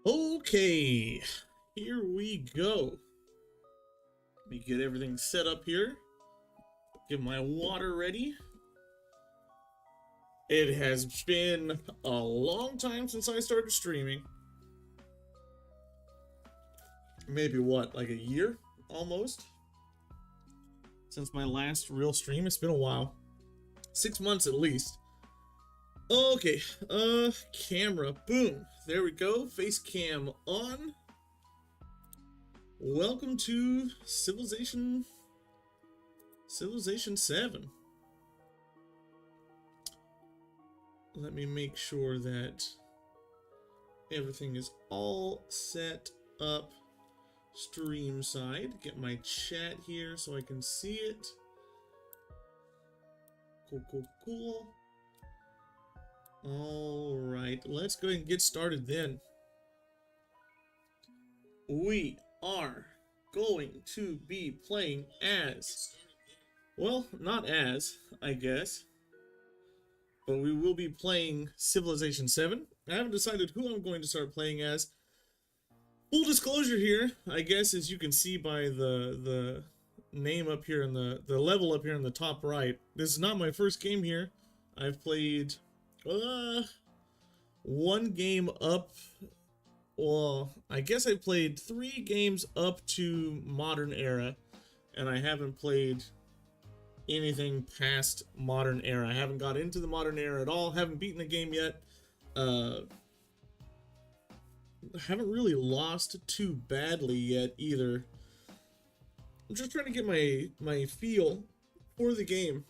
Okay, here we go. Let me get everything set up here. Get my water ready. It has been a long time since I started streaming. Maybe what, like a year almost? Since my last real stream, it's been a while. 6 months at least. Okay, camera, boom. There we go, face cam on. Welcome to Civilization 7. Let me make sure that everything is all set up stream side. Get my chat here so I can see it. Cool. Alright, let's go ahead and get started then. We are going to be playing as, well, not as, I guess, but we will be playing Civilization 7. I haven't decided who I'm going to start playing as. Full disclosure here, I guess, as you can see by the name up here in the level up here in the top right, this is not my first game here. I've played one game up. Well, I guess I played 3 games up to Modern Era, and I haven't played anything past Modern Era. I haven't got into the Modern Era at all, haven't beaten the game yet. Haven't really lost too badly yet either. I'm just trying to get my feel for the game.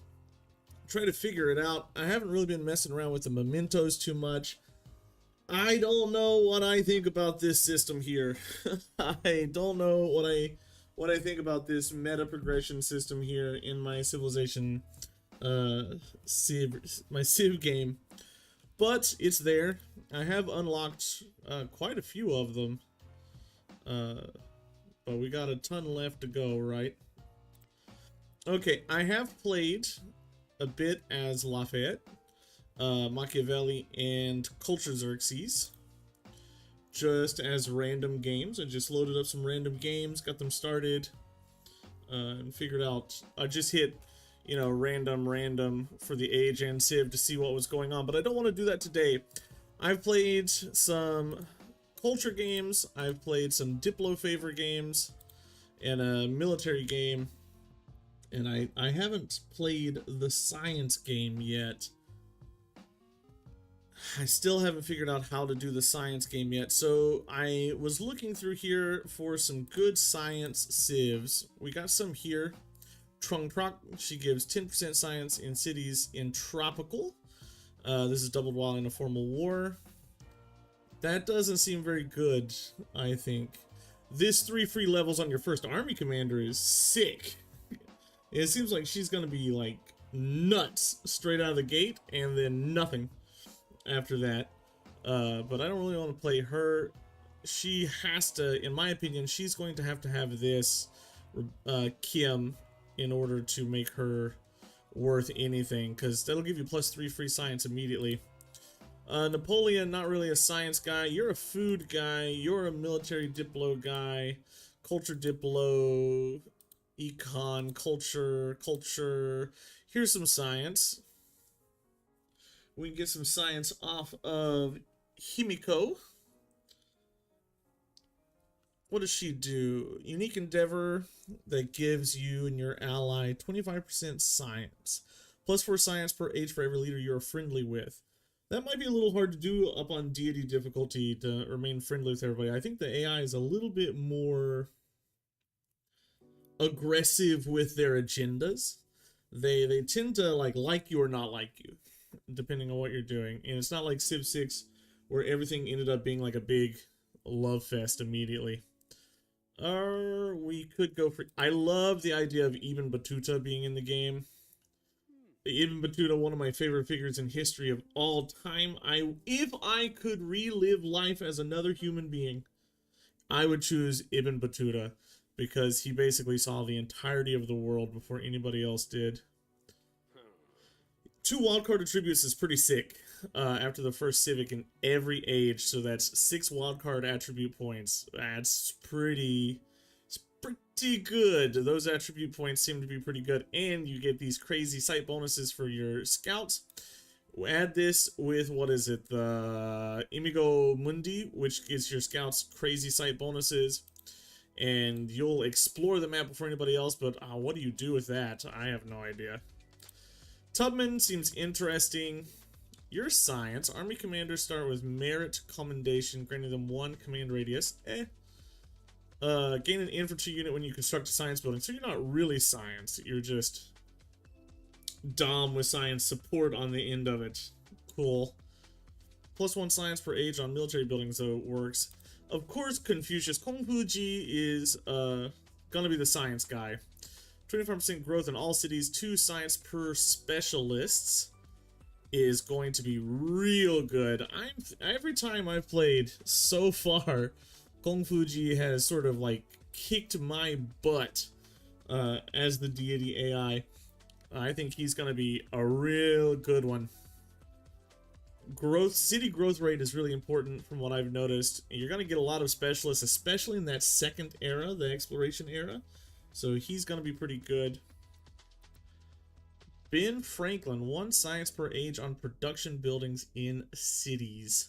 Try to figure it out. I haven't really been messing around with the mementos too much. I don't know what I think about this system here. I don't know what I think about this meta progression system here in my Civilization Civ game. But it's there. I have unlocked quite a few of them. But we got a ton left to go, right? Okay, I have played a bit as Lafayette, Machiavelli, and Culture Xerxes, just as random games. I just loaded up some random games, got them started, and figured out, I just hit, you know, random for the Age and Civ to see what was going on, but I don't want to do that today. I've played some culture games, I've played some Diplo favor games, and a military game, and I haven't played the science game yet. I still haven't figured out how to do the science game yet, so I was looking through here for some good science civs. We got some here. Trung Troc, she gives 10% science in cities in tropical. This is doubled while in a formal war. That doesn't seem very good, I think. This 3 free levels on your first army commander is sick. It seems like she's gonna be like nuts straight out of the gate and then nothing after that. But I don't really want to play her. She has to, in my opinion, she's going to have this Kim in order to make her worth anything, because that'll give you +3 free science immediately. Napoleon, not really a science guy. You're a food guy. You're a military diplo guy. Culture diplo, econ, culture. Here's some science. We can get some science off of Himiko. What does she do? Unique endeavor that gives you and your ally 25% science. +4 science per age for every leader you're friendly with. That might be a little hard to do up on deity difficulty to remain friendly with everybody. I think the AI is a little bit more aggressive with their agendas. They tend to like you or not like you, depending on what you're doing. And it's not like Civ 6 where everything ended up being like a big love fest immediately. We could go for... I love the idea of Ibn Battuta being in the game. Ibn Battuta, one of my favorite figures in history of all time. If I could relive life as another human being, I would choose Ibn Battuta, because he basically saw the entirety of the world before anybody else did. 2 wildcard attributes is pretty sick. after the first civic in every age, so that's 6 wildcard attribute points. That's pretty good. Those attribute points seem to be pretty good, and you get these crazy sight bonuses for your scouts. Add this with, what is it, the Imigo Mundi, which gives your scouts crazy sight bonuses, and you'll explore the map before anybody else, but what do you do with that? I have no idea. Tubman seems interesting. Your science. Army commanders start with merit commendation, granting them 1 command radius. Gain an infantry unit when you construct a science building. So you're not really science. You're just Dom with science support on the end of it. Cool. +1 science per age on military buildings, though, works. Of course, Confucius. Kong Fuji is gonna be the science guy. 25% growth in all cities. 2 science per specialists is going to be real good. Every time I've played so far, Kong Fuji has sort of like kicked my butt as the deity AI. I think he's going to be a real good one. City growth rate is really important from what I've noticed. You're going to get a lot of specialists, especially in that second era, the exploration era. So he's going to be pretty good. Ben Franklin, 1 science per age on production buildings in cities.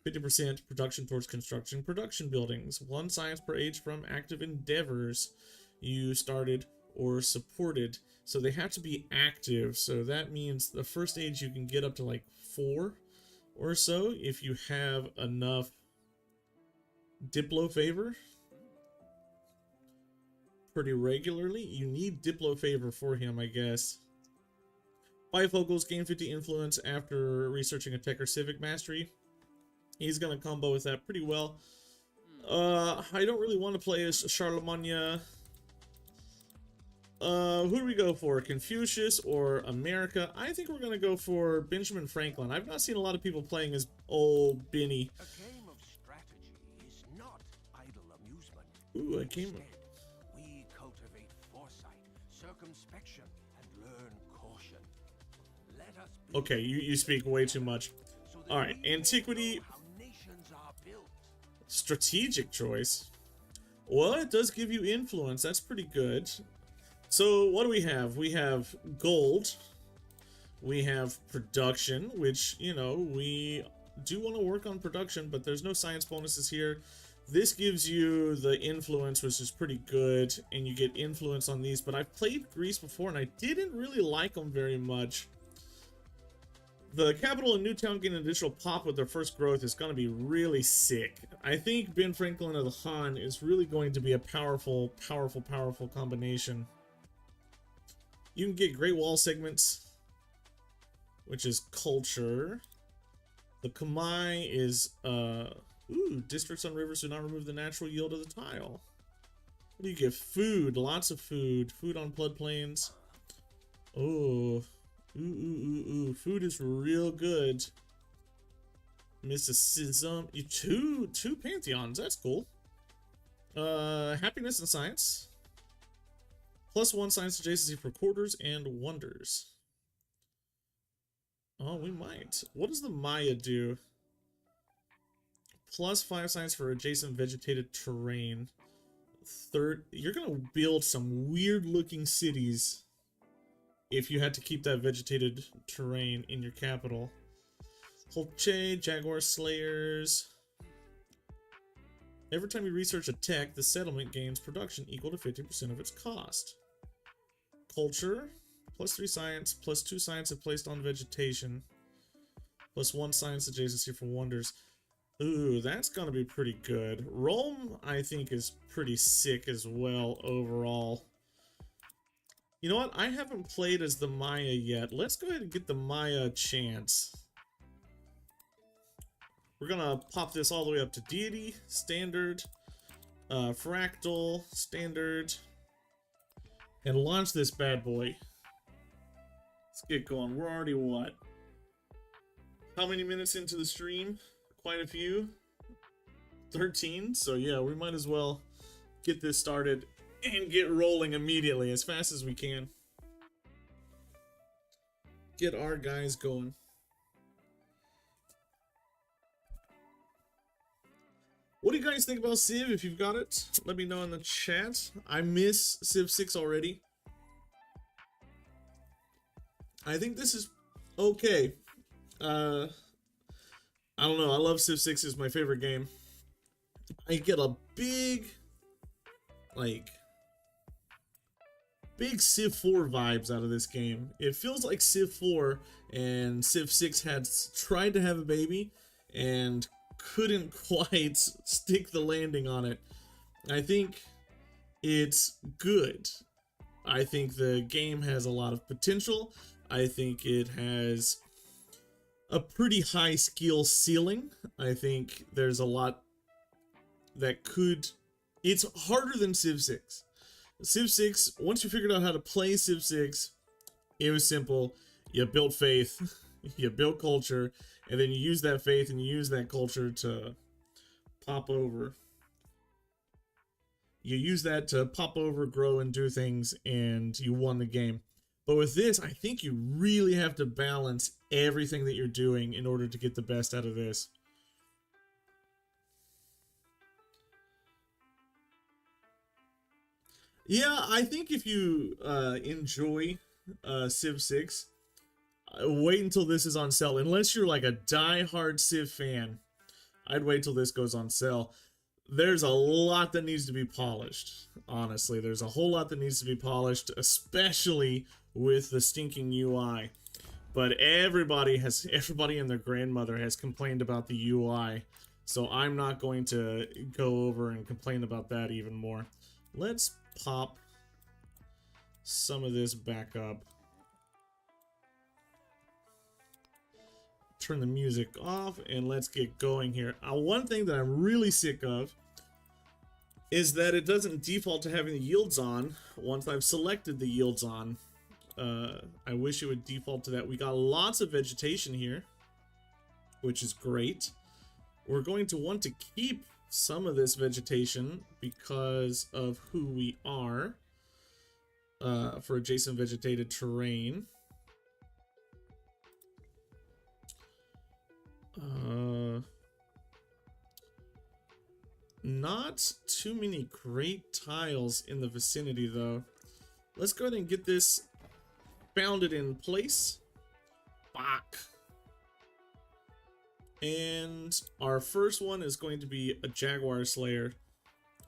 50% production towards construction production buildings. 1 science per age from active endeavors you started or supported. So they have to be active. So that means the first age you can get up to like 4 or so if you have enough Diplo favor pretty regularly. You need Diplo favor for him, I guess. Bifocals gain 50 influence after researching a tech or civic mastery. He's gonna combo with that pretty well. I don't really want to play as Charlemagne. Who do we go for? Confucius or America? I think we're gonna go for Benjamin Franklin. I've not seen a lot of people playing as old Benny. A game of strategy is not idle amusement. Ooh, a game of... We cultivate foresight, circumspection, and learn caution. Let us Okay, you speak way too much. Alright, antiquity. Strategic choice. Well, it does give you influence. That's pretty good. So, what do we have? We have gold. We have production, which, you know, we do want to work on production, but there's no science bonuses here. This gives you the influence, which is pretty good, and you get influence on these. But I've played Greece before, and I didn't really like them very much. The capital in Newtown getting an additional pop with their first growth is going to be really sick. I think Ben Franklin of the Han is really going to be a powerful combination. You can get Great Wall segments, which is culture. The Kamai is, districts on rivers do not remove the natural yield of the tile. What do you get? Food, lots of food. Food on floodplains. Oh. Ooh. Food is real good. Mysticism. Two pantheons. That's cool. Happiness and science. +1 science adjacency for quarters and wonders. Oh, we might. What does the Maya do? +5 science for adjacent vegetated terrain. You're gonna build some weird looking cities if you had to keep that vegetated terrain in your capital. Holche, Jaguar Slayers. Every time you research a tech, the settlement gains production equal to 50% of its cost. Culture, +3 science, +2 science if placed on vegetation. +1 science adjacency for wonders. Ooh, that's gonna be pretty good. Rome, I think, is pretty sick as well overall. You know what? I haven't played as the Maya yet. Let's go ahead and get the Maya a chance. We're gonna pop this all the way up to Deity, Standard, Fractal, Standard, and launch this bad boy. Let's get going. We're already what? How many minutes into the stream? Quite a few. 13. So yeah, we might as well get this started and get rolling immediately as fast as we can. Get our guys going. What do you guys think about Civ? If you've got it, let me know in the chat. I miss Civ 6 already. I think this is okay. I don't know. I love Civ 6. It's my favorite game. I get a big Civ 4 vibes out of this game. It feels like Civ 4 and Civ 6 had tried to have a baby and couldn't quite stick the landing on it. I think it's good. I think the game has a lot of potential. I think it has a pretty high skill ceiling. I think there's a lot that could... It's harder than Civ 6. Civ 6, once you figured out how to play Civ 6, it was simple. You built faith, you built culture, and then you use that faith and you use that culture to pop over. You use that to pop over, grow, and do things, and you won the game. But with this, I think you really have to balance everything that you're doing in order to get the best out of this. Yeah, I think if you enjoy Civ 6, wait until this is on sale. Unless you're like a die-hard Civ fan, I'd wait till this goes on sale. There's a lot that needs to be polished, honestly. There's a whole lot that needs to be polished, especially with the stinking UI. But everybody and their grandmother has complained about the UI, so I'm not going to go over and complain about that even more. Let's pop some of this back up. Turn the music off and let's get going here. One thing that I'm really sick of is that it doesn't default to having the yields on once I've selected the yields on. I wish it would default to that. We got lots of vegetation here, which is great. We're going to want to keep some of this vegetation because of who we are for adjacent vegetated terrain. Not too many great tiles in the vicinity though. Let's go ahead and get this bounded in place. Fuck. And our first one is going to be a Jaguar Slayer.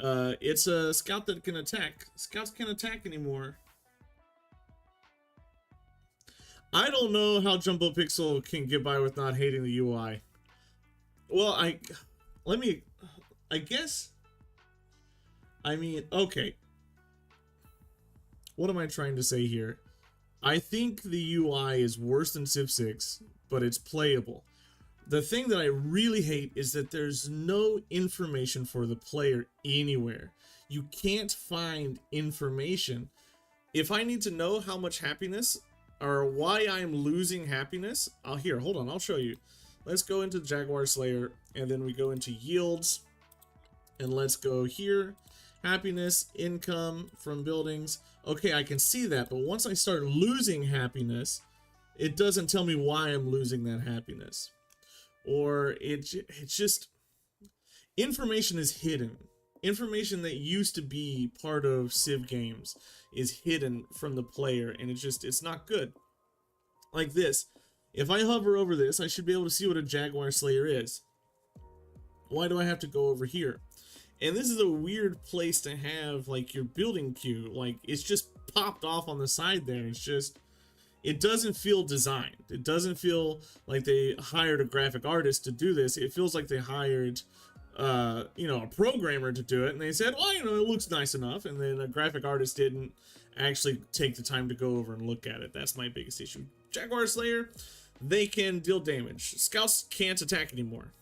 It's a scout that can attack. Scouts can't attack anymore. I don't know how Jumbo Pixel can get by with not hating the UI. Well, I mean, okay. What am I trying to say here? I think the UI is worse than Civ 6, but it's playable. The thing that I really hate is that there's no information for the player anywhere. You can't find information. If I need to know how much happiness or why I'm losing happiness, hold on, I'll show you. Let's go into Jaguar Slayer and then we go into yields and let's go here. Happiness, income from buildings. Okay, I can see that, but once I start losing happiness, it doesn't tell me why I'm losing that happiness. Or it's just information is hidden. Information that used to be part of Civ games is hidden from the player, and it's not good. Like this. If I hover over this, I should be able to see what a Jaguar Slayer is. Why do I have to go over here? And this is a weird place to have like your building queue. Like it's just popped off on the side there. It doesn't feel designed. It doesn't feel like they hired a graphic artist to do this. It feels like they hired, a programmer to do it. And they said, well, it looks nice enough. And then a graphic artist didn't actually take the time to go over and look at it. That's my biggest issue. Jaguar Slayer, they can deal damage. Scouts can't attack anymore.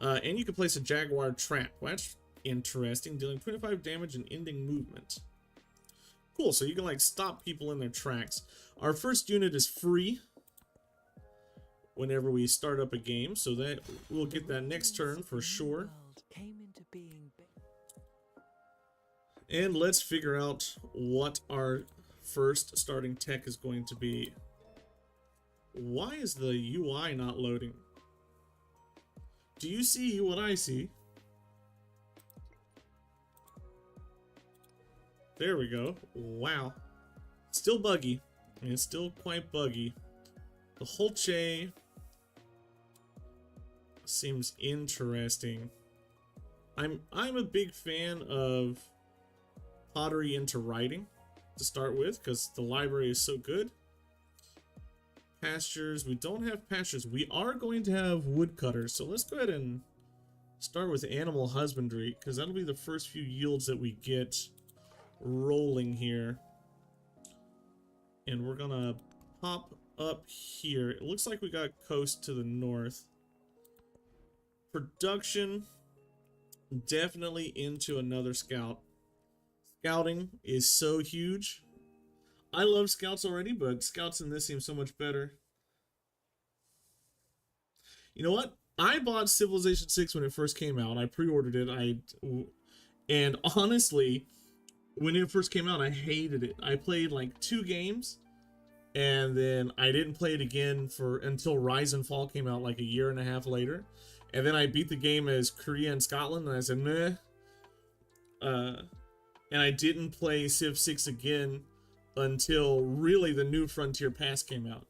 And you can place a Jaguar trap. Well, that's interesting. Dealing 25 damage and ending movement. Cool, so you can like stop people in their tracks. Our first unit is free whenever we start up a game, so that we'll get that next turn for sure. And let's figure out what our first starting tech is going to be. Why is the UI not loading? Do you see what I see? There we go. Wow. Still buggy. I mean, it's still quite buggy. The Holche seems interesting. I'm a big fan of pottery into writing to start with because the library is so good. Pastures. We don't have pastures. We are going to have woodcutters. So let's go ahead and start with animal husbandry because that'll be the first few yields that we get rolling here. And we're gonna pop up here. It looks like we got coast to the north. Production, definitely into another scout. Scouting is so huge. I love scouts already, but scouts in this seem so much better. You know what? I bought Civilization 6 when it first came out. I pre-ordered it. And honestly, when it first came out, I hated it. I played like 2 games, and then I didn't play it again until Rise and Fall came out like a year and a half later. And then I beat the game as Korea and Scotland, and I said, meh. And I didn't play Civ 6 again until really the New Frontier Pass came out.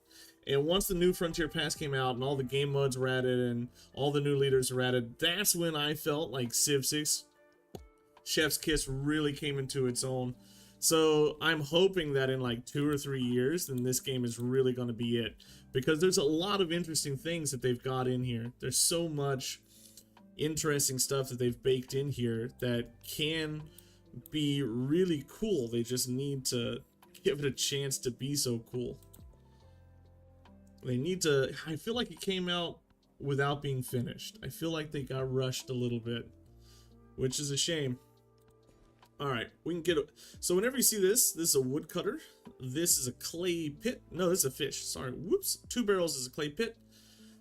And once the New Frontier Pass came out and all the game modes were added and all the new leaders were added, that's when I felt like Civ 6 Chef's Kiss really came into its own. So I'm hoping that in like 2 or 3 years, then this game is really going to be it. Because there's a lot of interesting things that they've got in here. There's so much interesting stuff that they've baked in here that can be really cool. They just need to give it a chance to be so cool. They need to... I feel like it came out without being finished. I feel like they got rushed a little bit, which is a shame. Alright, we can get it. So whenever you see this is a woodcutter. This is a clay pit. No, this is a fish. Sorry. Whoops. 2 barrels is a clay pit.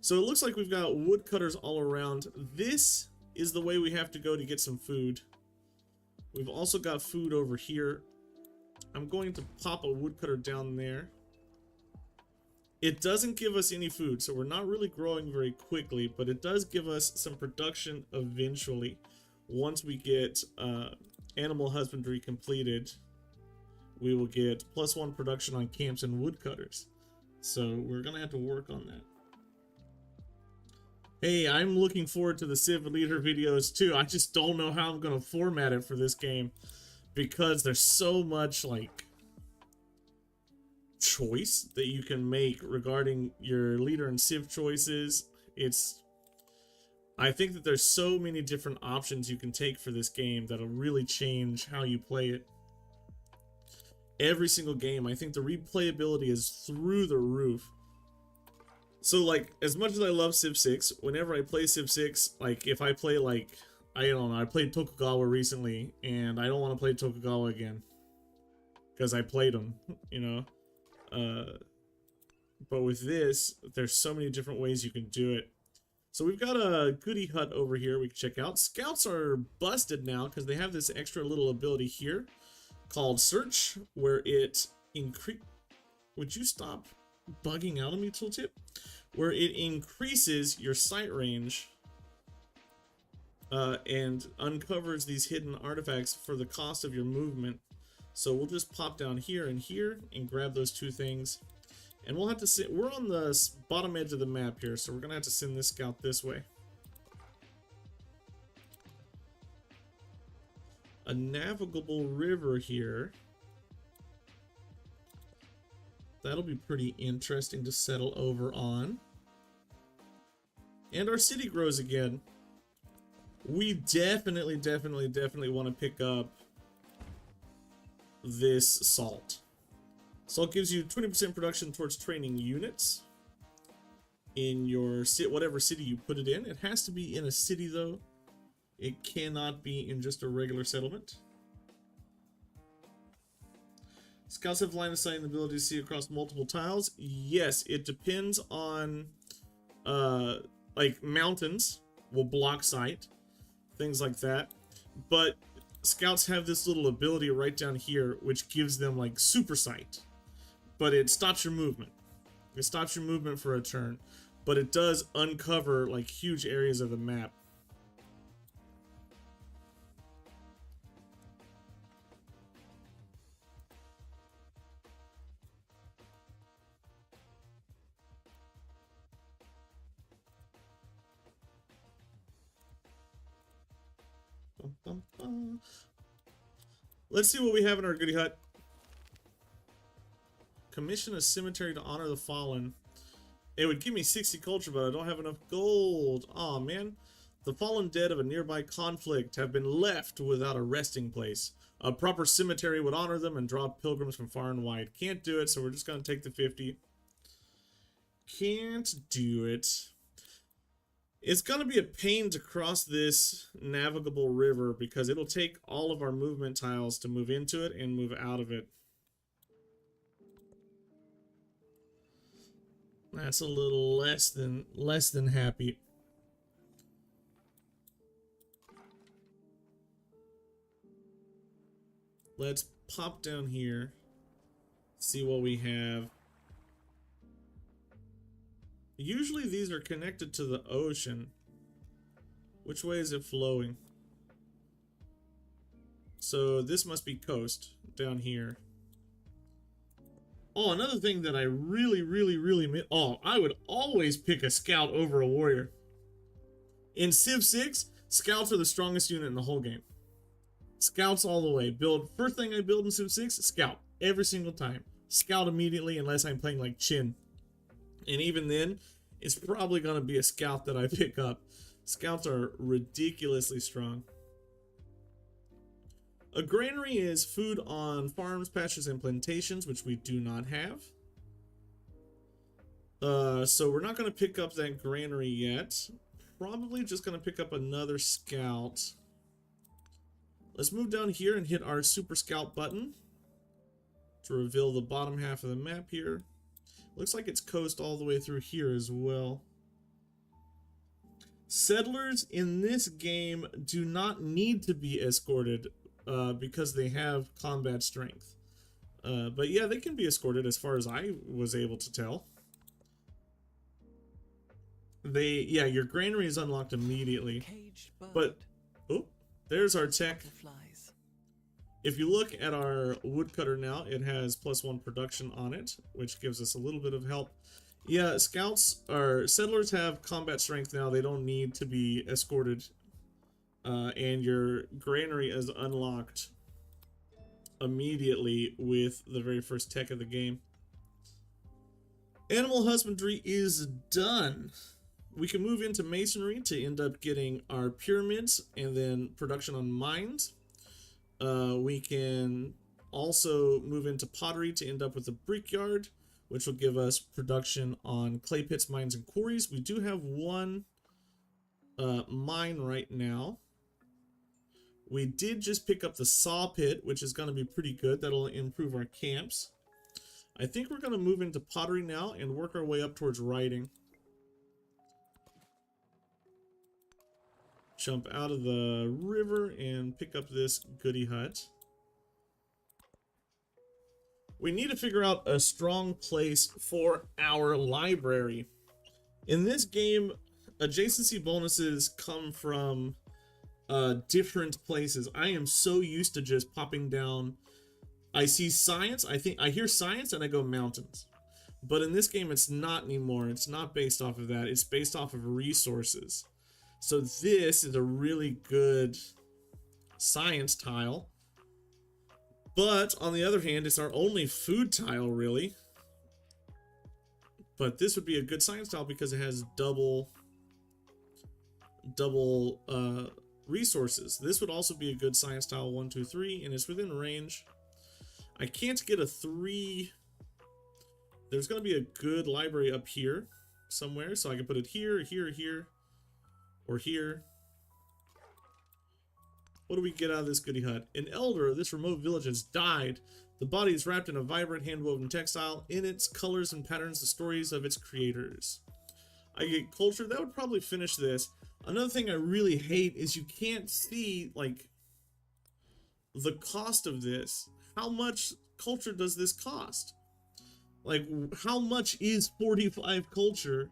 So it looks like we've got woodcutters all around. This is the way we have to go to get some food. We've also got food over here. I'm going to pop a woodcutter down there. It doesn't give us any food, so we're not really growing very quickly, but it does give us some production eventually. Once we get animal husbandry completed, we will get +1 production on camps and woodcutters. So we're gonna have to work on that. Hey, I'm looking forward to the Civ Leader videos too. I just don't know how I'm gonna format it for this game because there's so much like choice that you can make regarding your leader and Civ choices. I think that there's so many different options you can take for this game that'll really change how you play it. Every single game, I think the replayability is through the roof. So like, as much as I love Civ 6, whenever I play Civ 6, like if I play like, I don't know, I played Tokugawa recently, and I don't want to play Tokugawa again. Because I played them, you know. But with this, there's so many different ways you can do it. So we've got a goodie hut over here we can check out. Scouts are busted now because they have this extra little ability here called Search, where it Would you stop bugging out on me, Tooltip? Where it increases your sight range and uncovers these hidden artifacts for the cost of your movement. So we'll just pop down here and grab those 2 things. And we'll have to sit, we're on the bottom edge of the map here, so we're gonna have to send this scout this way. A navigable river here. That'll be pretty interesting to settle over on. And our city grows again. We definitely want to pick up this salt. Salt gives you 20% production towards training units in your whatever city you put it in. It has to be in a city though. It cannot be in just a regular settlement. Scouts have line of sight and the ability to see across multiple tiles. Yes, it depends on like mountains will block sight, things like that. But scouts have this little ability right down here which gives them like super sight. But it stops your movement. It stops your movement for a turn. But it does uncover like huge areas of the map. Let's see what we have in our goodie hut. Commission a cemetery to honor the fallen. It would give me 60 culture, but I don't have enough gold. Aw, man. The fallen dead of a nearby conflict have been left without a resting place. A proper cemetery would honor them and draw pilgrims from far and wide. Can't do it, so we're just going to take the 50. Can't do it. It's going to be a pain to cross this navigable river because it'll take all of our movement tiles to move into it and move out of it. That's a little less than happy. Let's pop down here, see what we have. Usually these are connected to the ocean. Which way is it flowing? So this must be coast down here. Oh, another thing that I really oh, I would always pick a scout over a warrior. In Civ 6, scouts are the strongest unit in the whole game. Scouts all the way. First thing I build in Civ 6, scout. Every single time. Scout immediately unless I'm playing like Chin. And even then, it's probably going to be a scout that I pick up. Scouts are ridiculously strong. A granary is food on farms, pastures, and plantations, which we do not have. So we're not going to pick up that granary yet. Probably just going to pick up another scout. Let's move down here and hit our super scout button to reveal the bottom half of the map here. Looks like it's coast all the way through here as well. Settlers in this game do not need to be escorted because they have combat strength. But yeah, they can be escorted as far as I was able to tell. Yeah, your granary is unlocked immediately. But, oh, there's our tech. If you look at our woodcutter now, it has +1 production on it, which gives us a little bit of help. Yeah, settlers have combat strength now. They don't need to be escorted. And your granary is unlocked immediately with the very first tech of the game. Animal husbandry is done. We can move into masonry to end up getting our pyramids and then production on mines. We can also move into pottery to end up with a brickyard, which will give us production on clay pits, mines, and quarries. We do have one mine right now. We did just pick up the saw pit, which is going to be pretty good. That'll improve our camps. I think we're going to move into pottery now and work our way up towards writing. Jump out of the river and pick up this goodie hut. We need to figure out a strong place for our library. In this game, adjacency bonuses come from different places. I am so used to just popping down. I see science, I hear science and I go mountains. But in this game, it's not anymore. It's not based off of that. It's based off of resources. So this is a really good science tile. But on the other hand, it's our only food tile, really. But this would be a good science tile because it has double resources. This would also be a good science tile, 1, 2, 3, and it's within range. I can't get a 3. There's going to be a good library up here somewhere, so I can put it here, here, here, or here. What do we get out of this goodie hut? An elder of this remote village has died. The body is wrapped in a vibrant hand-woven textile. In its colors and patterns, the stories of its creators. I get culture. That would probably finish this. Another thing I really hate is you can't see, like, the cost of this. How much culture does this cost? Like, how much is 45 culture?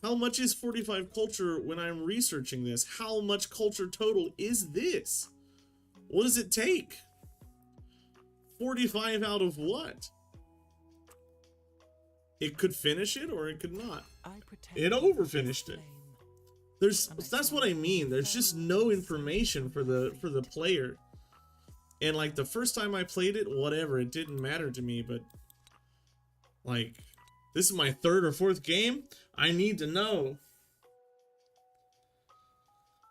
How much is 45 culture when I'm researching this? How much culture total is this? What does it take? 45 out of what? It could finish it or it could not. It overfinished it. That's what I mean. There's just no information for the player. And like the first time I played it, whatever, it didn't matter to me, but like this is my third or fourth game. I need to know.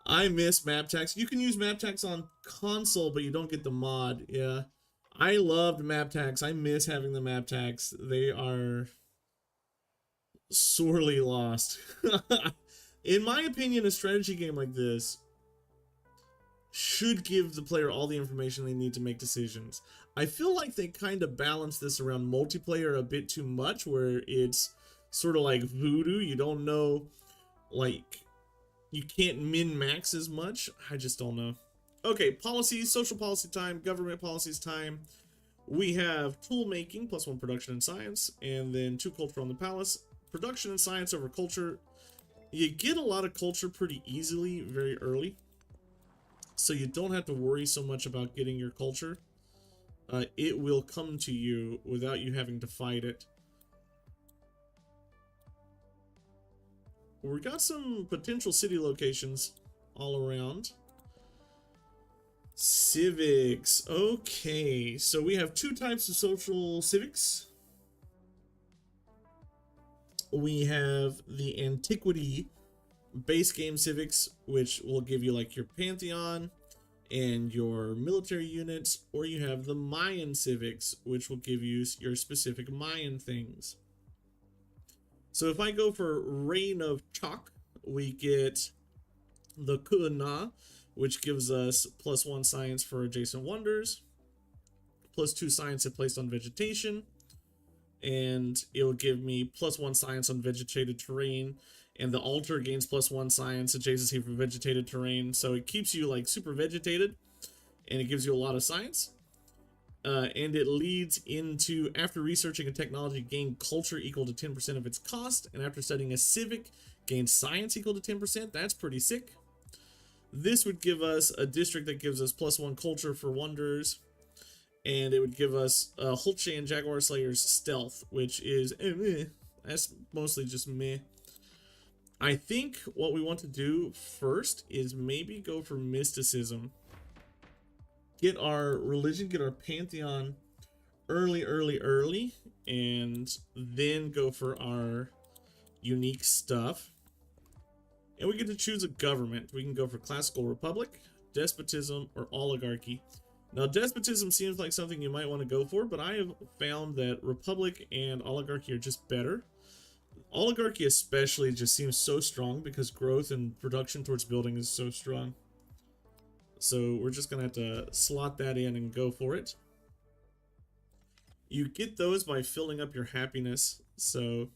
I miss map tags. You can use map tags on console, but you don't get the mod. Yeah. I loved map tags. I miss having the map tags. They are sorely lost. In my opinion, a strategy game like this should give the player all the information they need to make decisions. I feel like they kind of balance this around multiplayer a bit too much, where it's sort of like voodoo. You don't know, like, you can't min-max as much. I just don't know. Okay, policies, social policy time, government policies time. We have tool making, +1 production and science, and then 2 culture on the palace. Production and science over culture. You get a lot of culture pretty easily very early, so you don't have to worry so much about getting your culture. It will come to you without you having to fight it. We got some potential city locations all around. Civics. Okay, so we have 2 types of social civics. We have the antiquity base game civics, which will give you like your pantheon and your military units, or you have the Mayan civics, which will give you your specific Mayan things. So if I go for Reign of Chalk, we get the Kuna, which gives us +1 science for adjacent wonders, +2 science if placed on vegetation, and it'll give me +1 science on vegetated terrain, and the altar gains +1 science adjacency for vegetated terrain, so it keeps you like super vegetated, and it gives you a lot of science. And it leads into, after researching a technology, gain culture equal to 10% of its cost, and after studying a civic, gain science equal to 10%. That's pretty sick. This would give us a district that gives us +1 culture for wonders, and it would give us Hulche and Jaguar Slayer's stealth, which is that's mostly just meh. I think what we want to do first is maybe go for mysticism. Get our religion, get our pantheon early, and then go for our unique stuff. And we get to choose a government. We can go for classical republic, despotism, or oligarchy. Now, despotism seems like something you might want to go for, but I have found that republic and oligarchy are just better. Oligarchy especially just seems so strong because growth and production towards building is so strong. So we're just going to have to slot that in and go for it. You get those by filling up your happiness. So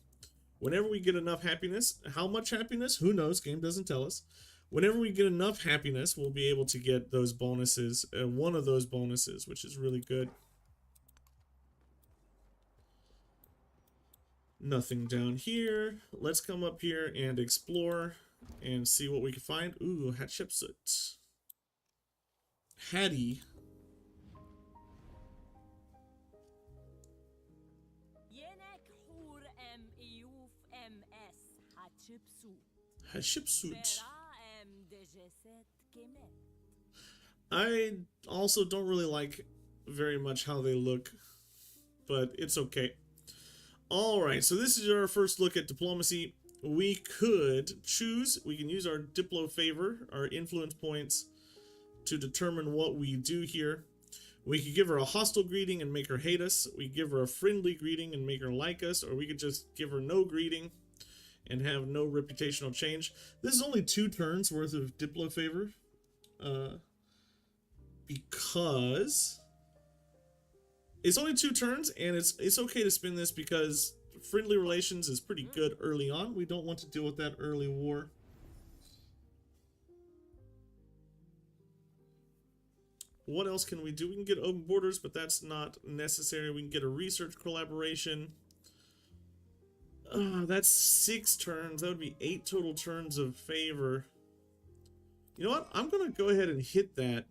whenever we get enough happiness, how much happiness? Who knows? Game doesn't tell us. Whenever we get enough happiness, we'll be able to get those bonuses, one of those bonuses, which is really good. Nothing down here. Let's come up here and explore and see what we can find. Ooh, Hatshepsut. Hattie. Hatshepsut. I also don't really like very much how they look, but it's okay. Alright, so this is our first look at diplomacy. We could choose, we can use our Diplo favor, our influence points, to determine what we do here. We could give her a hostile greeting and make her hate us. We could give her a friendly greeting and make her like us, or we could just give her no greeting and have no reputational change. This is only 2 turns worth of Diplo favor, because it's only 2 turns, and it's okay to spin this because friendly relations is pretty good early on. We don't want to deal with that early war. What else can we do? We can get open borders, but that's not necessary. We can get a research collaboration. That's 6 turns. That would be 8 total turns of favor. You know what? I'm going to go ahead and hit that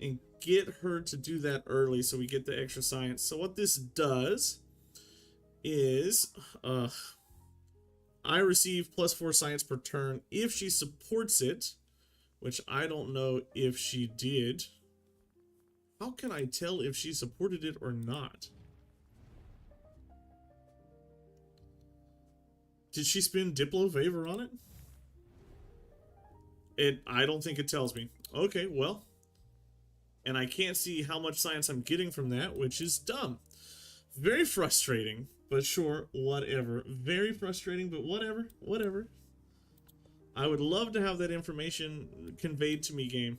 and get her to do that early so we get the extra science. So what this does is I receive +4 science per turn if she supports it, which I don't know if she did. How can I tell if she supported it or not? Did she spend Diplo favor on it? I don't think it tells me. Okay, well. And I can't see how much science I'm getting from that, which is dumb. Very frustrating, but sure, whatever. Very frustrating, but whatever, whatever. I would love to have that information conveyed to me, game.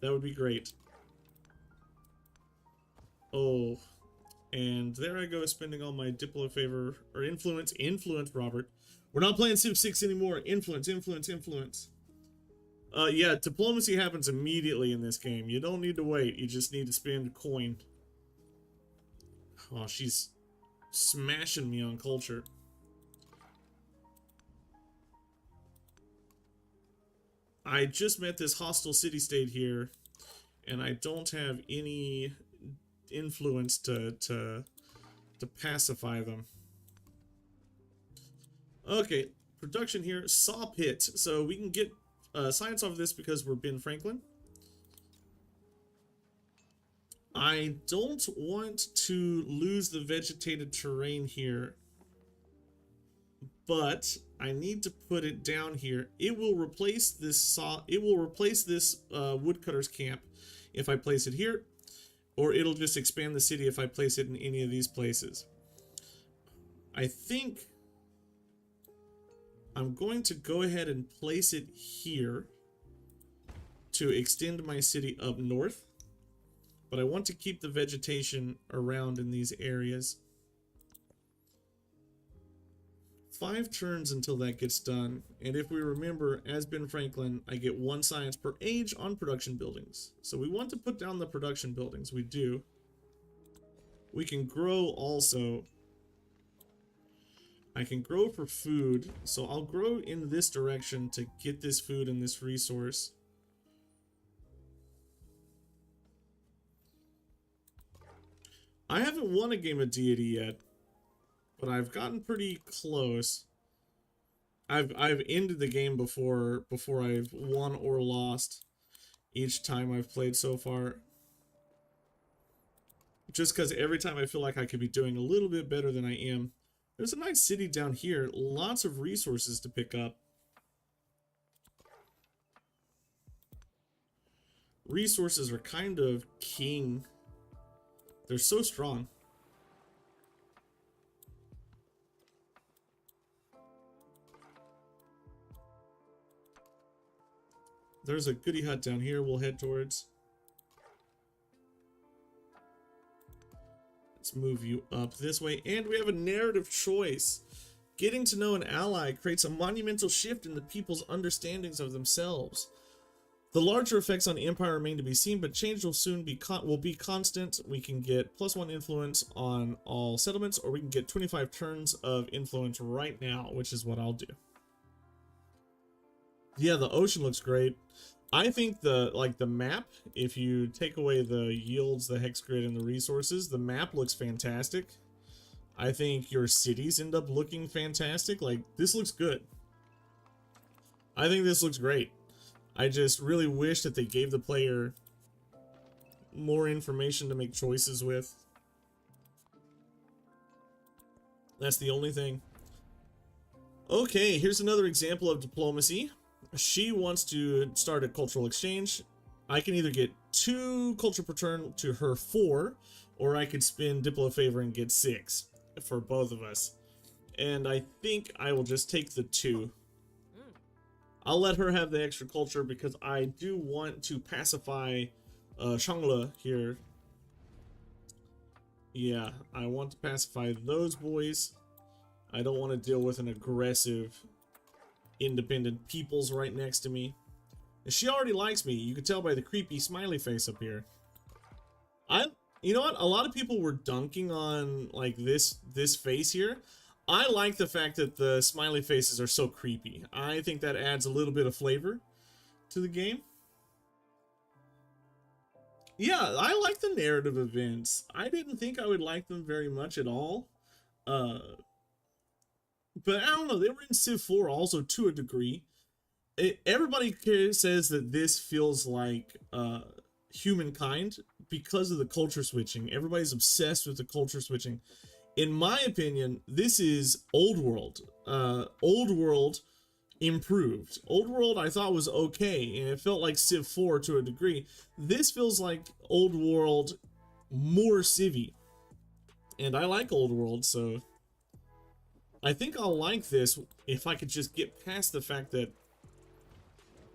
That would be great. Oh, and there I go, spending all my Diplo favor, or influence, Robert. We're not playing Civ 6 anymore. Influence. Yeah, diplomacy happens immediately in this game. You don't need to wait. You just need to spend coin. Oh, she's smashing me on culture. I just met this hostile city-state here, and I don't have any influence to pacify them. Okay, production here, saw pit. So we can get science off of this because we're Ben Franklin. I don't want to lose the vegetated terrain here, but I need to put it down here. It will replace this woodcutter's camp if I place it here, or it'll just expand the city if I place it in any of these places. I think I'm going to go ahead and place it here to extend my city up north, but I want to keep the vegetation around in these areas. 5 turns until that gets done, and if we remember, as Ben Franklin, I get 1 science per age on production buildings. So we want to put down the production buildings. We do. We can grow also. I can grow for food, so I'll grow in this direction to get this food and this resource. I haven't won a game of deity yet, but I've gotten pretty close. I've ended the game before I've won or lost each time I've played so far. Just because every time I feel like I could be doing a little bit better than I am. There's a nice city down here, lots of resources to pick up. Resources are kind of king. They're so strong. There's a goody hut down here we'll head towards. Let's move you up this way. And we have a narrative choice. Getting to know an ally creates a monumental shift in the people's understandings of themselves. The larger effects on the Empire remain to be seen, but change will soon be constant. We can get +1 influence on all settlements, or we can get 25 turns of influence right now, which is what I'll do. Yeah, the ocean looks great. I think the map, if you take away the yields, the hex grid, and the resources, the map looks fantastic. I think your cities end up looking fantastic. Like, this looks good. I think this looks great. I just really wish that they gave the player more information to make choices with. That's the only thing. Okay, here's another example of diplomacy. She wants to start a cultural exchange. I can either get 2 culture per turn to her 4, or I could spin Diplo favor and get 6 for both of us. And I think I will just take the 2. I'll let her have the extra culture because I do want to pacify Shangla here. Yeah, I want to pacify those boys. I don't want to deal with an aggressive independent peoples right next to me. And she already likes me. You can tell by the creepy smiley face up here. You know what? A lot of people were dunking on like this face here. I like the fact that the smiley faces are so creepy. I think that adds a little bit of flavor to the game. Yeah, I like the narrative events. I didn't think I would like them very much at all. But I don't know. They were in Civ 4 also to a degree. Everybody says that this feels like humankind because of the culture switching. Everybody's obsessed with the culture switching. In my opinion, this is old world. Old world improved. Old world I thought was okay, and it felt like Civ 4 to a degree. This feels like old world more civvy. And I like old world, so I think I'll like this if I could just get past the fact that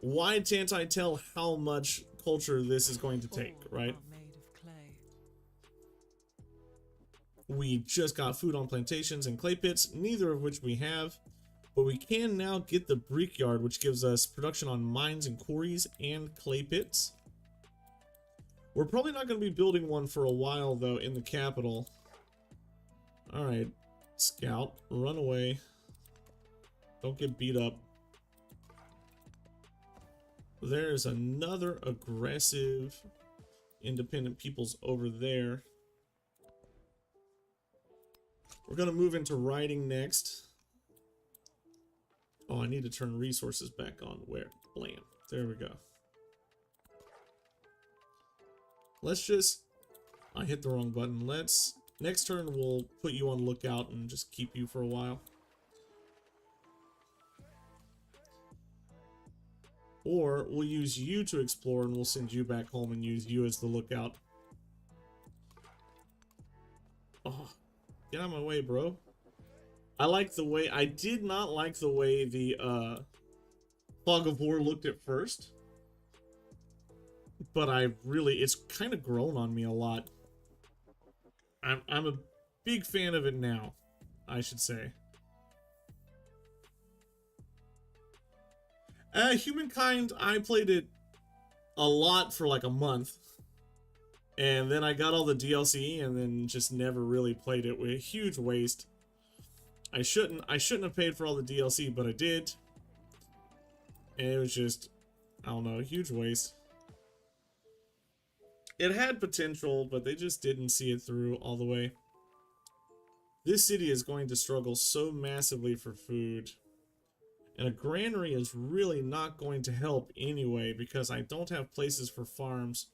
why can't I tell how much culture this is going to take, right? We just got food on plantations and clay pits, neither of which we have, but we can now get the brickyard, which gives us production on mines and quarries and clay pits. We're probably not going to be building one for a while, though, in the capital. Alright, scout, run away. Don't get beat up. There's another aggressive independent peoples over there. We're going to move into writing next. Oh, I need to turn resources back on. Where? Blam. There we go. Let's just... I hit the wrong button. Next turn, we'll put you on lookout and just keep you for a while. Or we'll use you to explore and we'll send you back home and use you as the lookout. Oh, get out of my way, bro. I did not like the way the Fog of War looked at first. But it's kind of grown on me a lot. I'm a big fan of it now, I should say. Humankind, I played it a lot for like a month. And then I got all the DLC and then just never really played it. A huge waste. I shouldn't have paid for all the DLC, but I did. And it was just, I don't know, a huge waste. It had potential, but they just didn't see it through all the way. This city is going to struggle so massively for food. And a granary is really not going to help anyway, because I don't have places for farms.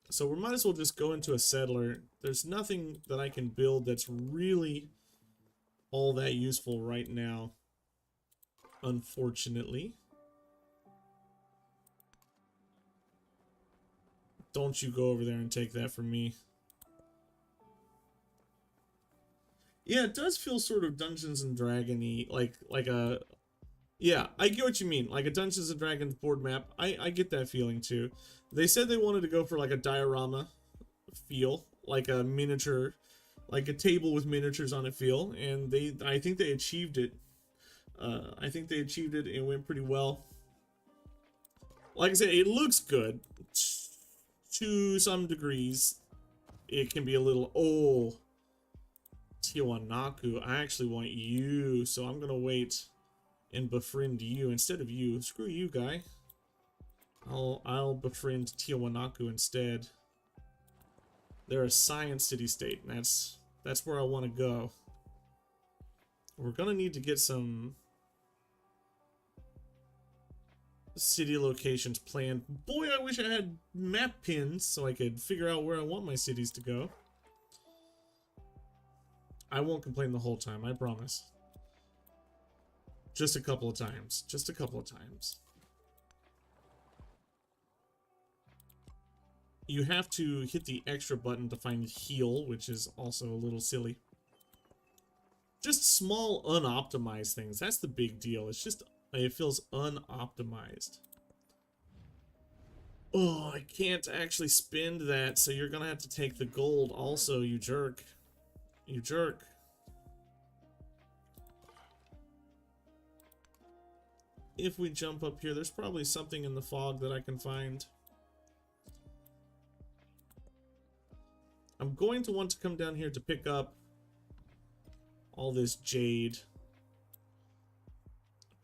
So we might as well just go into a settler. There's nothing that I can build that's really all that useful right now, unfortunately. Don't you go over there and take that from me. Yeah, it does feel sort of Dungeons and Dragon-y, like a... Yeah, I get what you mean, like a Dungeons and Dragons board map. I get that feeling too. They said they wanted to go for like a diorama feel, like a miniature, like a table with miniatures on it feel, and I think they achieved it. I think they achieved it. It went pretty well. Like I said, it looks good to some degrees. It can be a little, oh, Tiwanaku, I actually want you, so I'm gonna wait and befriend you instead of you. Screw you, guy. I'll befriend Tiwanaku instead. They're a science city-state, and that's where I want to go. We're gonna need to get some city locations planned. Boy, I wish I had map pins so I could figure out where I want my cities to go. I won't complain the whole time, I promise. Just a couple of times. Just a couple of times. You have to hit the extra button to find heal, which is also a little silly. Just small unoptimized things. That's the big deal. It's just, it feels unoptimized. Oh, I can't actually spend that, so you're gonna have to take the gold also, you jerk. You jerk. If we jump up here, there's probably something in the fog that I can find. I'm going to want to come down here to pick up all this jade.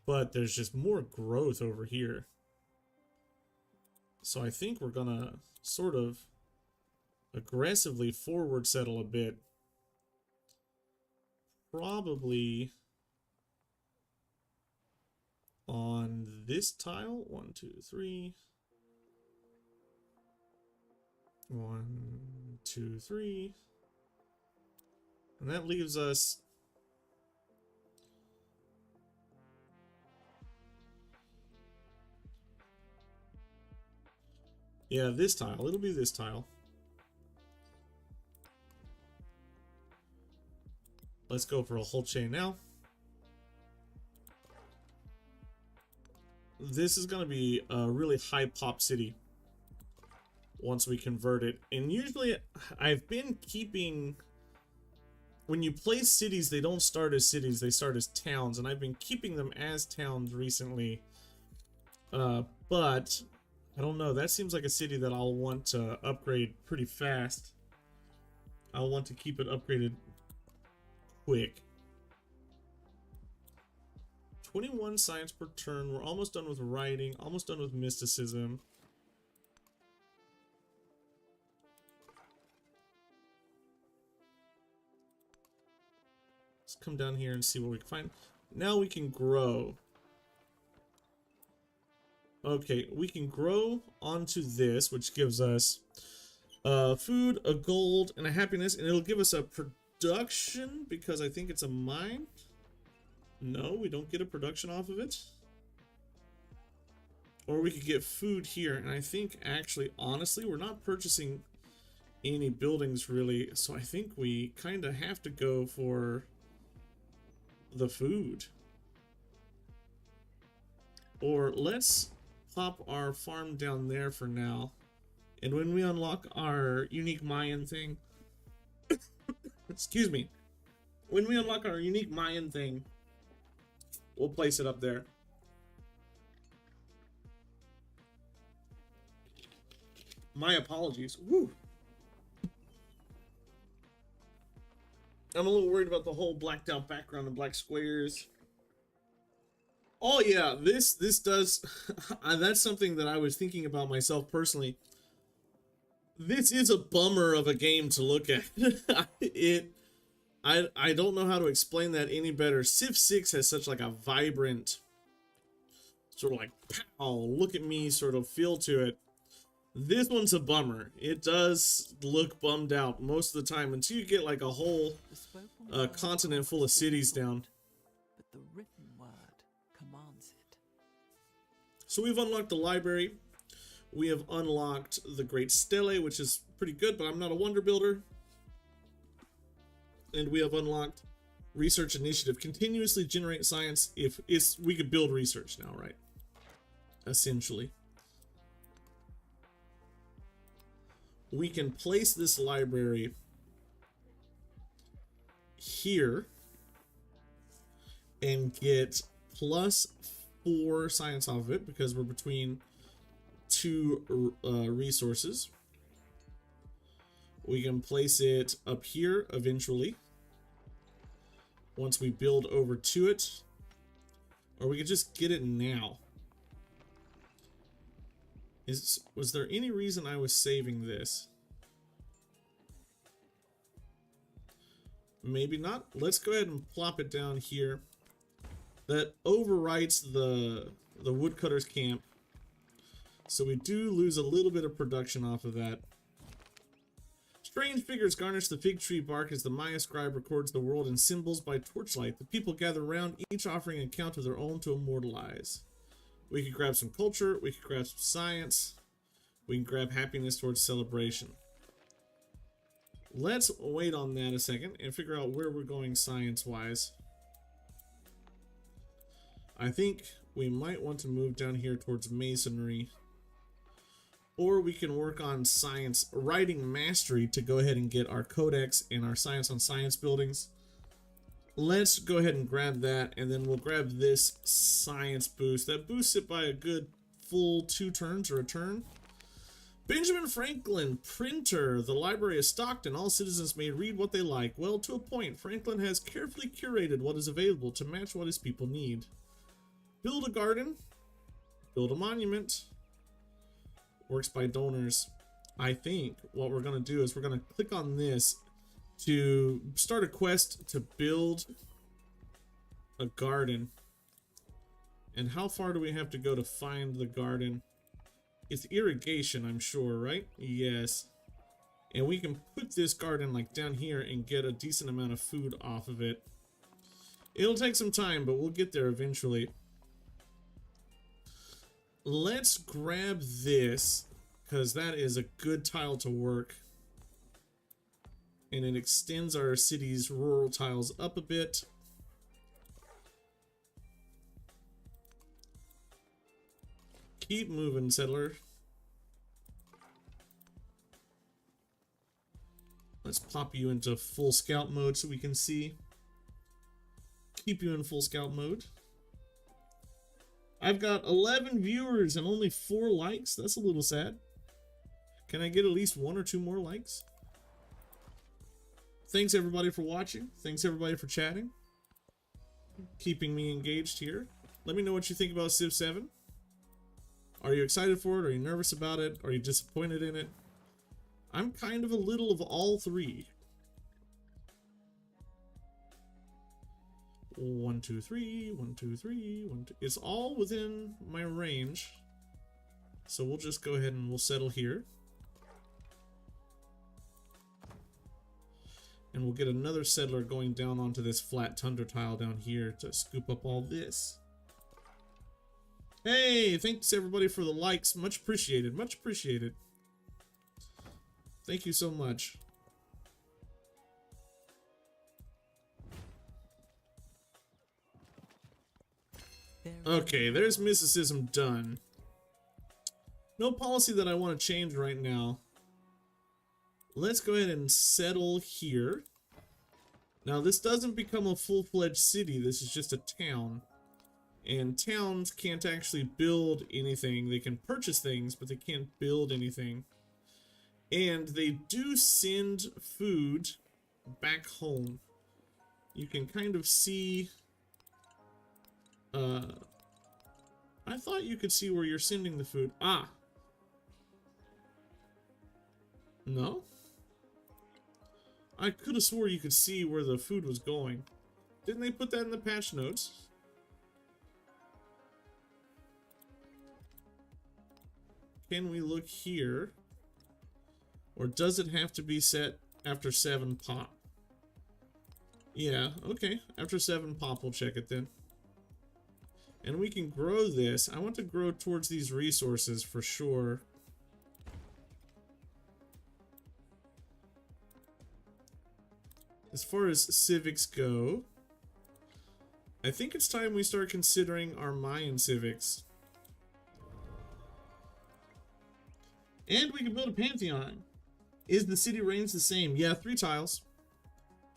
But there's just more growth over here. So I think we're gonna sort of aggressively forward settle a bit. Probably on this tile. 1, 2, 3. 1, 2, 3. And that leaves us this tile. It'll be this tile. Let's go for a whole chain now. This is going to be a really high pop city once we convert it. And usually I've been keeping, when you place cities, they don't start as cities, they start as towns. And I've been keeping them as towns recently. But I don't know, that seems like a city that I'll want to upgrade pretty fast. I'll want to keep it upgraded quick. 21 science per turn. We're almost done with writing, almost done with mysticism. Let's come down here and see what we can find. Now we can grow. Okay, we can grow onto this, which gives us food, a gold, and a happiness, and it'll give us a production because I think it's a mine. No, we don't get a production off of it. Or we could get food here, and I think actually, honestly, we're not purchasing any buildings really, so I think we kind of have to go for the food. Or let's pop our farm down there for now, and when we unlock our unique Mayan thing excuse me, when we unlock our unique Mayan thing, we'll place it up there. My apologies. Woo. I'm a little worried about the whole blacked out background and black squares. Oh yeah, this does that's something that I was thinking about myself personally. This is a bummer of a game to look at. I don't know how to explain that any better. Civ 6 has such like a vibrant sort of like pow, look at me sort of feel to it. This one's a bummer. It does look bummed out most of the time until you get like a whole continent full of cities down. But the written word commands it. So we've unlocked the library. We have unlocked the Great Stele, which is pretty good, but I'm not a wonder builder. And we have unlocked Research Initiative. Continuously generate science. If it's, we could build research now, right? Essentially. We can place this library here and get +4 science off of it because we're between 2 resources. We can place it up here eventually once we build over to it, or we could just get it now. Was there any reason I was saving this? Maybe not. Let's go ahead and plop it down here. That overwrites the woodcutter's camp, so we do lose a little bit of production off of that. Strange figures garnish the fig tree bark as the Maya scribe records the world in symbols by torchlight. The people gather around, each offering an account of their own to immortalize. We could grab some culture, we could grab some science, we can grab happiness towards celebration. Let's wait on that a second and figure out where we're going science-wise. I think we might want to move down here towards masonry. Or we can work on science writing mastery to go ahead and get our codex and our science on science buildings. Let's go ahead and grab that, and then we'll grab this science boost. That boosts it by a good full 2 turns or a turn. Benjamin Franklin, printer. The library is stocked and all citizens may read what they like. Well, to a point, Franklin has carefully curated what is available to match what his people need. Build a garden. Build a monument. Works by donors. I think what we're going to do is we're going to click on this to start a quest to build a garden. And how far do we have to go to find the garden? It's irrigation, I'm sure, right? Yes. And we can put this garden like down here and get a decent amount of food off of it. It'll take some time, but we'll get there eventually. Let's grab this, because that is a good tile to work. And it extends our city's rural tiles up a bit. Keep moving, settler. Let's pop you into full scout mode so we can see. Keep you in full scout mode. I've got 11 viewers and only 4 likes. That's a little sad. Can I get at least 1 or 2 more likes? Thanks everybody for watching. Thanks everybody for chatting. Keeping me engaged here. Let me know what you think about Civ 7. Are you excited for it? Are you nervous about it? Are you disappointed in it? I'm kind of a little of all 3. 1, 2, 3, 1, 2, 3, 1, 2. It's all within my range. So we'll just go ahead and we'll settle here. And we'll get another settler going down onto this flat tundra tile down here to scoop up all this. Hey, thanks everybody for the likes. Much appreciated. Much appreciated. Thank you so much. Okay, there's mysticism done. No policy that I want to change right now. Let's go ahead and settle here. Now, this doesn't become a full-fledged city. This is just a town. And towns can't actually build anything. They can purchase things, but they can't build anything. And they do send food back home. You can kind of see... I thought you could see where you're sending the food. Ah! No? I could have swore you could see where the food was going. Didn't they put that in the patch notes? Can we look here? Or does it have to be set after 7 pop? Yeah, okay. After 7 pop, we'll check it then. And we can grow this. I want to grow towards these resources for sure. As far as civics go, I think it's time we start considering our Mayan civics. And we can build a pantheon. Is the city range the same? Yeah, 3 tiles.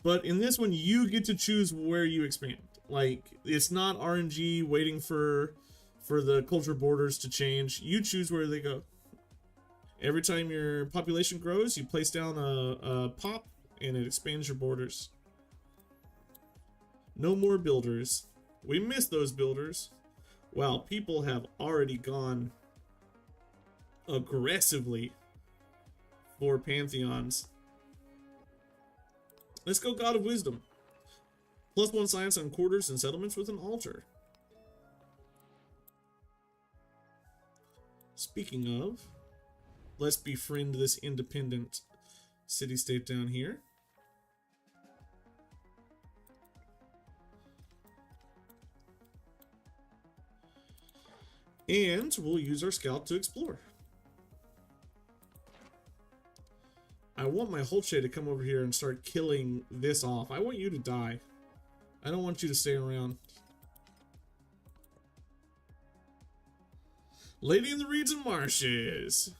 But in this one, you get to choose where you expand. Like, it's not RNG waiting for the culture borders to change. You choose where they go. Every time your population grows, you place down a pop, and it expands your borders. No more builders. We miss those builders. Wow, people have already gone aggressively for pantheons. Let's go God of Wisdom. +1 science on quarters and settlements with an altar. Speaking of, let's befriend this independent city-state down here. And we'll use our scout to explore. I want my Holche to come over here and start killing this off. I want you to die. I don't want you to stay around. Lady in the Reeds and Marshes.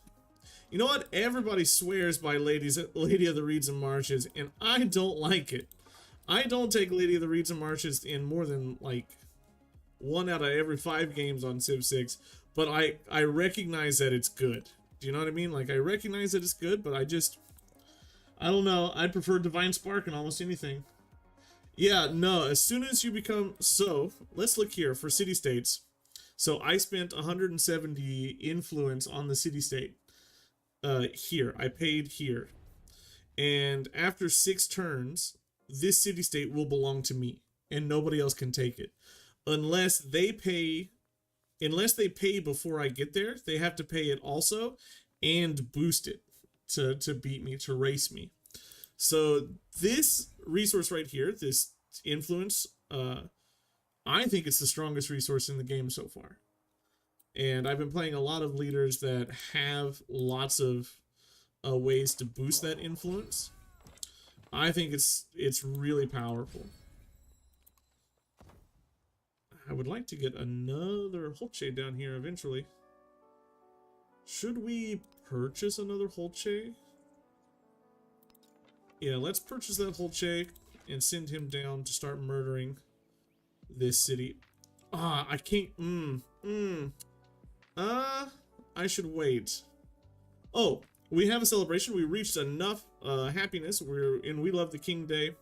You know what? Everybody swears by Lady of the Reeds and Marshes, and I don't like it. I don't take Lady of the Reeds and Marshes in more than, like, 1 out of every 5 games on Civ 6, but I recognize that it's good. Do you know what I mean? Like, I recognize that it's good, but I don't know. I'd prefer Divine Spark in almost anything. Yeah, no, as soon as you become... So, let's look here for city-states. So, I spent 170 influence on the city-state. Here. I paid here. And after 6 turns, this city-state will belong to me. And nobody else can take it. Unless they pay unless they pay before I get there, they have to pay it also and boost it to beat me, to race me. So this resource right here, this influence, I think it's the strongest resource in the game so far. And I've been playing a lot of leaders that have lots of ways to boost that influence. I think it's really powerful. I would like to get another Holche down here eventually. Should we purchase another Holche? Yeah, let's purchase that Holche and send him down to start murdering this city. I can't. I should wait. Oh, we have a celebration. We reached enough happiness. We love the King Day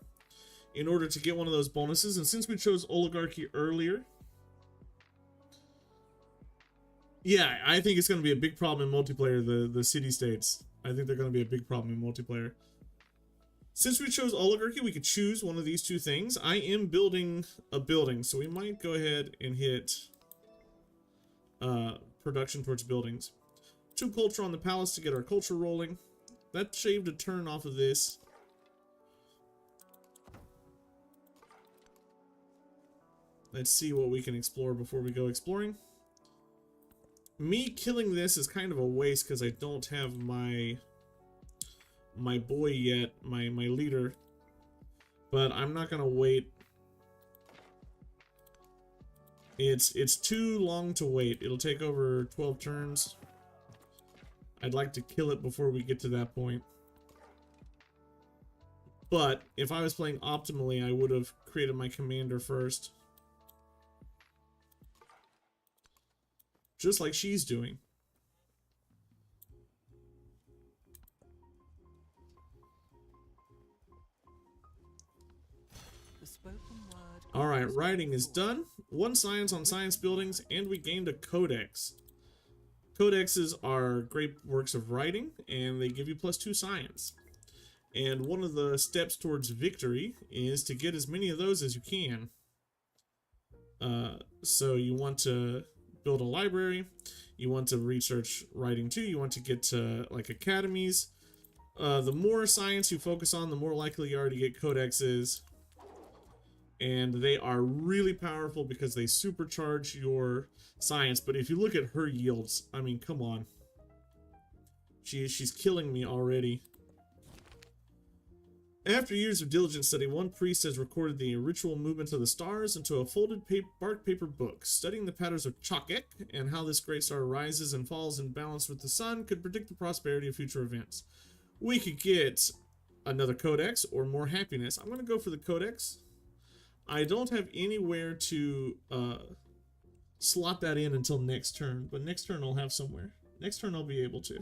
in order to get one of those bonuses. And since we chose oligarchy earlier, yeah, I think it's going to be a big problem in multiplayer. The city states. I think they're going to be a big problem in multiplayer. Since we chose oligarchy, we could choose one of these two things. I am building a building, so we might go ahead and hit production towards buildings. 2 culture on the palace to get our culture rolling. That shaved a turn off of this. Let's see what we can explore before we go exploring. Me killing this is kind of a waste because I don't have my boy yet, my leader, but I'm not gonna wait. It's too long to wait. It'll take over 12 turns. I'd like to kill it before we get to that point. But if I was playing optimally, I would have created my commander first. Just like she's doing. Alright, writing is done. 1 science on science buildings, and we gained a codex. Codexes are great works of writing, and they give you +2 science. And one of the steps towards victory is to get as many of those as you can. So you want to build a library, you want to research writing too, you want to get to like academies. The more science you focus on, the more likely you are to get codexes. And they are really powerful because they supercharge your science. But if you look at her yields, I mean, come on. She's killing me already. After years of diligent study, one priest has recorded the ritual movements of the stars into a folded bark paper book. Studying the patterns of Chakek and how this great star rises and falls in balance with the sun could predict the prosperity of future events. We could get another codex or more happiness. I'm going to go for the codex. I don't have anywhere to slot that in until next turn, but next turn I'll have somewhere. Next turn I'll be able to.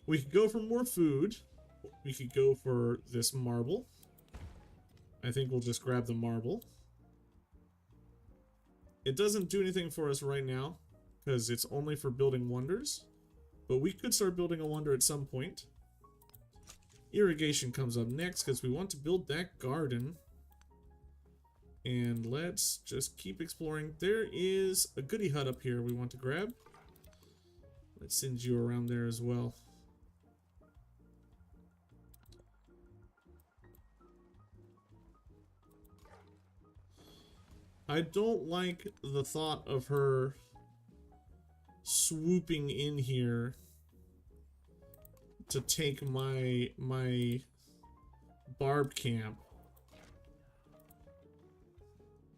We could go for more food. We could go for this marble. I think we'll just grab the marble. It doesn't do anything for us right now because it's only for building wonders, but we could start building a wonder at some point. Irrigation comes up next because we want to build that garden. And let's just keep exploring. There is a goodie hut up here we want to grab. Let's send you around there as well. I don't like the thought of her swooping in here to take my barb camp.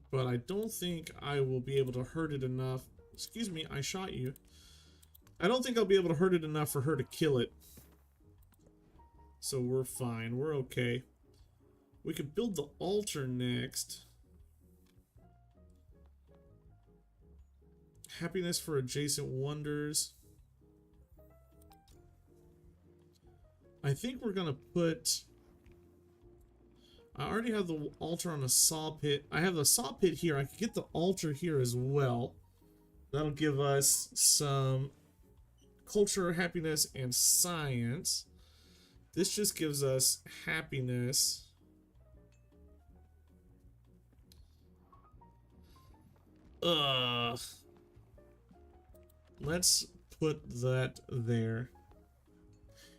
But I don't think I will be able to hurt it enough. Excuse me, I shot you. I don't think I'll be able to hurt it enough for her to kill it. So we're fine, we're okay. We could build the altar next. Happiness for adjacent wonders. I think we're gonna put... I already have the altar on a saw pit. I have the saw pit here. I could get the altar here as well. That'll give us some culture, happiness, and science. This just gives us happiness. Let's put that there.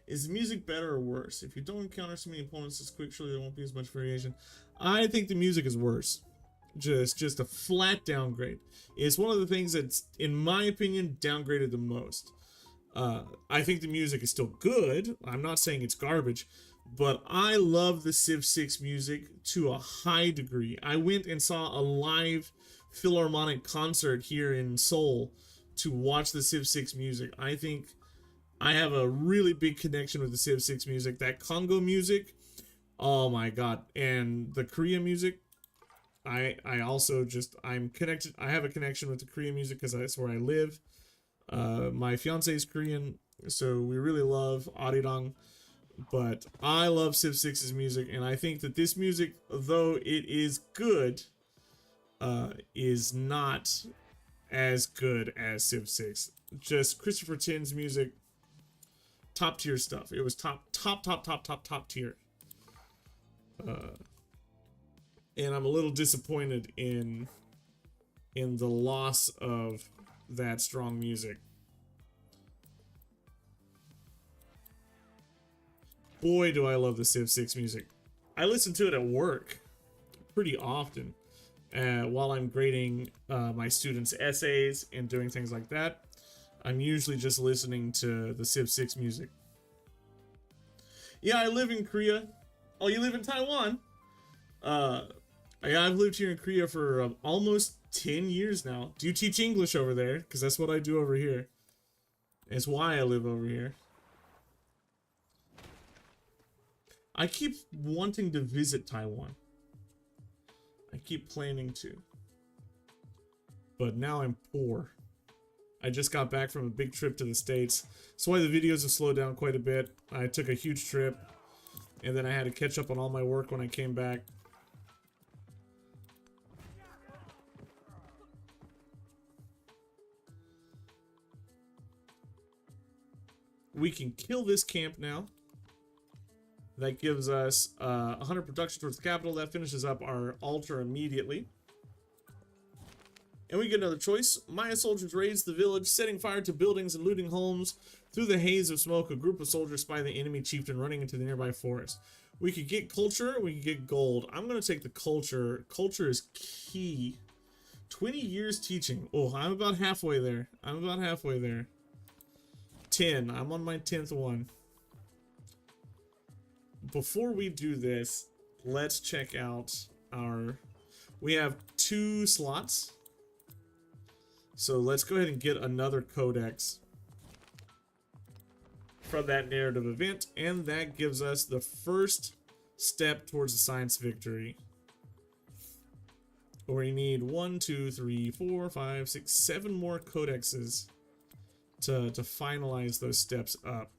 Is the music better or worse? If you don't encounter so many opponents as quick, surely there won't be as much variation. I think the music is worse. Just a flat downgrade. It's one of the things that's, in my opinion, downgraded the most. I think the music is still good. I'm not saying it's garbage, but I love the Civ 6 music to a high degree. I went and saw a live Philharmonic concert here in Seoul to watch the Civ 6 music. I think I have a really big connection with the Civ 6 music. That Congo music, oh my god. And the Korea music, I also just, I'm connected. I have a connection with the Korean music because that's where I live. My fiance is Korean, so we really love Arirang. But I love Civ 6's music, and I think that this music, though it is good, is not as good as Civ 6. Just Christopher Tin's music, top tier stuff. It was top tier. And I'm a little disappointed in the loss of that strong music. Boy, do I love the Civ 6 music. I listen to it at work pretty often while I'm grading my students' essays and doing things like that. I'm usually just listening to the Civ 6 music. Yeah, I live in Korea. Oh, you live in Taiwan? I've lived here in Korea for almost 10 years now. Do you teach English over there? Because that's what I do over here. It's why I live over here. I keep wanting to visit Taiwan. I keep planning to. But now I'm poor. I just got back from a big trip to the States. That's why the videos have slowed down quite a bit. I took a huge trip, and then I had to catch up on all my work when I came back. We can kill this camp now. That gives us 100 production towards the capital. That finishes up our altar immediately. And we get another choice. Maya soldiers raise the village, setting fire to buildings and looting homes. Through the haze of smoke, a group of soldiers spy the enemy chieftain running into the nearby forest. We could get culture, we could get gold. I'm going to take the culture. Culture is key. 20 years teaching. Oh, I'm about halfway there. 10. I'm on my 10th one. Before we do this, let's check out our... We have 2 slots. So let's go ahead and get another codex from that narrative event. And that gives us the first step towards a science victory. We need 1, 2, 3, 4, 5, 6, 7 more codexes to finalize those steps up.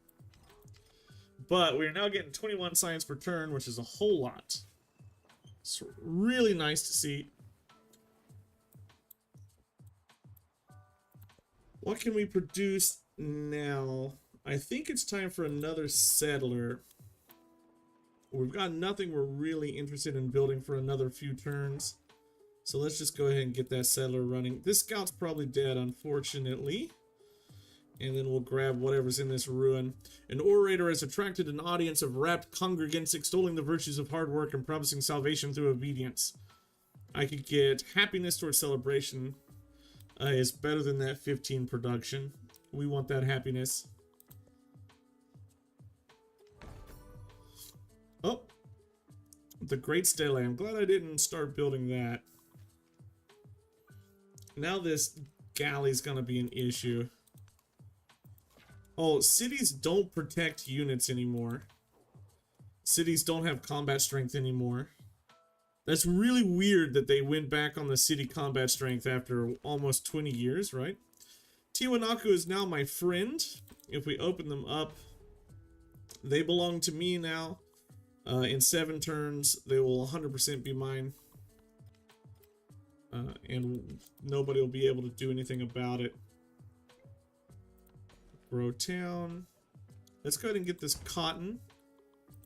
But we're now getting 21 science per turn, which is a whole lot. It's really nice to see. What can we produce now? I think it's time for another settler. We've got nothing we're really interested in building for another few turns. So let's just go ahead and get that settler running. This scout's probably dead, unfortunately. And then we'll grab whatever's in this ruin. An orator has attracted an audience of rapt congregants extolling the virtues of hard work and promising salvation through obedience. I could get happiness towards celebration. Is better than that 15 production. We want that happiness. Oh, the Great Stele. I'm glad I didn't start building that. Now this galley's gonna be an issue. Oh, cities don't protect units anymore. Cities don't have combat strength anymore. That's really weird that they went back on the city combat strength after almost 20 years, right? Tiwanaku is now my friend. If we open them up, they belong to me now. In 7 turns, they will 100% be mine. And nobody will be able to do anything about it. Grow town. Let's go ahead and get this cotton.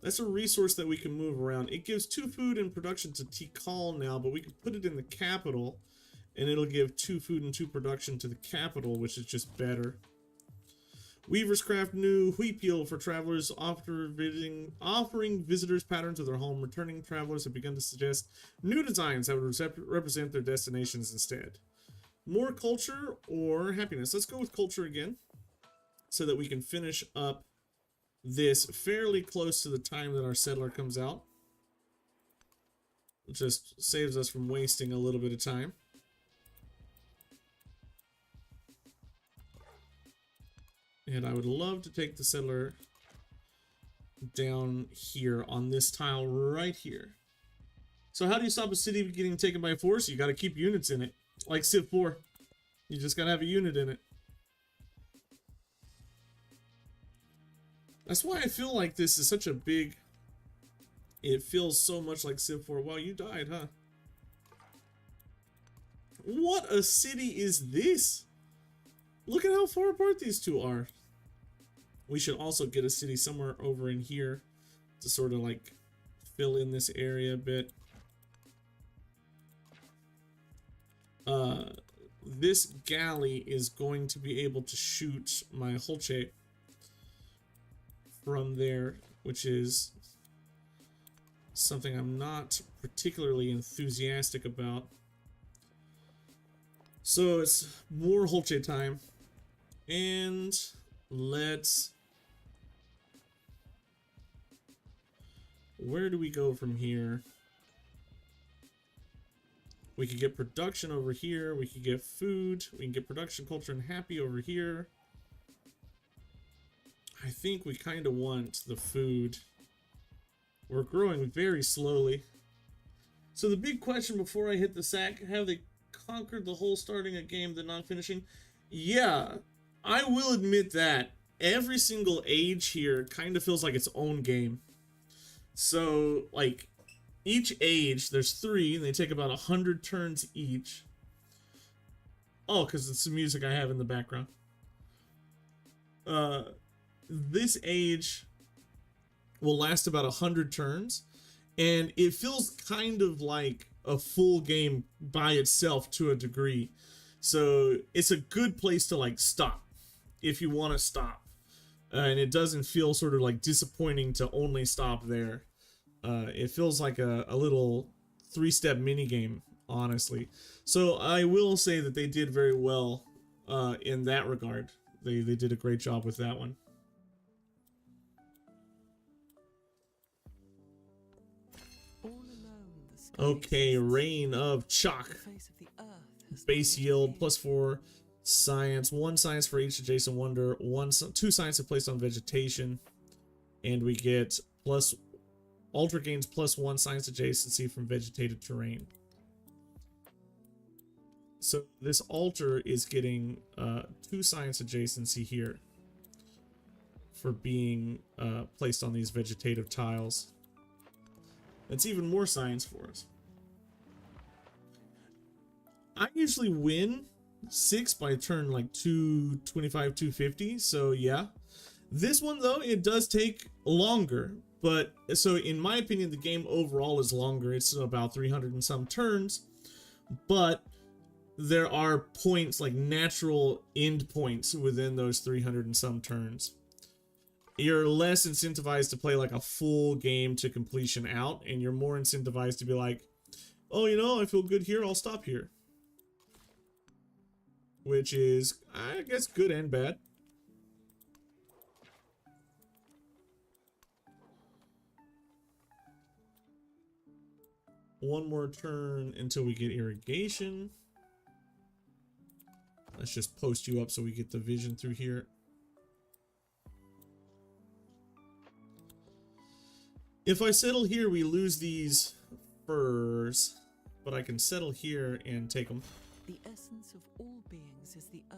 That's a resource that we can move around. It gives 2 food and production to Tikal now, but we can put it in the capital. And it'll give 2 food and 2 production to the capital, which is just better. Weavers craft new wheat peel for travelers offering visitors patterns of their home. Returning travelers have begun to suggest new designs that would represent their destinations instead. More culture or happiness? Let's go with culture again so that we can finish up this fairly close to the time that our settler comes out. It just saves us from wasting a little bit of time. And I would love to take the settler down here on this tile right here. So how do you stop a city getting taken by force? You got to keep units in it. Like Civ 4. You just got to have a unit in it. That's why I feel like this is such a big... It feels so much like Civ 4. Wow, you died, huh? What a city is this? Look at how far apart these two are. We should also get a city somewhere over in here to sort of like fill in this area a bit. This galley is going to be able to shoot my Holche from there, which is something I'm not particularly enthusiastic about. So it's more Holche time. And let's... Where do we go from here? We could get production over here. We could get food. We can get production, culture, and happy over here. I think we kind of want the food. We're growing very slowly. So the big question before I hit the sack, have they conquered the whole starting a game, then not finishing? Yeah, I will admit that. Every single age here kind of feels like its own game. So, like, each age, there's 3, and they take about 100 turns each. Oh, because it's the music I have in the background. This age will last about 100 turns, and it feels kind of like a full game by itself to a degree. So it's a good place to like stop if you want to stop, and it doesn't feel sort of like disappointing to only stop there. It feels like a little 3-step mini game, honestly. So I will say that they did very well in that regard. They did a great job with that one. Okay, Reign of Chalk. Base yield +4 science, 1 science for each adjacent wonder, 2 science are placed on vegetation, and we get altar gains +1 science adjacency from vegetated terrain. So this altar is getting 2 science adjacency here for being placed on these vegetative tiles. That's even more science for us. I usually win 6 by turn like 225, 250, so yeah. This one though, it does take longer, but so in my opinion the game overall is longer. It's about 300 and some turns, but there are points, like natural end points within those 300 and some turns. You're less incentivized to play like a full game to completion out, and you're more incentivized to be like, oh, you know, I feel good here, I'll stop here. Which is, I guess, good and bad. One more turn until we get irrigation. Let's just post you up so we get the vision through here. If I settle here, we lose these furs, but I can settle here and take them. The essence of all beings is the earth.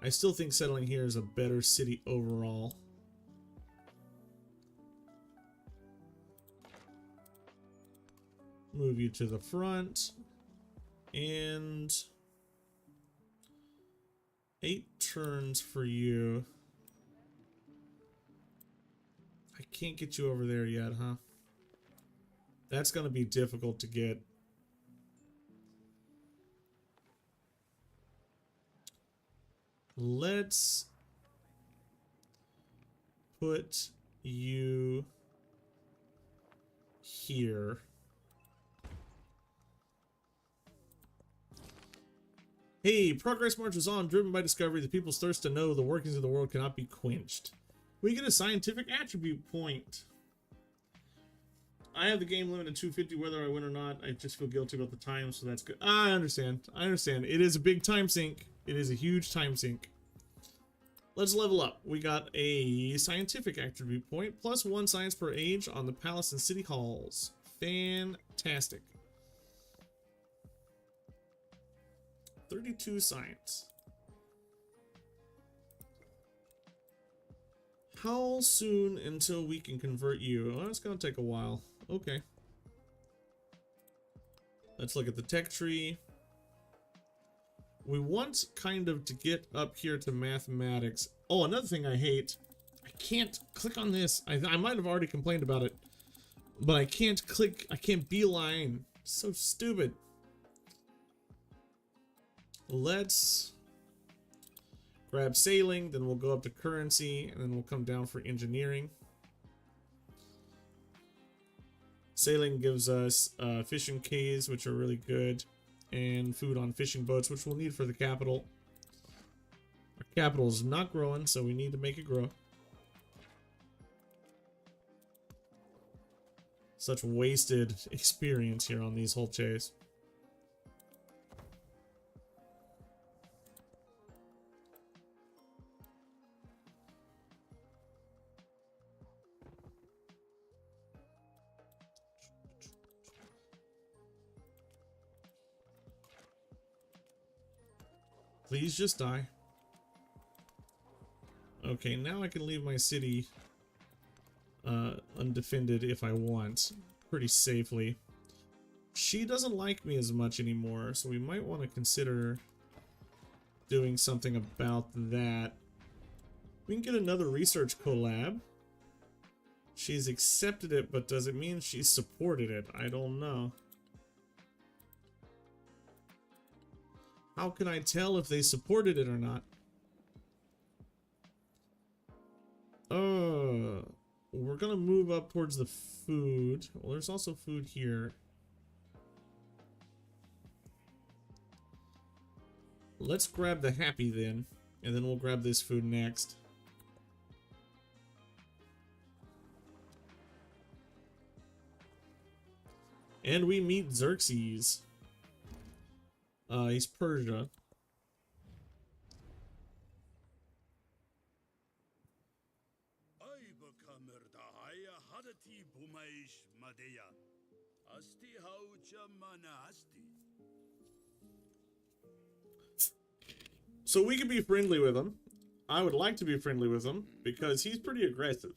I still think settling here is a better city overall. Move you to the front. And 8 turns for you. I can't get you over there yet, huh? That's going to be difficult to get. Let's put you here. Hey, progress marches on, driven by discovery. The people's thirst to know the workings of the world cannot be quenched. We get a scientific attribute point. I have the game limit at 250 whether I win or not. I just feel guilty about the time, so that's good. I understand. I understand. It is a big time sink. It is a huge time sink. Let's level up. We got a scientific attribute point, plus 1 science per age on the palace and city halls. Fantastic. 32 science. How soon until we can convert you? Oh, it's gonna take a while. Okay. Let's look at the tech tree. We want kind of to get up here to mathematics. Oh, another thing I hate. I can't click on this. I might have already complained about it. But I can't click. I can't beeline. So stupid. Let's grab sailing, then we'll go up to currency, and then we'll come down for engineering. Sailing gives us fishing quays, which are really good, and food on fishing boats, which we'll need for the capital. Our capital is not growing, so we need to make it grow. Such wasted experience here on these whole chase. Please just die. Okay, now I can leave my city undefended if I want, pretty safely. She doesn't like me as much anymore, so we might want to consider doing something about that. We can get another research collab. She's accepted it, but does it mean she supported it? I don't know. How can I tell if they supported it or not? We're gonna move up towards the food. Well, there's also food here. Let's grab the happy then, and then we'll grab this food next. And we meet Xerxes. He's Persia. So we could be friendly with him. I would like to be friendly with him because he's pretty aggressive.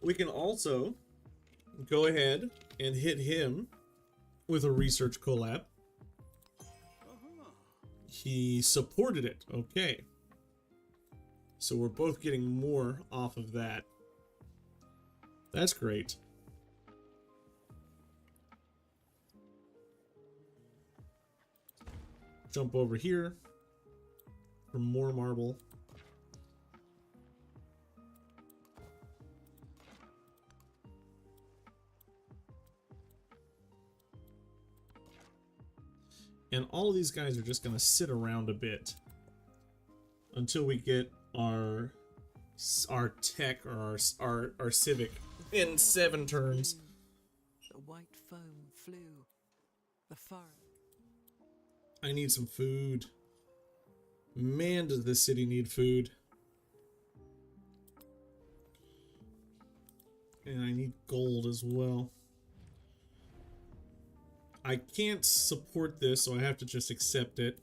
We can also go ahead and hit him with a research collab. He supported it. Okay. So we're both getting more off of that. That's great. Jump over here for more marble. And all of these guys are just going to sit around a bit until we get our tech or our civic in 7 turns. The white foam flew. The fur. I need some food. Man, does this city need food. And I need gold as well. I can't support this, so I have to just accept it.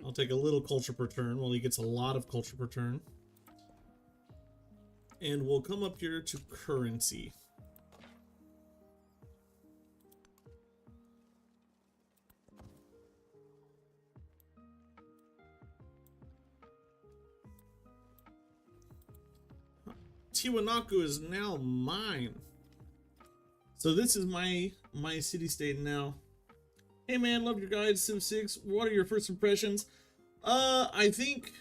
I'll take a little culture per turn while he gets a lot of culture per turn. And we'll come up here to currency. Tiwanaku is now mine. So this is my city state now. Hey man, love your guide, Civ 6. What are your first impressions? I think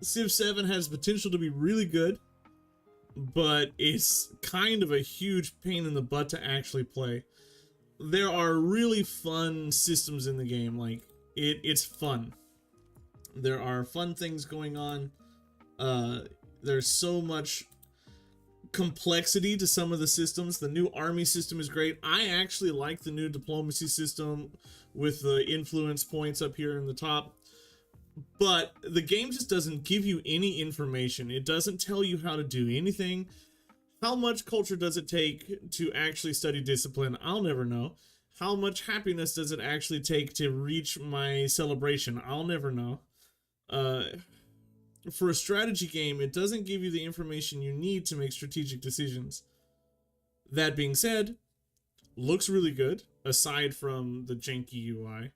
Civ 7 has potential to be really good, but it's kind of a huge pain in the butt to actually play. There are really fun systems in the game, like it's fun. There are fun things going on. There's so much complexity to some of the systems. The new army system is great. I actually like the new diplomacy system with the influence points up here in the top. But the game just doesn't give you any information. It doesn't tell you how to do anything. How much culture does it take to actually study discipline? I'll never know. How much happiness does it actually take to reach my celebration? I'll never know. For a strategy game, it doesn't give you the information you need to make strategic decisions. That being said, looks really good, aside from the janky UI.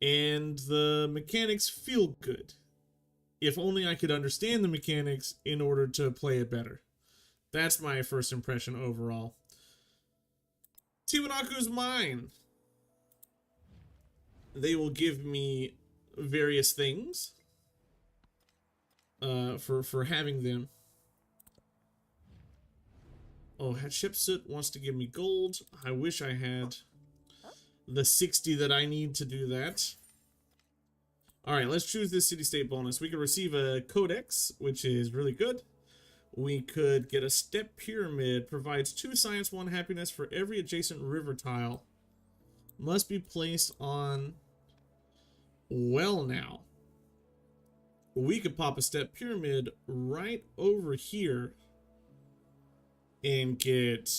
And the mechanics feel good. If only I could understand the mechanics in order to play it better. That's my first impression overall. Tiwanaku's mine. They will give me various things for having them. Oh, Hatshepsut wants to give me gold. I wish I had the 60 that I need to do that. Alright, let's choose this city-state bonus. We could receive a codex, which is really good. We could get a step pyramid. Provides 2 science, 1 happiness for every adjacent river tile. Must be placed on well now. We could pop a step pyramid right over here and get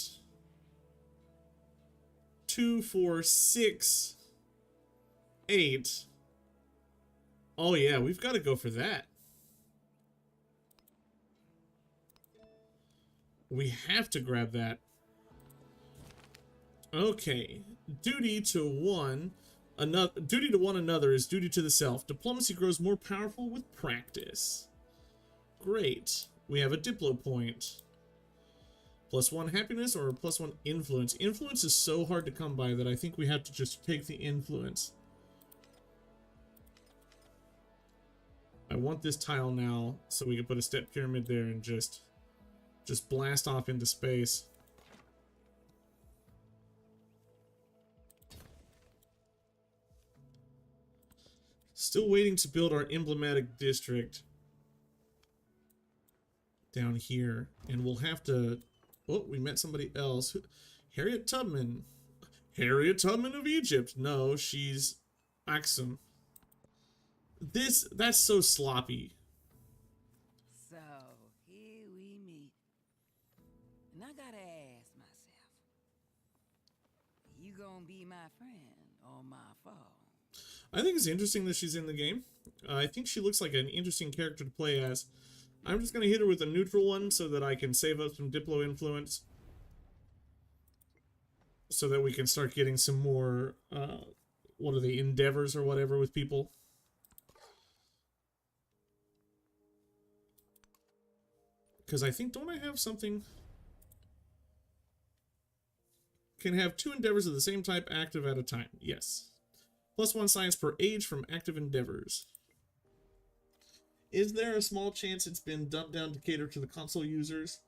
2, 4, 6, 8. Oh yeah, we've got to go for that. We have to grab that. Okay. Duty to one another is duty to the self. Diplomacy grows more powerful with practice. Great. We have a Diplo point. +1 happiness or +1 influence. Influence is so hard to come by that I think we have to just take the influence. I want this tile now so we can put a step pyramid there and just blast off into space. Still waiting to build our emblematic district down here, and we'll have to... Oh, we met somebody else. Harriet Tubman. Harriet Tubman of Egypt. No, she's Axum. That's so sloppy. So, here we meet. And I gotta ask myself, you gonna be my friend or my foe? I think it's interesting that she's in the game. I think she looks like an interesting character to play as. I'm just gonna hit her with a neutral one so that I can save up some Diplo influence. So that we can start getting some more, what are they, endeavors or whatever with people. Because I think, don't I have something? Can have 2 endeavors of the same type active at a time. Yes. +1 science per age from active endeavors. Is there a small chance it's been dumbed down to cater to the console users?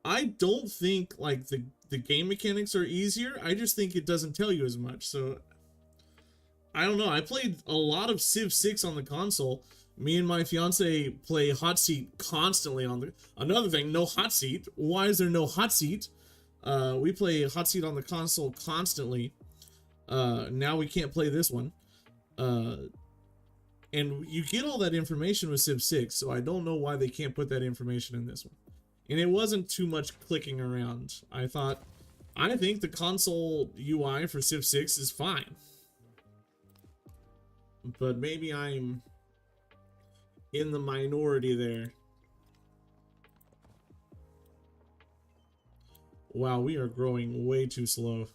I don't think, like, the game mechanics are easier. I just think it doesn't tell you as much. So, I don't know. I played a lot of Civ 6 on the console. Me and my fiance play hot seat constantly on the... Another thing, no hot seat. Why is there no hot seat? We play hot seat on the console constantly. Now we can't play this one. And you get all that information with Civ 6, so I don't know why they can't put that information in this one. And it wasn't too much clicking around. I think the console UI for Civ 6 is fine. But maybe I'm in the minority there. Wow, we are growing way too slow.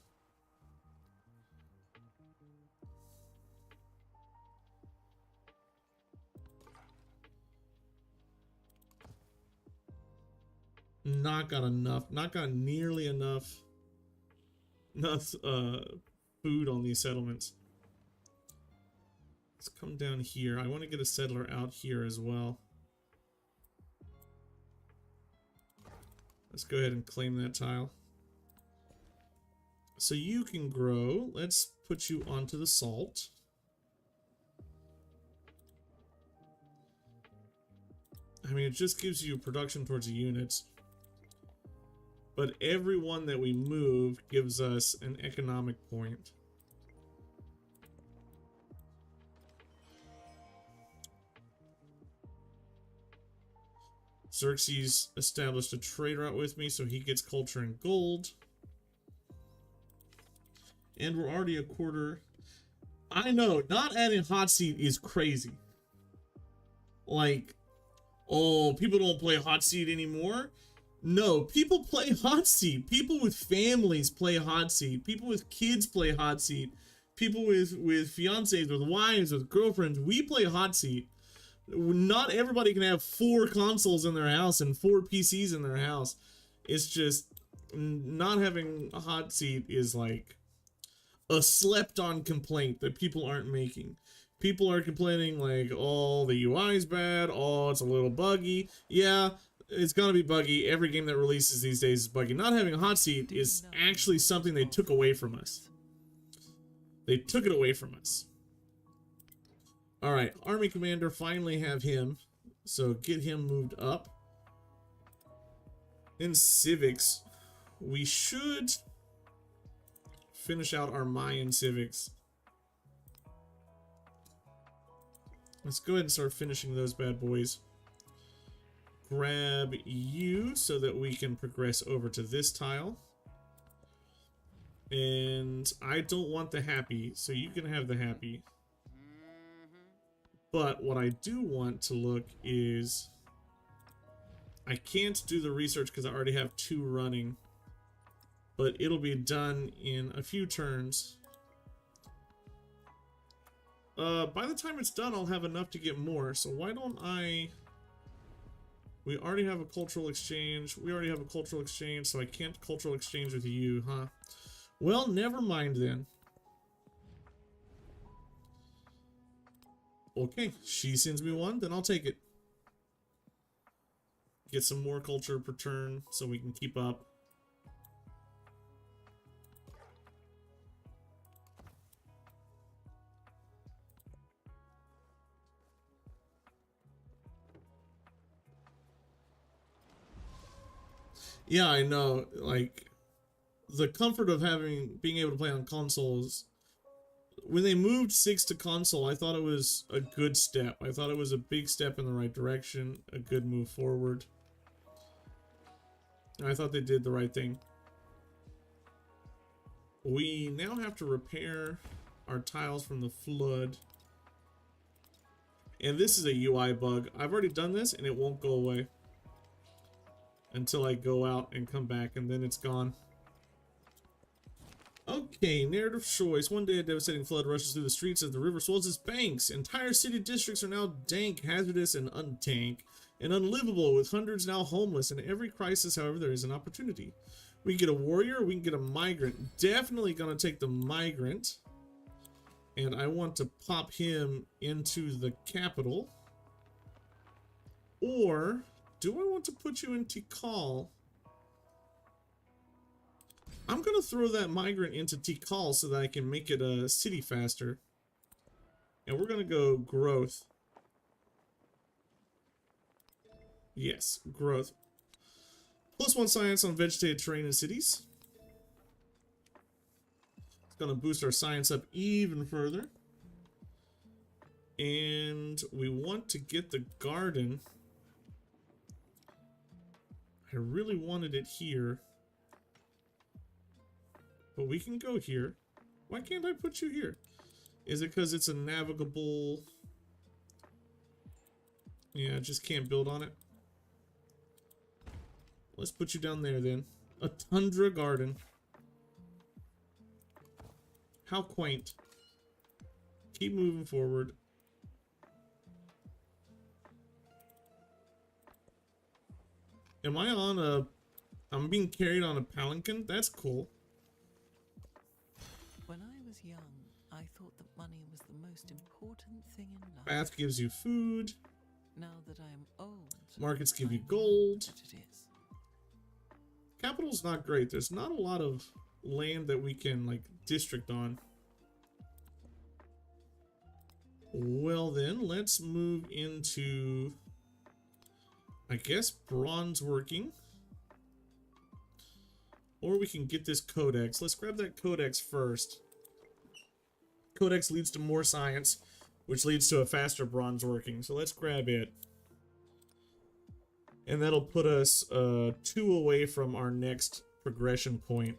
Not got enough. Not got nearly enough. Enough food on these settlements. Let's come down here. I want to get a settler out here as well. Let's go ahead and claim that tile. So you can grow. Let's put you onto the salt. I mean, it just gives you production towards the units. But every one that we move gives us an economic point. Xerxes established a trade route with me, so he gets culture and gold. And we're already a quarter. I know, not adding hot seat is crazy. Like, oh, people don't play hot seat anymore. No, people play hot seat. People with families play hot seat. People with kids play hot seat. People with fiancés, with wives, with girlfriends, we play hot seat. Not everybody can have 4 consoles in their house and 4 PCs in their house. It's just, not having a hot seat is like a slept-on complaint that people aren't making. People are complaining like, oh, the UI is bad, oh, it's a little buggy. Yeah, it's gonna be buggy. Every game that releases these days is buggy. Not having a hot seat is actually something they took away from us. They took it away from us. Alright, Army Commander, finally have him. So get him moved up. In civics, we should finish out our Mayan civics. Let's go ahead and start finishing those bad boys. Grab you so that we can progress over to this tile. And I don't want the happy, so you can have the happy. But what I do want to look is... I can't do the research because I already have 2 running. But it'll be done in a few turns. By the time it's done, I'll have enough to get more. So why don't I... We already have a cultural exchange. We already have a cultural exchange, so I can't cultural exchange with you, huh? Well, never mind then. Okay, she sends me 1, then I'll take it. Get some more culture per turn so we can keep up. Yeah, I know, like, the comfort of being able to play on consoles. When they moved 6 to console, I thought it was a good step. I thought it was a big step in the right direction, a good move forward. And I thought they did the right thing. We now have to repair our tiles from the flood. And this is a UI bug. I've already done this and it won't go away until I go out and come back, and then it's gone. Okay, narrative choice. One day a devastating flood rushes through the streets as the river swells its banks. Entire city districts are now dank, hazardous, and untank, and unlivable, with hundreds now homeless. In every crisis, however, there is an opportunity. We can get a warrior, we can get a migrant. Definitely gonna take the migrant. And I want to pop him into the capital. Or do I want to put you in Tikal? I'm going to throw that migrant into Tikal so that I can make it a city faster. And we're going to go growth. Yes, growth. +1 science on vegetated terrain and cities. It's going to boost our science up even further. And we want to get the garden. I really wanted it here. But we can go here. Why can't I put you here? Is it because it's a navigable... Yeah, I just can't build on it. Let's put you down there then. A tundra garden. How quaint. Keep moving forward. Am I on a I'm being carried on a palanquin. That's cool. When I was young, I thought that money was the most important thing in life. Bath gives you food. Now that I am old, Markets give you I know gold. what it is. Capital's not great. There's not a lot of land that we can, like, district on. Well then, let's move into, I guess, bronze working. Or we can get this codex. Let's grab that codex first. Codex leads to more science, which leads to a faster bronze working. So let's grab it. And that'll put us 2 away from our next progression point.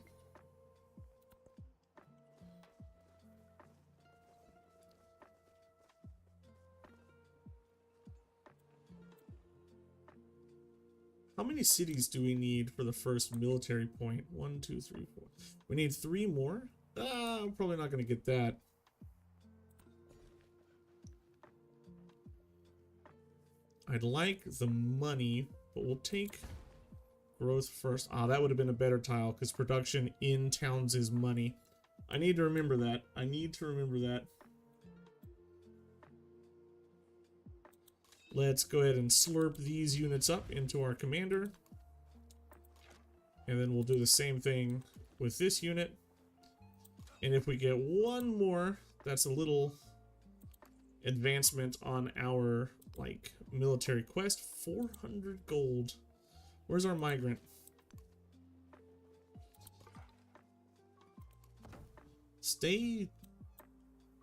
How many cities do we need for the first military point? 1, 2, 3, 4. We need 3 more? I'm probably not going to get that. I'd like the money, but we'll take growth first. Ah, that would have been a better tile, because production in towns is money. I need to remember that. I need to remember that. Let's go ahead and slurp these units up into our commander. And then we'll do the same thing with this unit. And if we get 1 more, that's a little advancement on our, like, military quest. 400 gold. Where's our migrant? Stay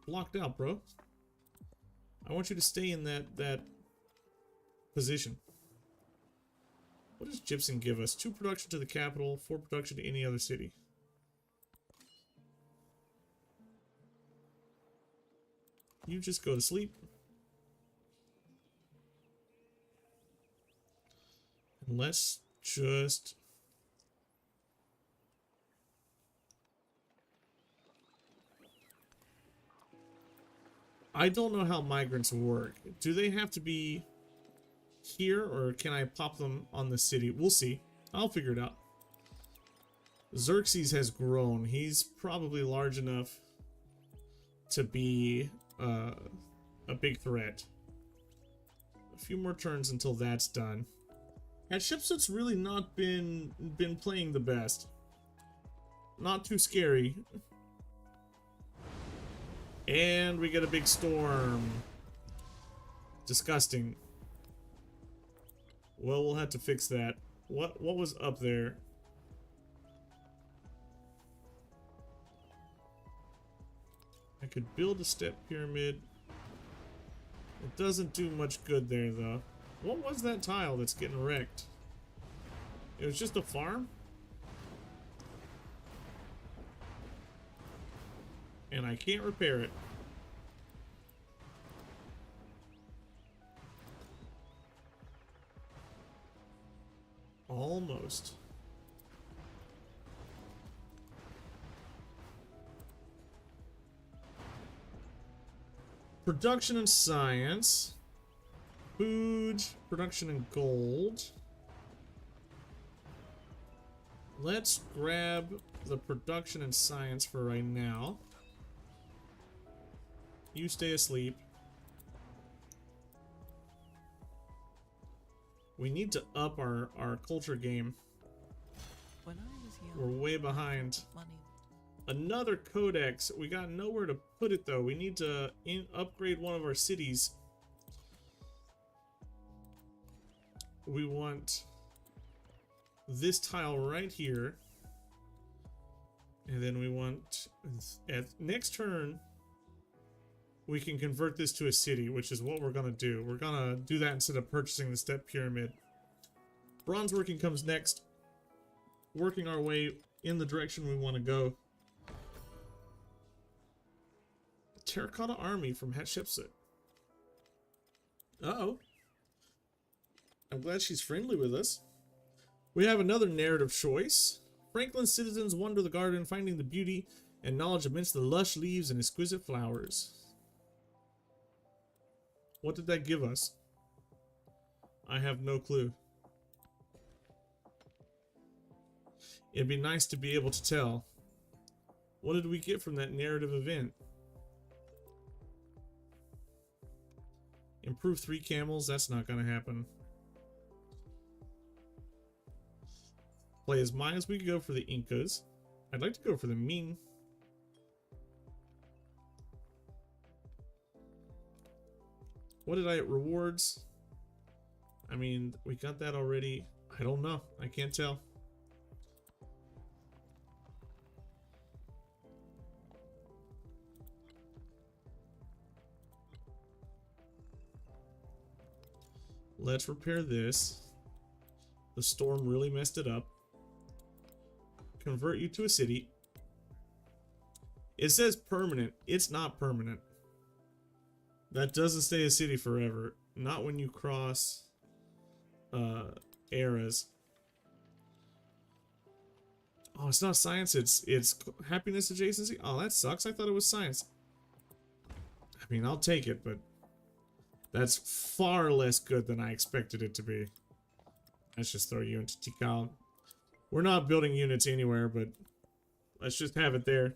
blocked out, bro. I want you to stay in that position. What does Gypsum give us? 2 production to the capital, 4 production to any other city. You just go to sleep. And let's just... I don't know how migrants work. Do they have to be here, or can I pop them on the city? We'll see. I'll figure it out. Xerxes has grown. He's probably large enough to be a big threat. A few more turns until that's done. Hatshepsut's really not been playing the best. Not too scary. And we get a big storm. Disgusting. Well, we'll have to fix that. What was up there? I could build a step pyramid. It doesn't do much good there, though. What was that tile that's getting wrecked? It was just a farm? And I can't repair it. Almost. Production and science. Food, production and gold. Let's grab the production and science for right now. You stay asleep. We need to up our culture game. When I was young, We're way behind. money. Another codex. We got nowhere to put it though. We need to upgrade one of our cities. We want this tile right here. And then we want, at next turn, we can convert this to a city, which is what we're going to do. We're going to do that instead of purchasing the step pyramid. Bronze working comes next. Working our way in the direction we want to go. Terracotta army from Hatshepsut. Uh-oh. I'm glad she's friendly with us. We have another narrative choice. Franklin's citizens wander the garden, finding the beauty and knowledge amidst the lush leaves and exquisite flowers. What did that give us? I have no clue. It'd be nice to be able to tell. What did we get from that narrative event? Improve 3 camels? That's not gonna happen. Play as Mayas. We could go for the Incas. I'd like to go for the Ming. What did I rewards? I mean, we got that already. I don't know. I can't tell. Let's repair this. The storm really messed it up. Convert you to a city. It says permanent. It's not permanent. That doesn't stay a city forever. Not when you cross eras. Oh, it's not science. It's happiness adjacency. Oh, that sucks. I thought it was science. I mean, I'll take it, but that's far less good than I expected it to be. Let's just throw you into Tikal. We're not building units anywhere, but let's just have it there.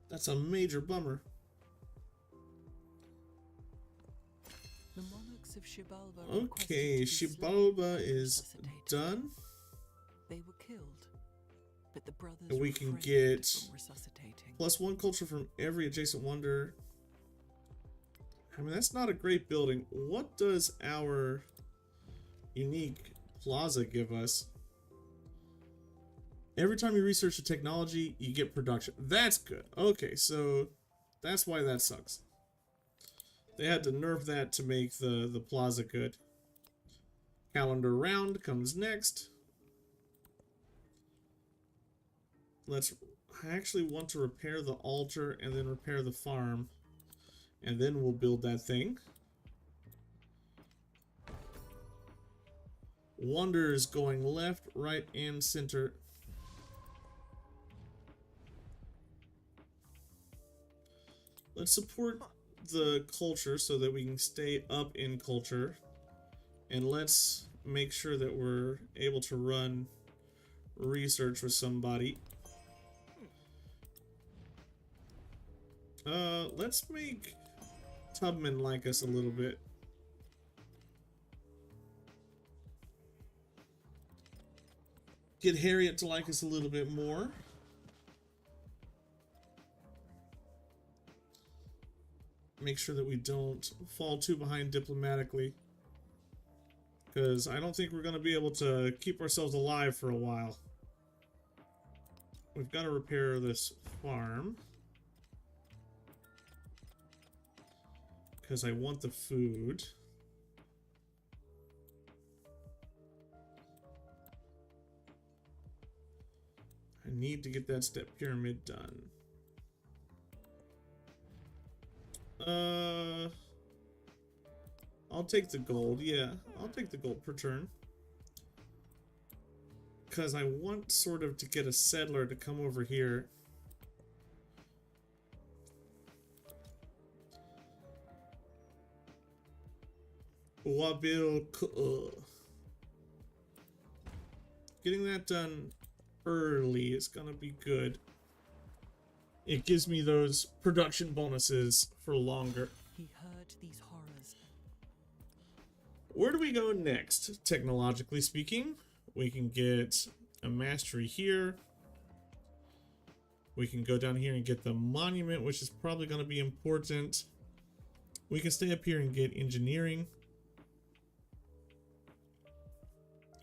That's a major bummer. The monarchs of Shibalba Okay, requested to be Shibalba slain and is resuscitated. done. They were killed, but the brothers And we can refrained get from resuscitating. +1 culture from every adjacent wonder. I mean, that's not a great building. What does our unique plaza give us? Every time you research a technology, you get production. That's good. Okay, so that's why that sucks. They had to nerf that to make the plaza good. Calendar round comes next. I actually want to repair the altar and then repair the farm. And then we'll build that thing. Wonders going left, right, and center. Let's support the culture so that we can stay up in culture. And let's make sure that we're able to run research with somebody. Let's make Tubman like us a little bit. Get Harriet to like us a little bit more. Make sure that we don't fall too behind diplomatically. Because I don't think we're going to be able to keep ourselves alive for a while. We've got to repair this farm. Because I want the food. I need to get that step pyramid done. I'll take the gold. Yeah, I'll take the gold per turn. Because I want sort of to get a settler to come over here. Wabil. Getting that done early is gonna be good. It gives me those production bonuses for longer. He heard these horrors. Where do we go next? Technologically speaking, we can get a mastery here. We can go down here and get the monument, which is probably going to be important. We can stay up here and get engineering.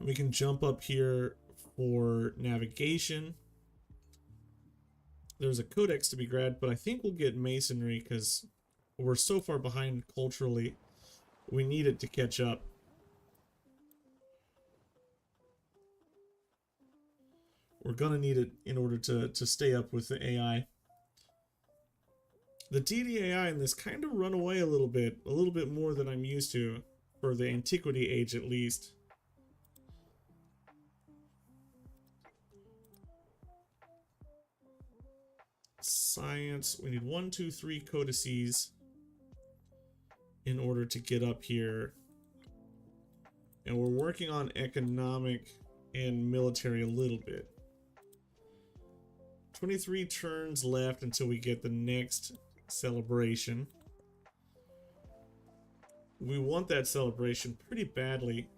We can jump up here for navigation. There's a codex to be grabbed, but I think we'll get masonry because we're so far behind culturally. We need it to catch up. We're gonna need it in order to stay up with the AI. The TDAI in this kind of run away a little bit more than I'm used to, for the antiquity age at least. Science, we need 1, 2, 3 codices. in order to get up here. And we're working on economic and military a little bit. 23 turns left until we get the next celebration. We want that celebration pretty badly.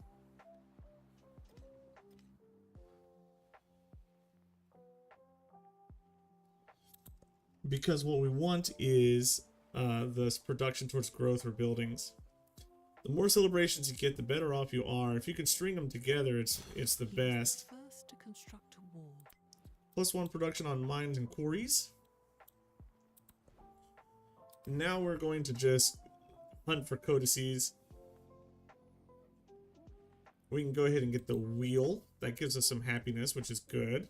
Because what we want is this production towards growth for buildings. The more celebrations you get, the better off you are. If you can string them together, it's the best. First to construct a wall. +1 production on mines and quarries. Now we're going to just hunt for codices. We can go ahead and get the wheel. That gives us some happiness, which is good.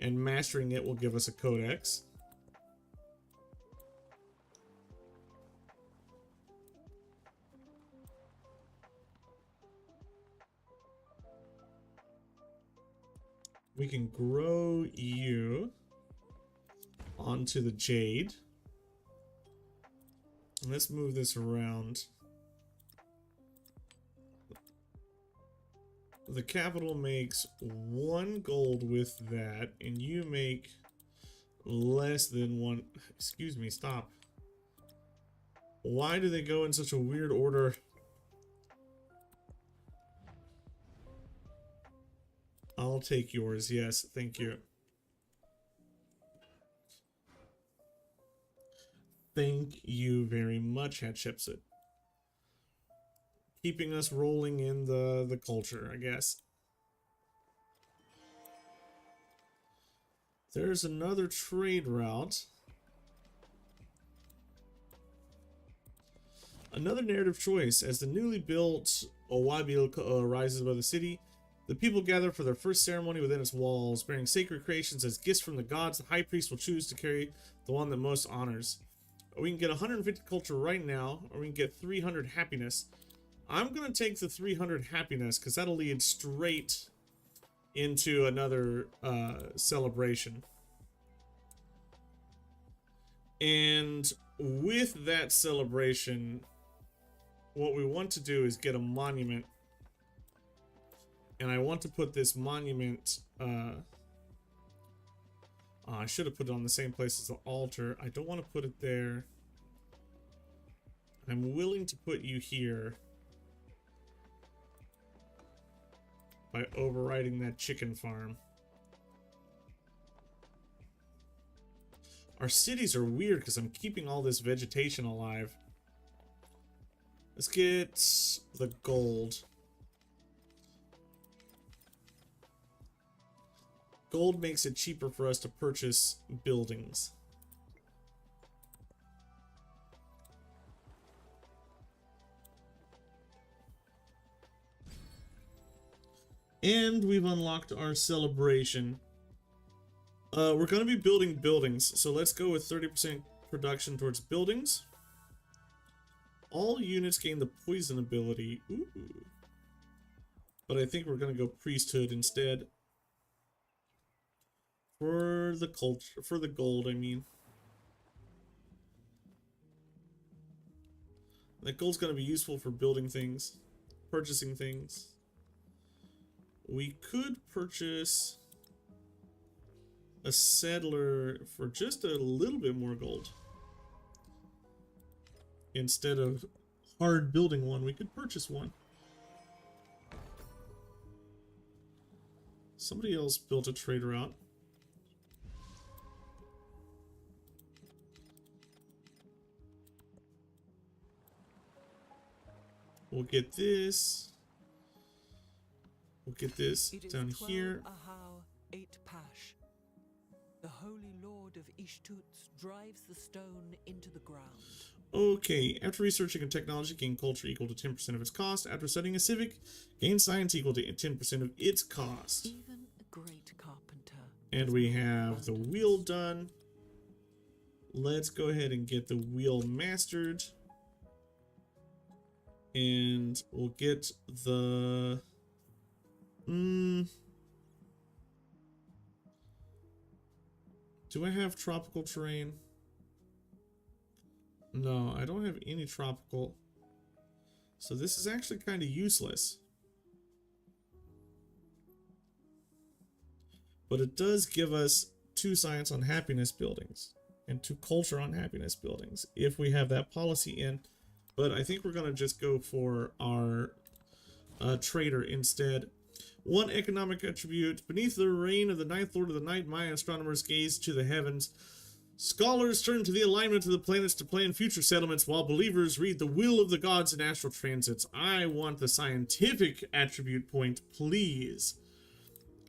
And mastering it will give us a codex. We can grow you onto the jade. And let's move this around. The capital makes 1 gold with that, and you make less than 1. Excuse me, stop. Why do they go in such a weird order? I'll take yours, yes, thank you. Thank you very much, Hatshepsut. Keeping us rolling in the culture, I guess. There's another trade route. Another narrative choice. As the newly built Owabil rises above the city, the people gather for their first ceremony within its walls, bearing sacred creations as gifts from the gods. The high priest will choose to carry the one that most honors. We can get 150 culture right now, or we can get 300 happiness. I'm going to take the 300 happiness because that'll lead straight into another celebration. And with that celebration, what we want to do is get a monument. And I want to put this monument, I should have put it on the same place as the altar. I don't want to put it there. I'm willing to put you here by overriding that chicken farm. Our cities are weird because I'm keeping all this vegetation alive. Let's get the gold. Gold makes it cheaper for us to purchase buildings. And we've unlocked our celebration. We're going to be building buildings, so let's go with 30% production towards buildings. All units gain the poison ability. Ooh. But I think we're going to go priesthood instead. For the culture, for the gold, I mean. That gold's going to be useful for building things, purchasing things. We could purchase a settler for just a little bit more gold. Instead of hard building one, we could purchase one. Somebody else built a trade route. We'll get this. We'll get this down here. Ahau, 8 Pash. The Holy Lord of Ishtuts drives the stone into the ground. Okay, after researching a technology, gain culture equal to 10% of its cost. After studying a civic, gain science equal to 10% of its cost. Even a great carpenter. And we have the wheel done. Let's go ahead and get the wheel mastered. And we'll get the... Do I have tropical terrain? No, I don't have any tropical. So this is actually kind of useless. But it does give us 2 science on happiness buildings and 2 culture on happiness buildings if we have that policy in. But I think we're going to just go for our trader instead. 1 economic attribute. Beneath the reign of the 9th Lord of the Night, Maya astronomers gaze to the heavens. Scholars turn to the alignment of the planets to plan future settlements, while believers read the will of the gods in astral transits. I want the scientific attribute point, please,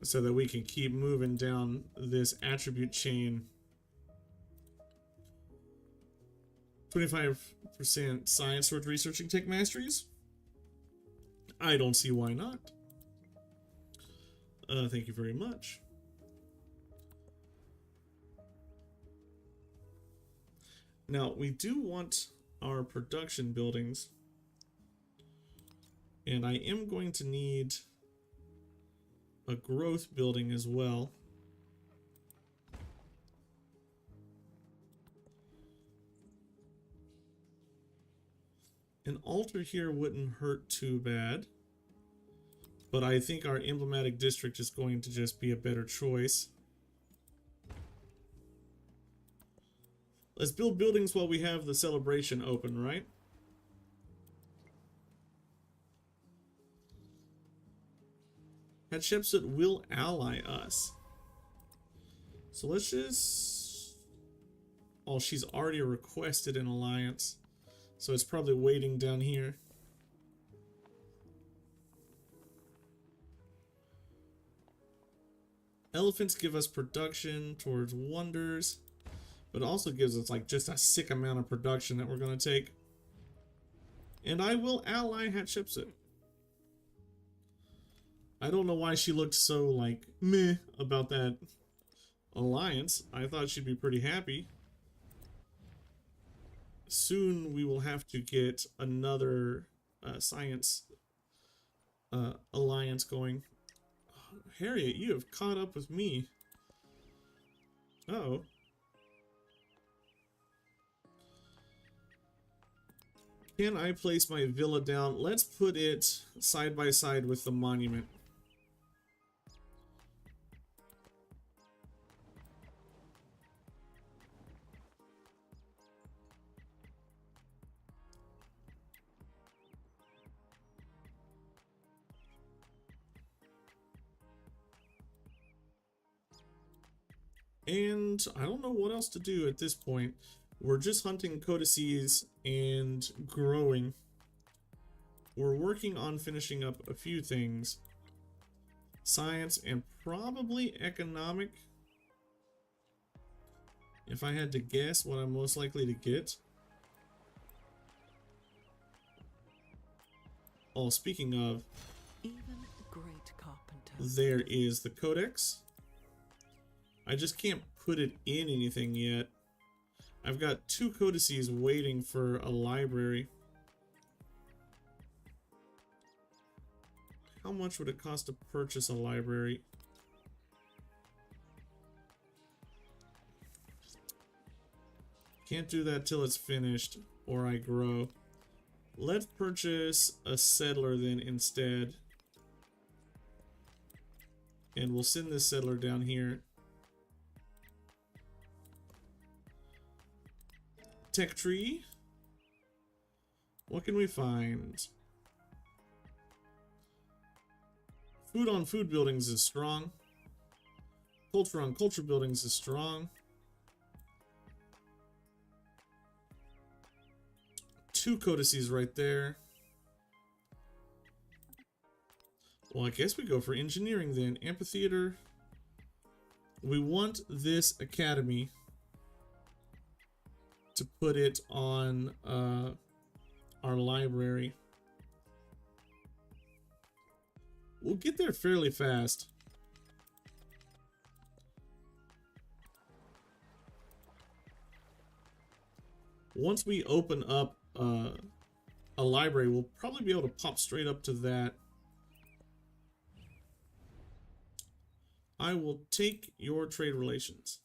so that we can keep moving down this attribute chain. 25% science towards researching tech masteries. I don't see why not. Thank you very much. Now, we do want our production buildings, and I am going to need a growth building as well. An altar here wouldn't hurt too bad, but I think our emblematic district is going to just be a better choice. Let's build buildings while we have the celebration open, right? Hatshepsut will ally us. So let's just... Oh, she's already requested an alliance. So it's probably waiting down here. Elephants give us production towards wonders, but also gives us like just a sick amount of production that we're going to take. And I will ally Hatshepsut. I don't know why she looked so like meh about that alliance. I thought she'd be pretty happy. Soon we will have to get another science alliance going. Oh, Harriet, you have caught up with me. Uh-oh. Can I place my villa down? Let's put it side by side with the monument. And I don't know what else to do at this point. We're just hunting codices and growing. We're working on finishing up a few things. Science and probably economic. If I had to guess what I'm most likely to get. Oh, speaking of, Even the great carpenter. there is the codex. I just can't put it in anything yet. I've got 2 codices waiting for a library. How much would it cost to purchase a library? Can't do that till it's finished or I grow. Let's purchase a settler then instead. And we'll send this settler down here. Tech tree. What can we find? Food on food buildings is strong. Culture on culture buildings is strong. 2 codices right there. Well, I guess we go for engineering then. Amphitheater. We want this academy to put it on our library. We'll get there fairly fast. Once we open up a library, we'll probably be able to pop straight up to that. I will take your trade relations.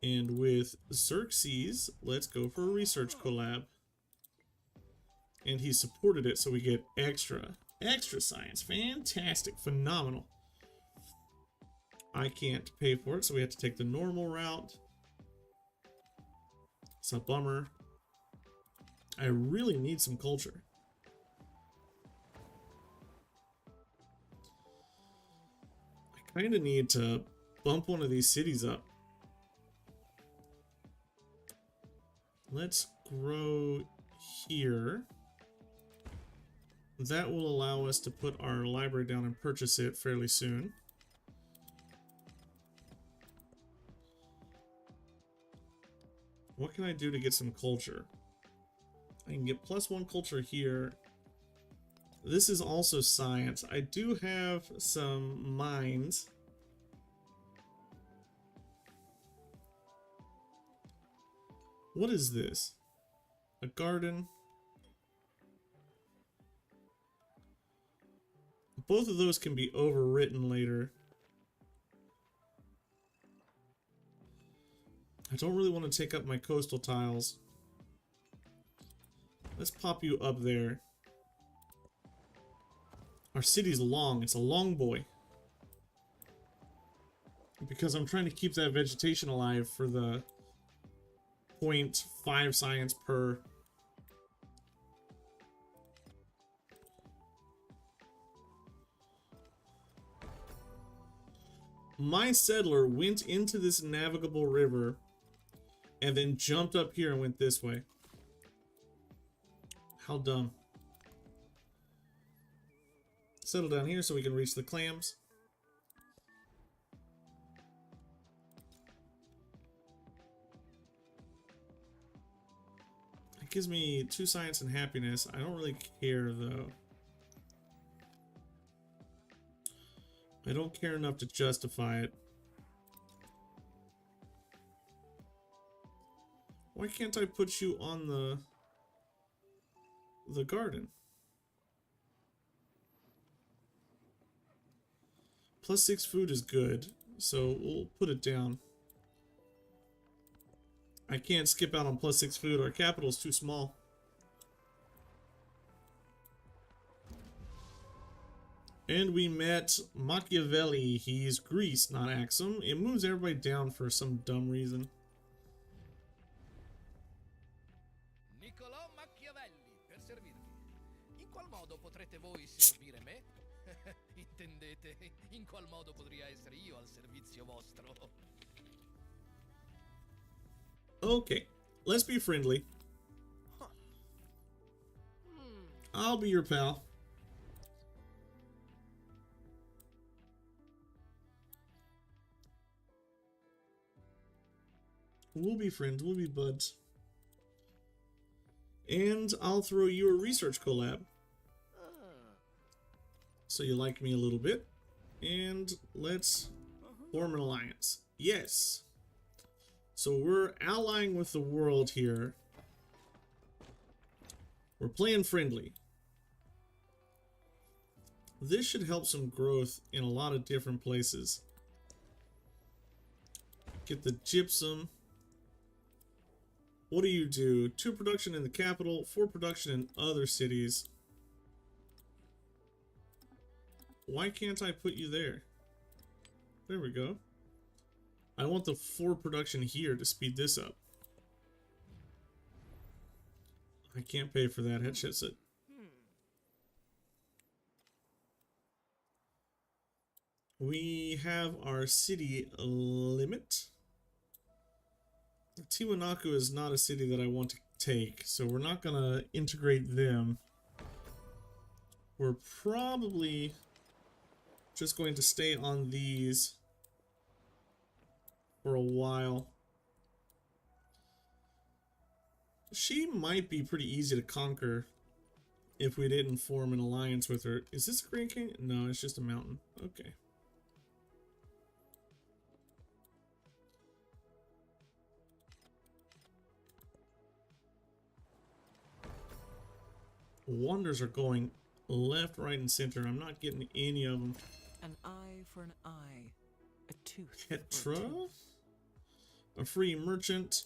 And with Xerxes, let's go for a research collab. And he supported it, so we get extra science. Fantastic, phenomenal. I can't pay for it, so we have to take the normal route. It's a bummer. I really need some culture. I kind of need to bump one of these cities up. Let's grow here. That will allow us to put our library down and purchase it fairly soon. What can I do to get some culture? I can get +1 culture here. This is also science. I do have some mines. What is this? A garden. Both of those can be overwritten later. I don't really want to take up my coastal tiles. Let's pop you up there. Our city's long. It's a long boy. Because I'm trying to keep that vegetation alive for the 0.5 science per. My settler went into this navigable river and then jumped up here and went this way. How dumb. Settle down here so we can reach the clams. It gives me 2 science and happiness. I don't really care though. I don't care enough to justify it. Why can't I put you on the garden? +6 food is good, so we'll put it down. I can't skip out on +6 food. Our capital is too small. And we met Machiavelli. He's Greece, not Axum. It moves everybody down for some dumb reason. Niccolò Machiavelli, per servirvi. In qual modo potrete voi servire me? Intendete, in qual modo potrei essere io al servizio vostro? Okay, let's be friendly. I'll be your pal. We'll be friends, we'll be buds. And I'll throw you a research collab. So you like me a little bit. And let's form an alliance. Yes. So we're allying with the world here. We're playing friendly. This should help some growth in a lot of different places. Get the gypsum. What do you do? 2 production in the capital, 4 production in other cities. Why can't I put you there? There we go. I want the 4 production here to speed this up. I can't pay for that. Headshots it. We have our city limit. Tiwanaku is not a city that I want to take, so we're not gonna integrate them. We're probably just going to stay on these for a while. She might be pretty easy to conquer if we didn't form an alliance with her. Is this a Grand King? No, it's just a mountain. Okay. Wonders are going left, right, and center. I'm not getting any of them. An eye for an eye, a tooth Petra? for a tooth. a free merchant.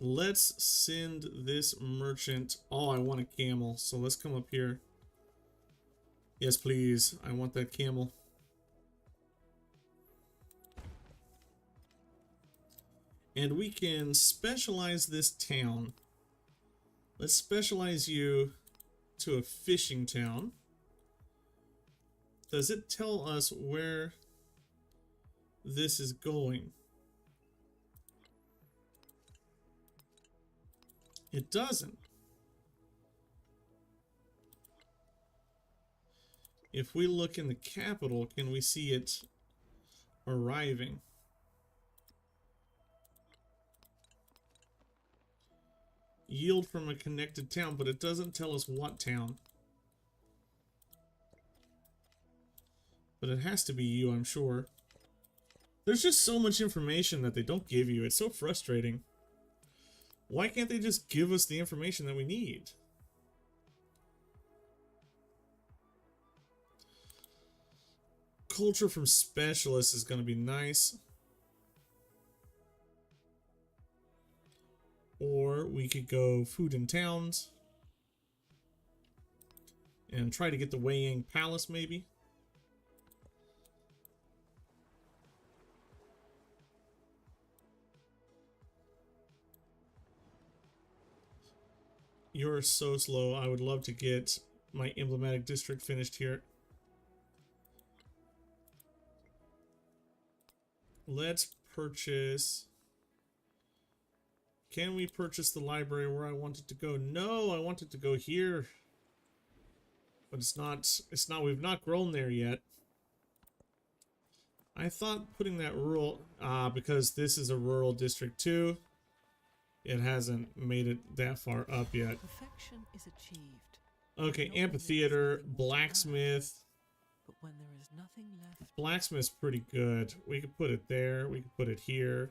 Let's send this merchant. Oh, I want a camel. So let's come up here. Yes, please. I want that camel. And we can specialize this town. Let's specialize you to a fishing town. Does it tell us where this is going? It doesn't. If we look in the capital, can we see it arriving? Yield from a connected town, but it doesn't tell us what town. But it has to be you, I'm sure. There's just so much information that they don't give you. It's so frustrating. Why can't they just give us the information that we need? Culture from specialists is going to be nice. Or we could go food in towns. And try to get the Wei Yang Palace, maybe. You're so slow. I would love to get my emblematic district finished here. Let's purchase. Can we purchase the library where I want it to go? No, I want it to go here. But it's not, we've not grown there yet. I thought putting that rural, because this is a rural district too. It hasn't made it that far up yet. Perfection is achieved. Okay, amphitheater, blacksmith. But when there is nothing left. Blacksmith's pretty good. We could put it there. We could put it here.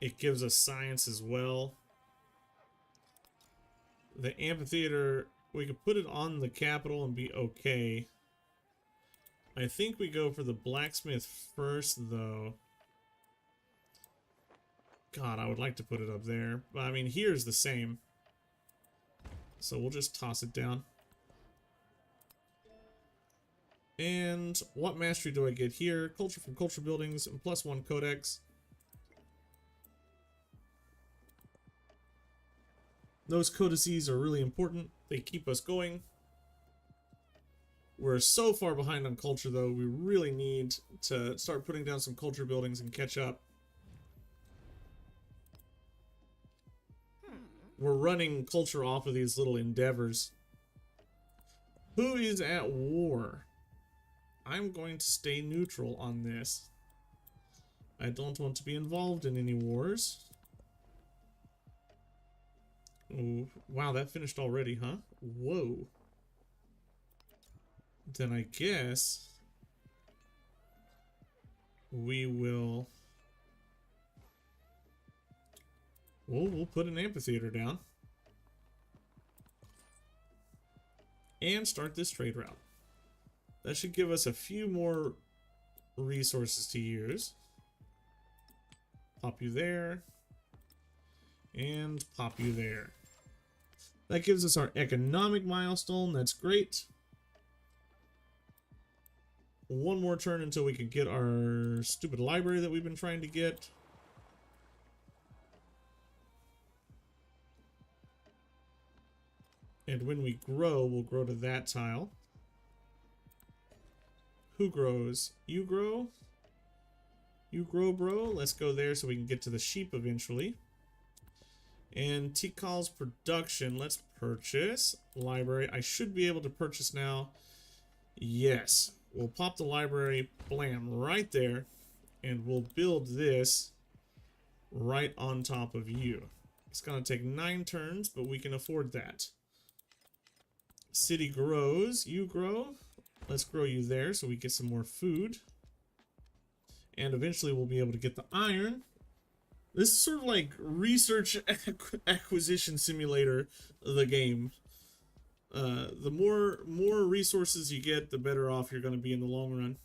It gives us science as well. The amphitheater, we could put it on the capital and be okay. I think we go for the blacksmith first, though. God, I would like to put it up there. But I mean, here's the same. So we'll just toss it down. And what mastery do I get here? Culture from culture buildings and +1 codex. Those codices are really important. They keep us going. We're so far behind on culture, though. We really need to start putting down some culture buildings and catch up. We're running culture off of these little endeavors. Who is at war? I'm going to stay neutral on this. I don't want to be involved in any wars. Oh, wow, that finished already, huh? Whoa. Then I guess we will... We'll put an amphitheater down. And start this trade route. That should give us a few more resources to use. Pop you there. And pop you there. That gives us our economic milestone. That's great. One more turn until we can get our stupid library that we've been trying to get. And when we grow, we'll grow to that tile. Who grows? You grow? You grow, bro? Let's go there so we can get to the sheep eventually. And Tikal's production. Let's purchase. Library. I should be able to purchase now. Yes. We'll pop the library. Blam. Right there. And we'll build this right on top of you. It's going to take 9 turns, but we can afford that. City grows. You grow. Let's grow you there so we get some more food. And eventually we'll be able to get the iron. This is sort of like research acquisition simulator, the game. The more resources you get, the better off you're going to be in the long run.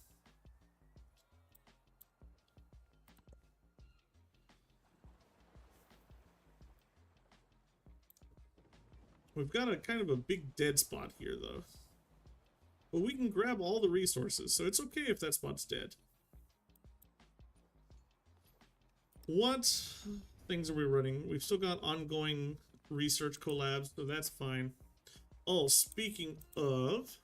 We've got a kind of a big dead spot here, though. But we can grab all the resources, so it's okay if that spot's dead. What things are we running? We've still got ongoing research collabs, so that's fine. Oh, speaking of,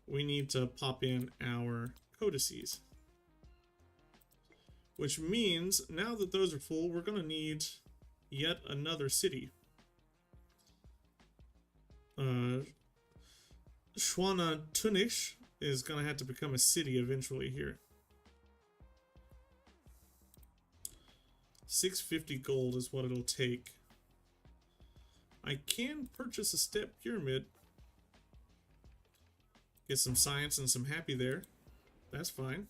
we need to pop in our codices. Which means, now that those are full, we're going to need yet another city. Schwana Tunish is going to have to become a city eventually here. 650 gold is what it'll take. I can purchase a step pyramid. Get some science and some happy there. That's fine.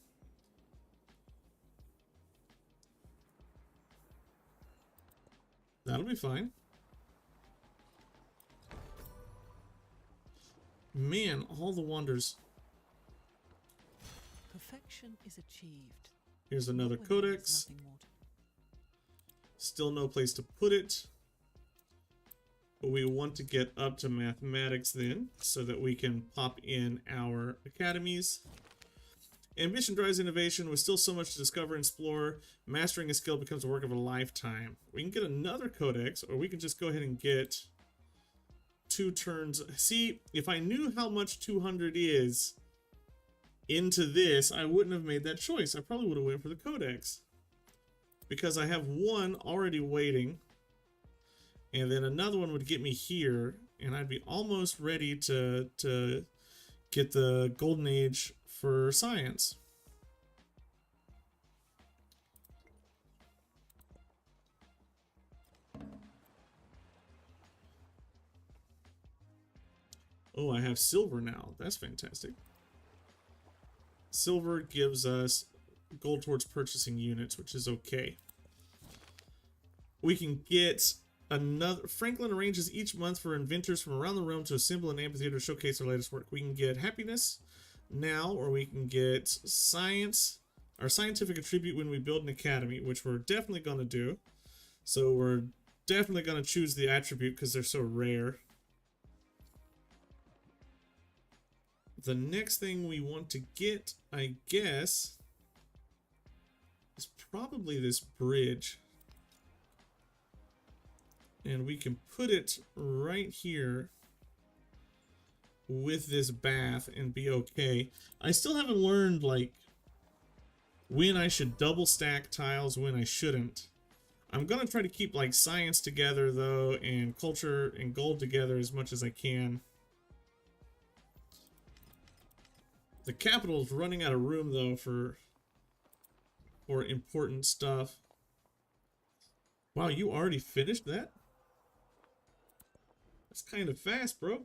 That'll be fine. Man, all the wonders. Perfection is achieved. Here's another When there is codex. nothing more to- Still no place to put it. But we want to get up to mathematics then, so that we can pop in our academies. Ambition drives innovation. With still so much to discover and explore, mastering a skill becomes a work of a lifetime. We can get another codex, or we can just go ahead and get 2 turns. See, if I knew how much 200 is into this, I wouldn't have made that choice. I probably would have went for the codex. Because I have one already waiting. And then another one would get me here. And I'd be almost ready to get the golden age for science. Oh, I have silver now. That's fantastic. Silver gives us gold towards purchasing units, which is okay. We can get another. Franklin arranges each month for inventors from around the realm to assemble an amphitheater to showcase their latest work. We can get happiness now, or we can get science, our scientific attribute when we build an academy, which we're definitely going to do. So we're definitely going to choose the attribute because they're so rare. The next thing we want to get, I guess, is probably this bridge. And we can put it right here with this bath and be okay. I still haven't learned, like, when I should double stack tiles, when I shouldn't. I'm gonna try to keep, like, science together, though, and culture and gold together as much as I can. The capital is running out of room, though, for important stuff. Wow, you already finished that? That's kind of fast, bro.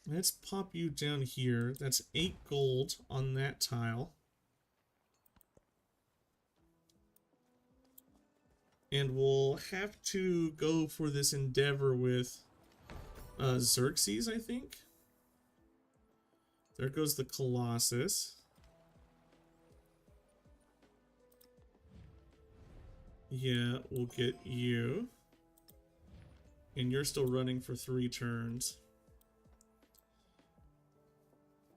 Let's pop you down here. That's 8 gold on that tile. And we'll have to go for this endeavor with Xerxes, I think. There goes the Colossus. Yeah, we'll get you. And you're still running for 3 turns.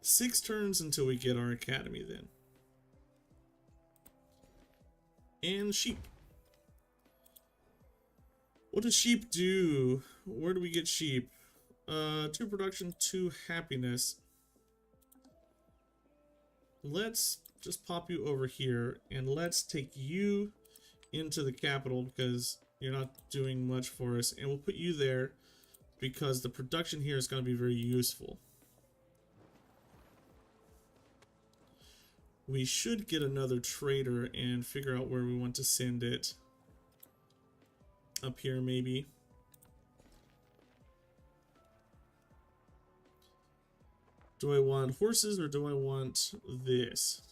6 turns until we get our academy then. And sheep. What does sheep do? Where do we get sheep? 2 production, 2 happiness. Let's just pop you over here and let's take you into the capital because you're not doing much for us, and we'll put you there because the production here is going to be very useful. We should get another trader and figure out where we want to send it. Up here maybe. Do I want horses or do I want this?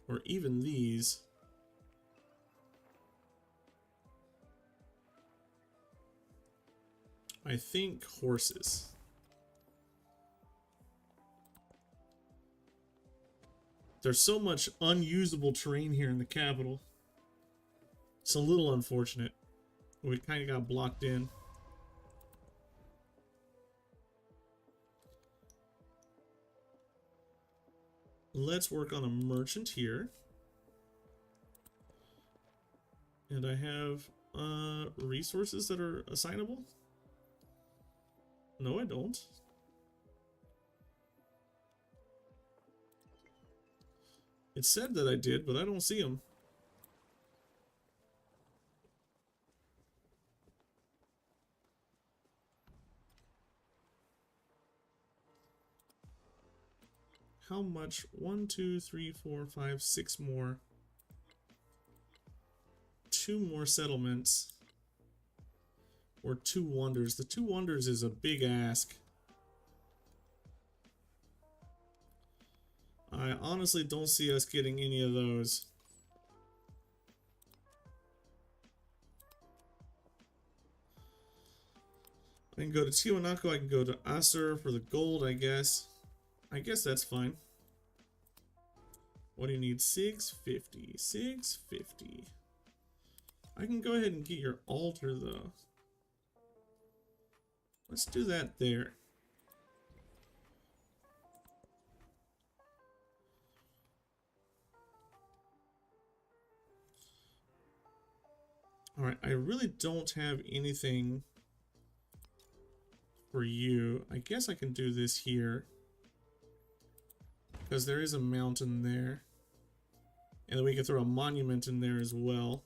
Or even these? I think horses. There's so much unusable terrain here in the capital. It's a little unfortunate. We kind of got blocked in. Let's work on a merchant here. And I have resources that are assignable? No, I don't. It said that I did, but I don't see them. How much? 1, 2, 3, 4, 5, 6 more. 2 more settlements. Or 2 wonders. The 2 wonders is a big ask. I honestly don't see us getting any of those. I can go to Tiwanaku, I can go to Asur for the gold, I guess. I guess that's fine. What do you need? 650. 650. I can go ahead and get your altar, though. Let's do that there. Alright, I really don't have anything for you. I guess I can do this here. Because there is a mountain there. And then we can throw a monument in there as well.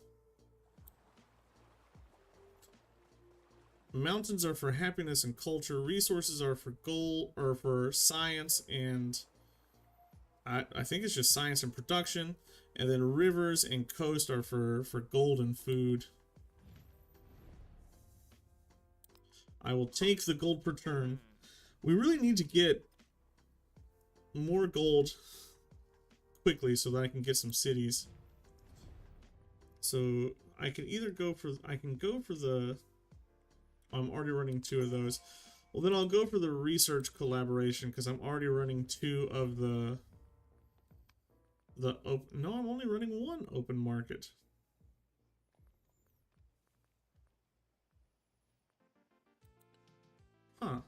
Mountains are for happiness and culture. Resources are for gold or for science and I think it's just science and production. And then rivers and coast are for gold and food. I will take the gold per turn. We really need to get more gold quickly so that I can get some cities. So I can either go for the I'm already running 2 of those. Well, then I'll go for the research collaboration because I'm already running 2 of the open. No, I'm only running 1 open market. Huh.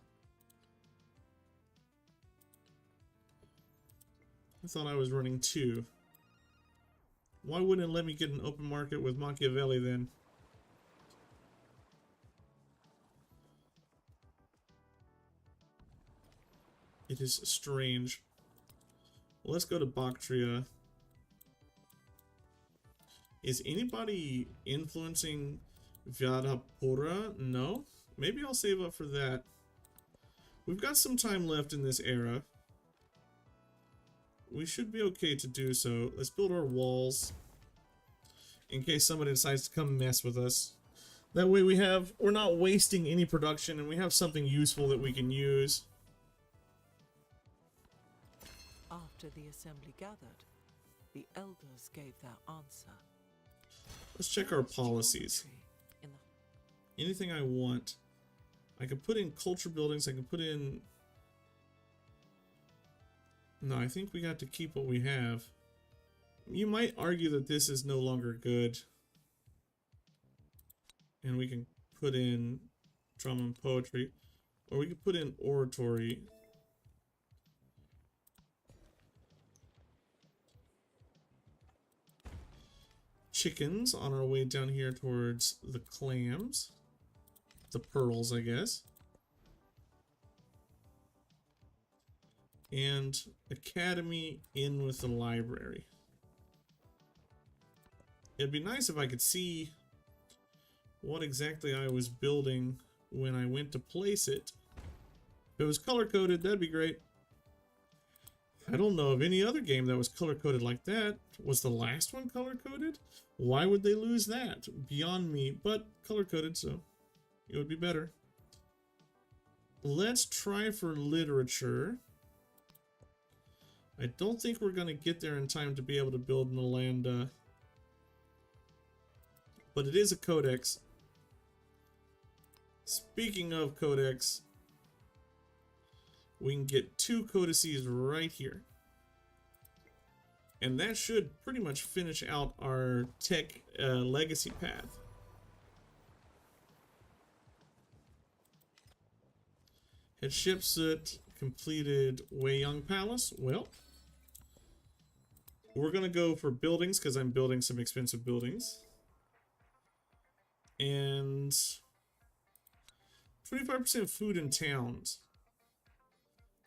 I thought I was running 2. Why wouldn't it let me get an open market with Machiavelli then? It is strange. Well, let's go to Bactria. Is anybody influencing Vyadhapura? No? Maybe I'll save up for that. We've got some time left in this era. We should be okay to do so. Let's build our walls in case somebody decides to come mess with us. That way we're not wasting any production and we have something useful that we can use. After the assembly gathered, the elders gave their answer. Let's check our policies. Anything I want. I can put in culture buildings, I can put in... No, I think we got to keep what we have. You might argue that this is no longer good. And we can put in drama and poetry. Or we could put in oratory. Chickens on our way down here towards the clams. The pearls, I guess. And academy in with the library. It'd be nice if I could see what exactly I was building when I went to place it. If it was color-coded, that'd be great. I don't know of any other game that was color-coded like that. Was the last one color-coded? Why would they lose that? Beyond me, but color-coded, so it would be better. Let's try for literature. I don't think we're going to get there in time to be able to build Nalanda. But it is a codex. Speaking of codex, we can get 2 codices right here. And that should pretty much finish out our tech legacy path. Had Shipsoot completed Weiyang Palace? Well, we're going to go for buildings because I'm building some expensive buildings. And 25% food in towns.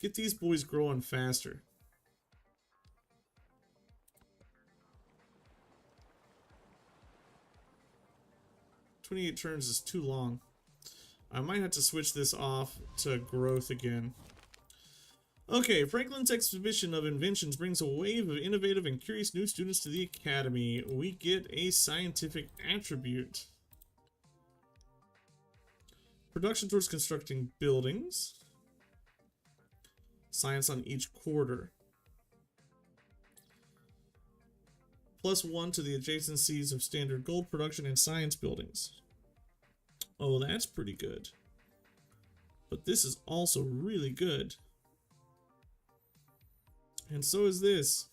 Get these boys growing faster. 28 turns is too long. I might have to switch this off to growth again. Okay, Franklin's exhibition of inventions brings a wave of innovative and curious new students to the academy. We get a scientific attribute. Production towards constructing buildings. Science on each quarter. +1 to the adjacencies of standard gold production and science buildings. Oh, that's pretty good. But this is also really good. And so is this.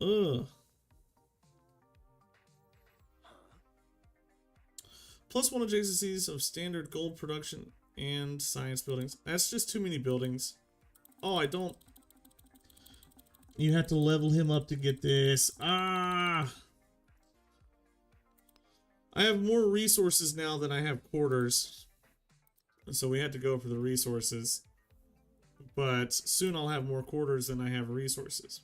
Ugh. +1 adjacencies of standard gold production and science buildings. That's just too many buildings. Oh, I don't... You have to level him up to get this. Ah! I have more resources now than I have quarters. So we had to go for the resources. But soon I'll have more quarters than I have resources.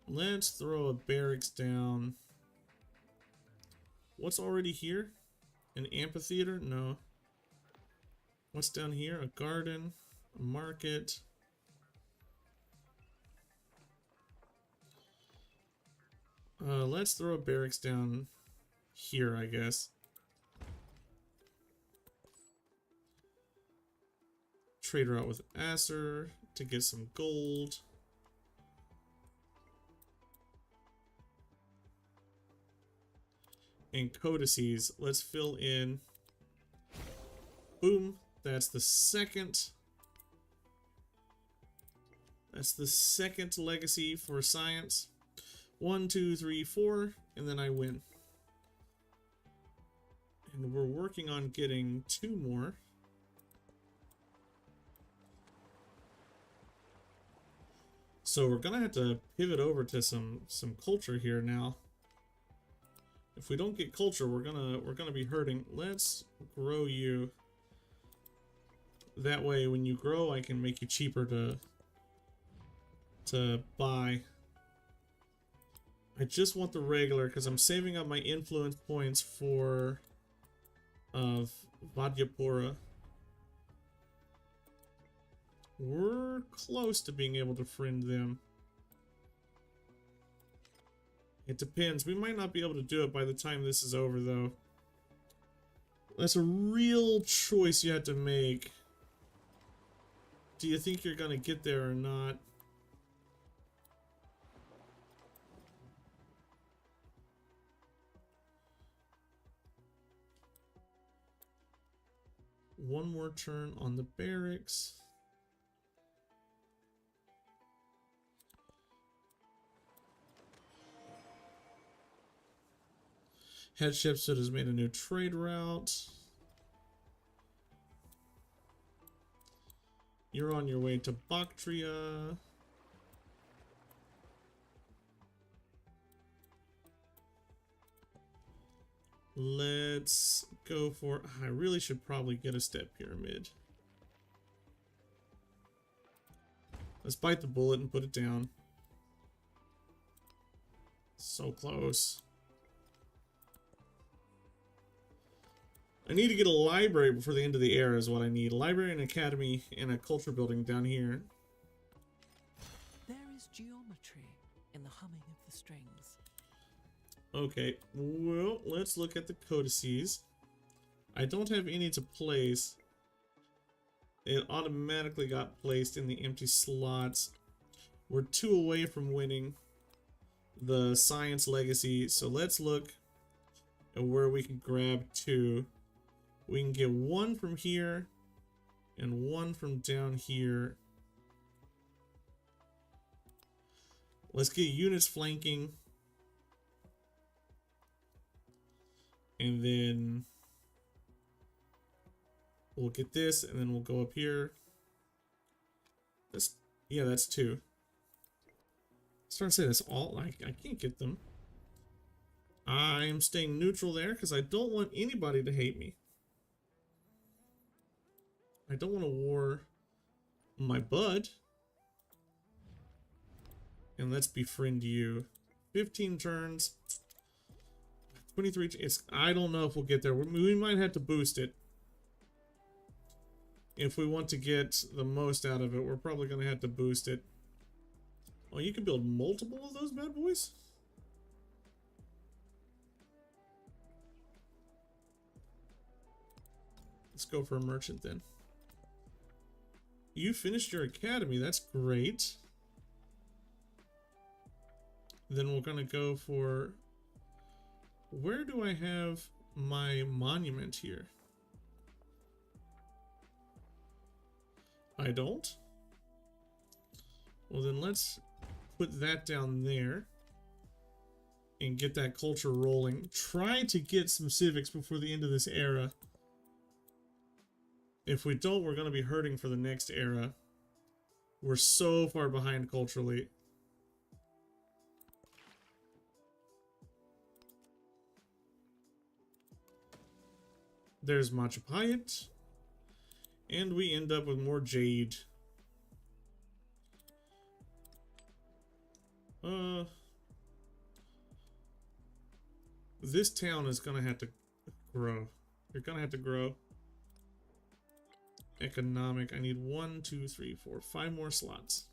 Let's throw a barracks down. What's already here? An amphitheater? No. What's down here? A garden, a market. Let's throw a barracks down here, I guess. Trader out with Acer to get some gold. And codices. Let's fill in. Boom. That's the second. That's the second legacy for science. 1, 2, 3, 4, and then I win. And we're working on getting 2 more. So we're gonna have to pivot over to some culture here now. If we don't get culture, we're gonna be hurting. Let's grow you. That way, when you grow, I can make you cheaper to buy. I just want the regular because I'm saving up my influence points for Vadyapura. We're close to being able to friend them. It depends. We might not be able to do it by the time this is over, though. That's a real choice you have to make. Do you think you're gonna get there or not? One more turn on the barracks. Head Shipsoot has made a new trade route. You're on your way to Bactria. Let's go for... I really should probably get a step pyramid. Let's bite the bullet and put it down. So close. I need to get a library before the end of the era is what I need. A library, an academy, and a culture building down here. There is geometry in the humming of the strings. Okay, well, let's look at the codices. I don't have any to place. It automatically got placed in the empty slots. We're 2 away from winning the science legacy, so let's look and where we can grab 2. We can get 1 from here and 1 from down here. Let's get units flanking. And then we'll get this, and then we'll go up here. Yeah, that's 2. I'm starting to say that's all. I can't get them. I'm staying neutral there because I don't want anybody to hate me. I don't want to war my bud. And let's befriend you. 15 turns. 23. I don't know if we'll get there. We might have to boost it. If we want to get the most out of it, we're probably going to have to boost it. Oh, you can build multiple of those bad boys? Let's go for a merchant then. You finished your academy. That's great. Then we're going to go for... Where do I have my monument here? I don't? Well, then let's put that down there and get that culture rolling. Try to get some civics before the end of this era. If we don't, we're going to be hurting for the next era. We're so far behind culturally. There's Machapayat. And we end up with more jade. This town is gonna have to grow. You're gonna have to grow. Economic. I need 1, 2, 3, 4, 5 more slots.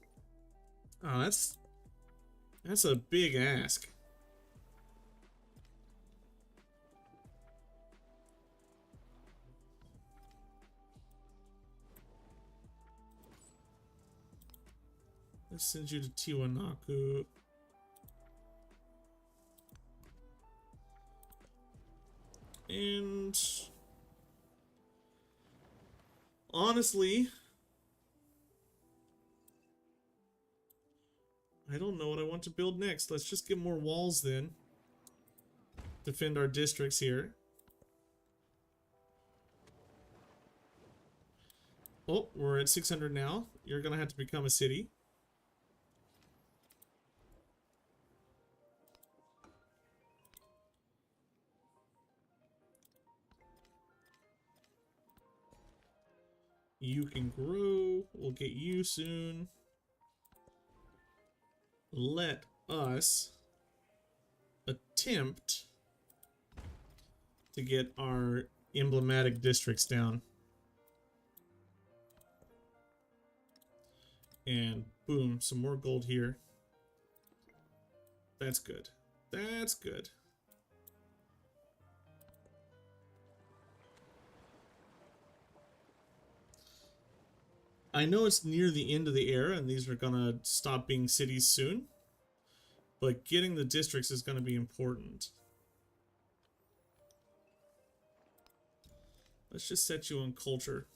Oh, that's a big ask. Let's send you to Tiwanaku. And honestly, I don't know what I want to build next. Let's just get more walls then. Defend our districts here. Oh, we're at 600 now. You're gonna have to become a city. You can grow. We'll get you soon. Let us attempt to get our emblematic districts down. And boom, some more gold here. That's good. That's good. I know it's near the end of the era and these are gonna stop being cities soon, but getting the districts is gonna be important. Let's just set you on culture.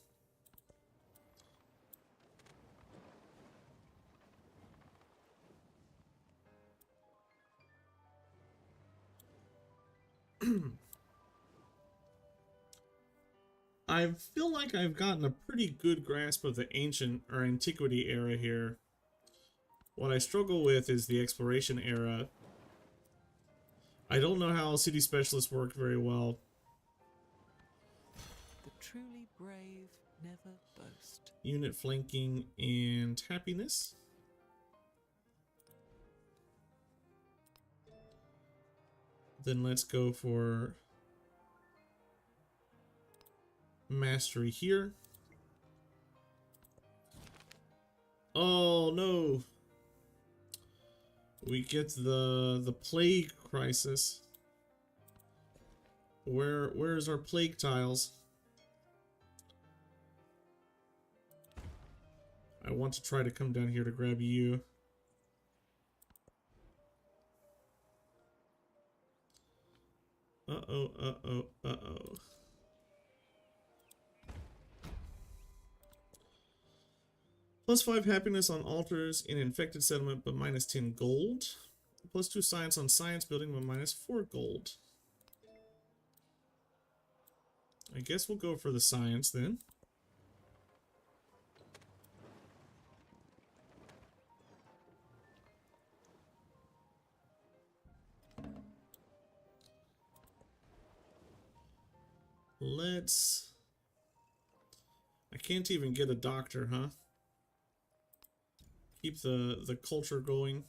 I feel like I've gotten a pretty good grasp of the ancient or antiquity era here. What I struggle with is the exploration era. I don't know how city specialists work very well. The truly brave never boast. Unit flanking and happiness. Then let's go for mastery here. Oh no. We get the plague crisis. Where's our plague tiles? I want to try to come down here to grab you. Uh-oh. uh-oh. +5 happiness on altars in infected settlement, but -10 gold. +2 science on science building, but -4 gold. I guess we'll go for the science then. Let's... I can't even get a doctor, huh? Keep the culture going.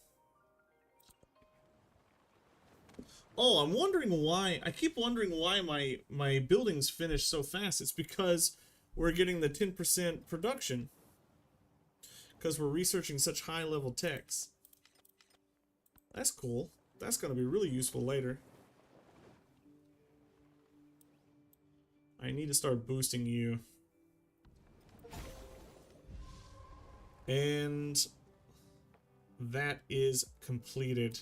Oh, I'm wondering why. I keep wondering why my buildings finish so fast. It's because we're getting the 10% production. Because we're researching such high-level techs. That's cool. That's going to be really useful later. I need to start boosting you. And that is completed.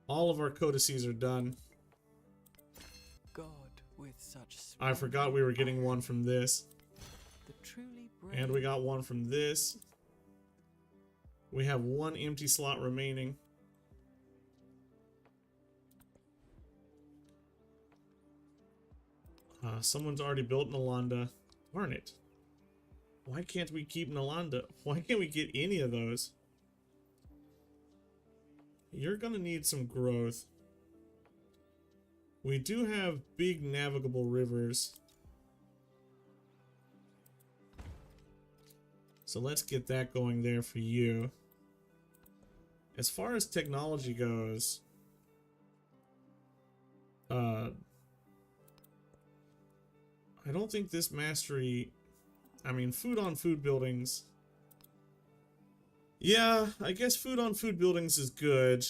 All of our codices are done. God with such I forgot we were getting one from this. the truly And we got one from this. We have one empty slot remaining. Someone's already built Nalanda. Darn it. Why can't we keep Nalanda? Why can't we get any of those? You're gonna need some growth. We do have big navigable rivers. So let's get that going there for you. As far as technology goes, I don't think this mastery... I mean, food on food buildings... Yeah, I guess food on food buildings is good.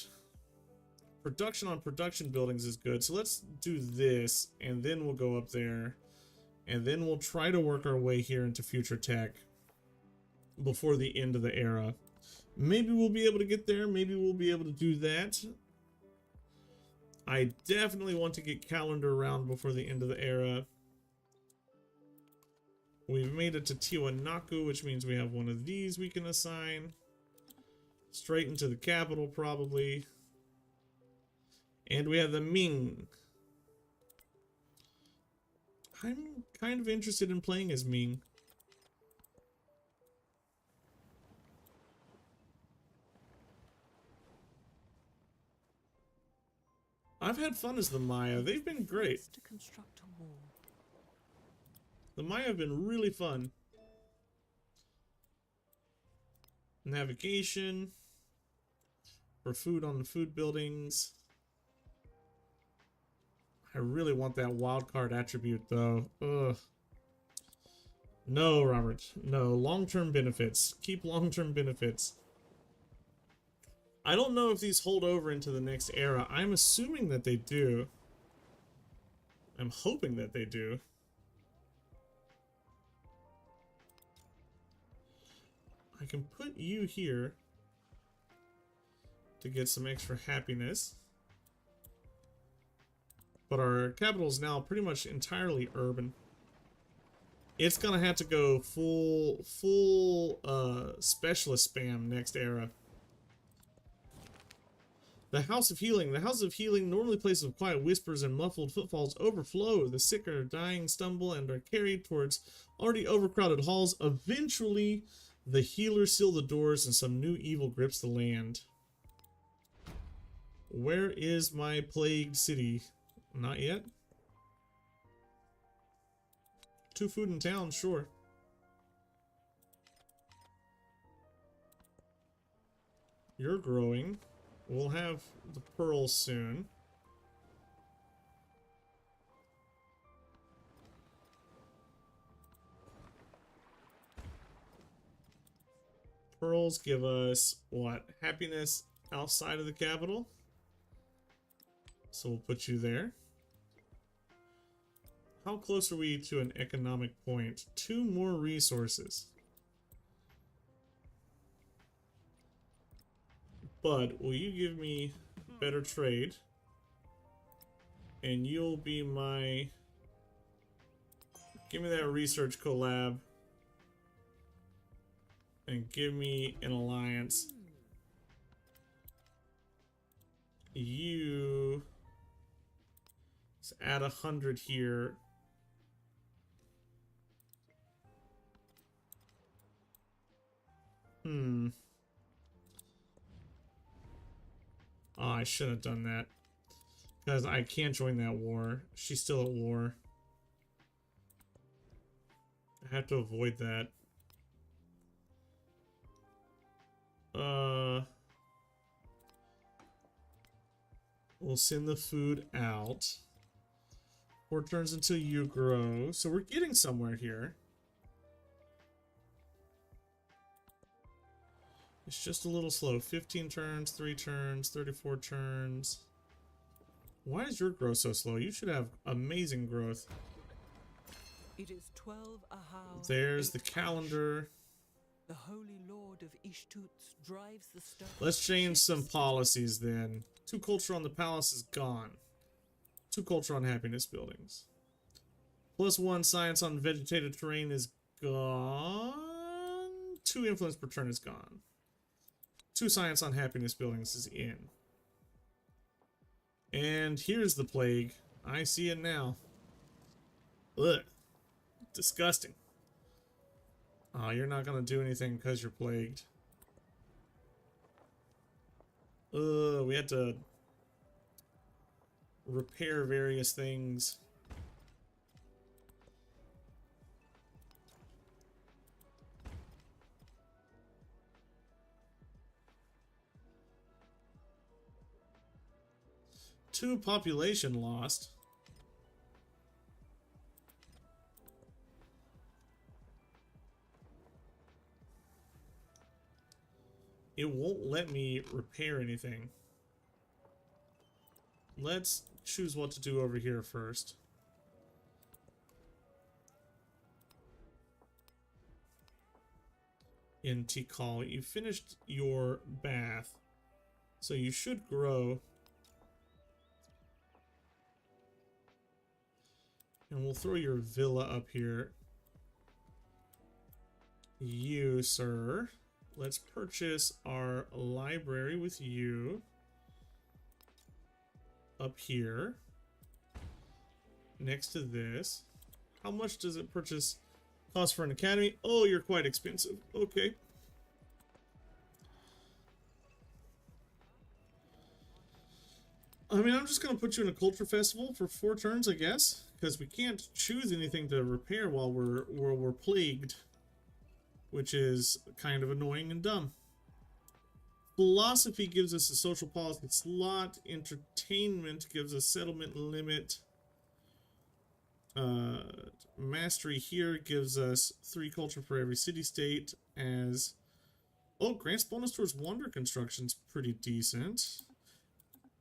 Production on production buildings is good. So let's do this, and then we'll go up there. And then we'll try to work our way here into future tech before the end of the era. Maybe we'll be able to get there. Maybe we'll be able to do that. I definitely want to get calendar around before the end of the era. We've made it to Tiwanaku, which means we have one of these we can assign. Straight into the capital, probably. And we have the Ming. I'm kind of interested in playing as Ming. I've had fun as the Maya. They've been great. To construct a wall. The Maya have been really fun. Navigation. For food on the food buildings. I really want that wildcard attribute though. Ugh. No, Robert. No. Long-term benefits. Keep long-term benefits. I don't know if these hold over into the next era. I'm assuming that they do. I'm hoping that they do. I can put you here to get some extra happiness. But our capital is now pretty much entirely urban. It's gonna have to go full specialist spam next era. The House of Healing. The House of Healing, normally places of quiet whispers and muffled footfalls, overflow. The sick are dying, stumble, and are carried towards already overcrowded halls. Eventually, the healers seal the doors and some new evil grips the land. Where is my plagued city? Not yet. 2 food in town, sure. You're growing. We'll have the pearls soon. Pearls give us, what, happiness outside of the capital? So we'll put you there. How close are we to an economic point? 2 more resources. Bud, will you give me better trade. And you'll be my... Give me that research collab. And give me an alliance. You... Let's add 100 here. Oh, I should have done that. Because I can't join that war. She's still at war. I have to avoid that. We'll send the food out. 4 turns until you grow. So we're getting somewhere here. It's just a little slow. 15 turns, 3 turns, 34 turns. Why is your growth so slow? You should have amazing growth. It is 12 ahau. There's the calendar. The Holy Lord of Ishtuts drives the stone. Let's change some policies then. 2 culture on the palace is gone. 2 culture on happiness buildings. +1 science on vegetated terrain is gone. 2 influence per turn is gone. 2 science on happiness buildings is in. And here's the plague. I see it now. Ugh. Disgusting. Oh, you're not gonna do anything because you're plagued. We had to repair various things. Two population lost. It won't let me repair anything. Let's choose what to do over here first. In Tikal, you finished your bath, so you should grow. And we'll throw your villa up here. You, sir. Let's purchase our library with you. Up here. Next to this. How much does it purchase cost for an academy? Oh, you're quite expensive. Okay. I mean, I'm just going to put you in a culture festival for 4 turns, I guess. Because we can't choose anything to repair while we're plagued. Which is kind of annoying and dumb. Philosophy gives us a social policy slot. Entertainment gives us settlement limit. Mastery here gives us 3 culture for every city-state. As oh, grants bonus towards wonder construction's pretty decent.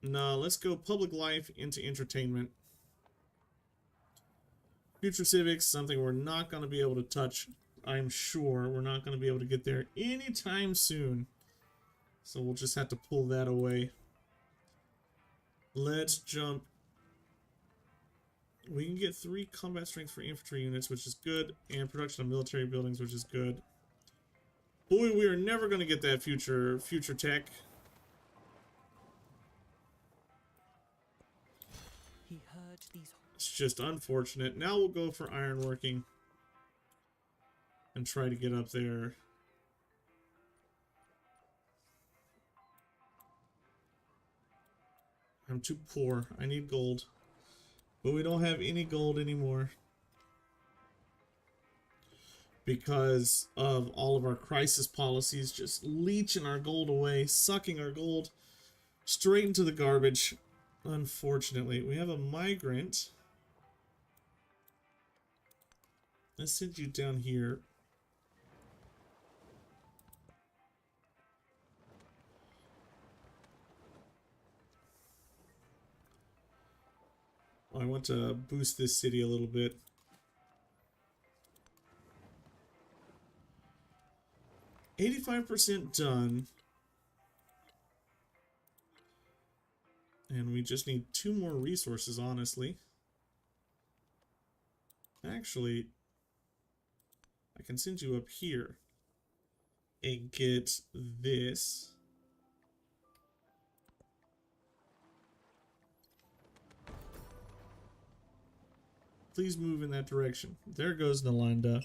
No, let's go public life into entertainment. Future civics, something we're not going to be able to touch. I'm sure we're not going to be able to get there anytime soon. So we'll just have to pull that away. Let's jump. We can get 3 combat strength for infantry units, which is good. And production of military buildings, which is good. Boy, we are never going to get that future tech. He heard these. It's just unfortunate. Now we'll go for ironworking. And try to get up there. I'm too poor. I need gold. But we don't have any gold anymore. Because of all of our crisis policies just leeching our gold away. Sucking our gold straight into the garbage. Unfortunately. We have a migrant. Let's send you down here. I want to boost this city a little bit. %85 done. And we just need 2 more resources, honestly. Actually, I can send you up here and get this. Please move in that direction. There goes Nalanda.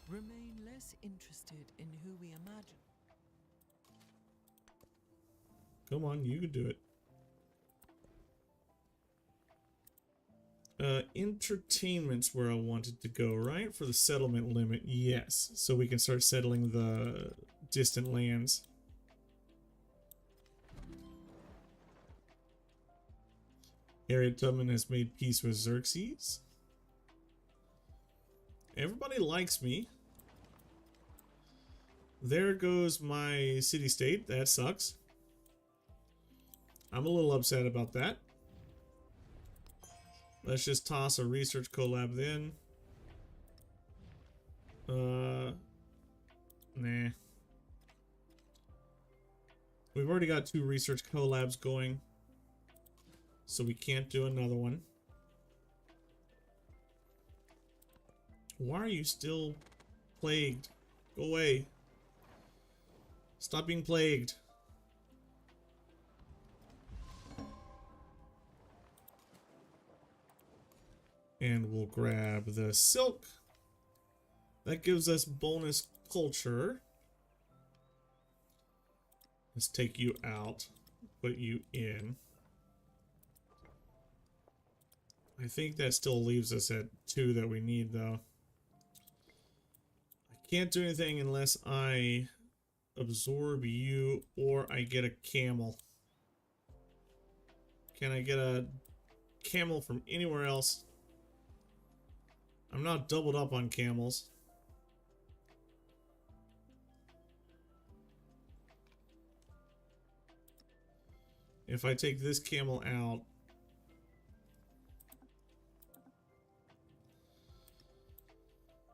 Remain less interested in who we imagine. Come on, you can do it. Entertainment's where I wanted to go, right? For the settlement limit, yes. So we can start settling the distant lands. Harriet Tubman has made peace with Xerxes. Everybody likes me. There goes my city-state. That sucks. I'm a little upset about that. Let's just toss a research collab then. Nah. We've already got 2 research collabs going, so we can't do another one. Why are you still plagued? Go away. Stop being plagued. And we'll grab the silk. That gives us bonus culture. Let's take you out, put you in. I think that still leaves us at 2 that we need, though. I can't do anything unless I absorb you or I get a camel. Can I get a camel from anywhere else? I'm not doubled up on camels. If I take this camel out,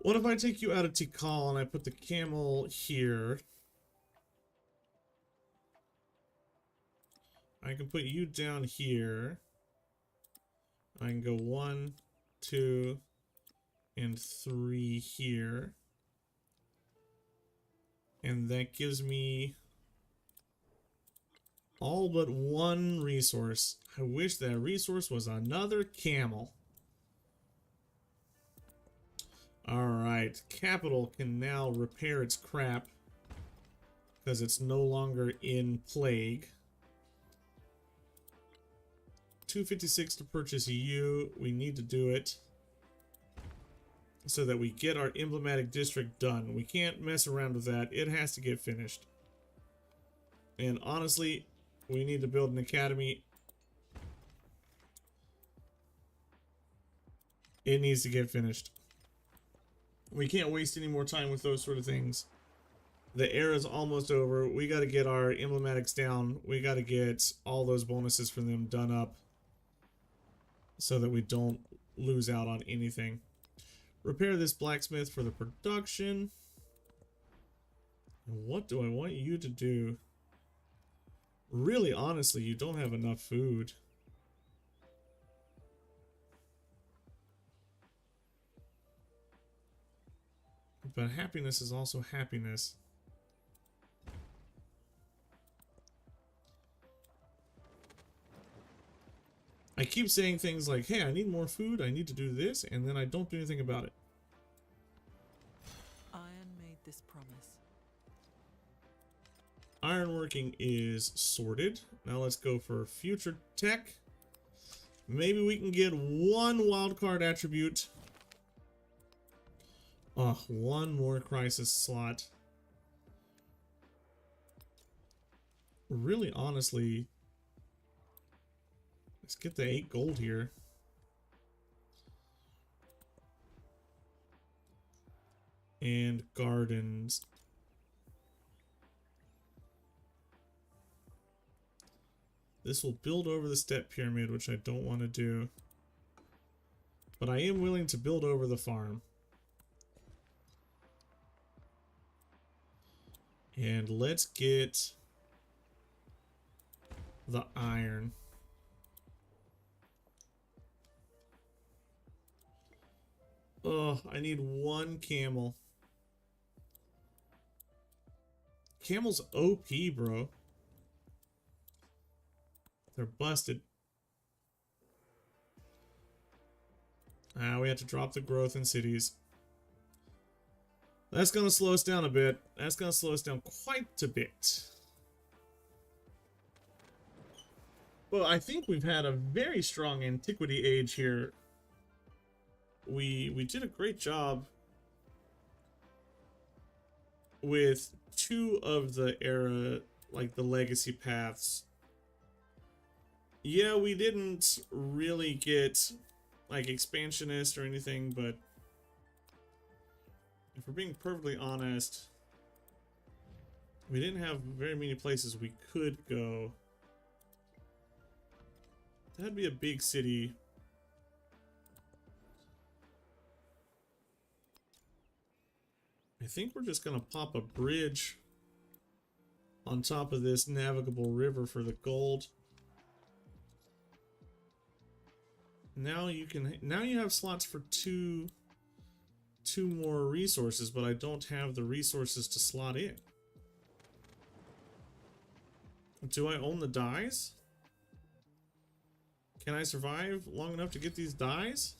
what if I take you out of Tikal and I put the camel here? I can put you down here. I can go 1, 2, and 3 here. And that gives me all but 1 resource. I wish that resource was another camel. Alright, Capital can now repair its crap because it's no longer in plague. 256 to purchase you. We need to do it so that we get our emblematic district done. We can't mess around with that. It has to get finished. And honestly, we need to build an academy. It needs to get finished. We can't waste any more time with those sort of things. The era's almost over. We got to get our emblematics down. We got to get all those bonuses from them done up so that we don't lose out on anything. Repair this blacksmith for the production. What do I want you to do? Really, honestly, you don't have enough food. But happiness is also happiness. I keep saying things like, hey, I need more food, I need to do this, and then I don't do anything about it. Iron made this promise. Ironworking is sorted. Now let's go for future tech. Maybe we can get 1 wildcard attribute. Oh, 1 more crisis slot. Really, honestly, let's get the 8 gold here. And gardens. This will build over the step pyramid, which I don't want to do. But I am willing to build over the farm. And let's get the iron. Oh, I need one camel. Camel's OP, bro. They're busted. We have to drop the growth in cities. That's going to slow us down a bit. That's going to slow us down quite a bit. Well, I think we've had a very strong antiquity age here. We did a great job with 2 of the era, like the legacy paths. Yeah, we didn't really get like expansionist or anything, but if we're being perfectly honest, we didn't have very many places we could go. That'd be a big city. I think we're just gonna pop a bridge on top of this navigable river for the gold. Now you have slots for two more resources, but I don't have the resources to slot in. Do I own the dyes? Can I survive long enough to get these dyes?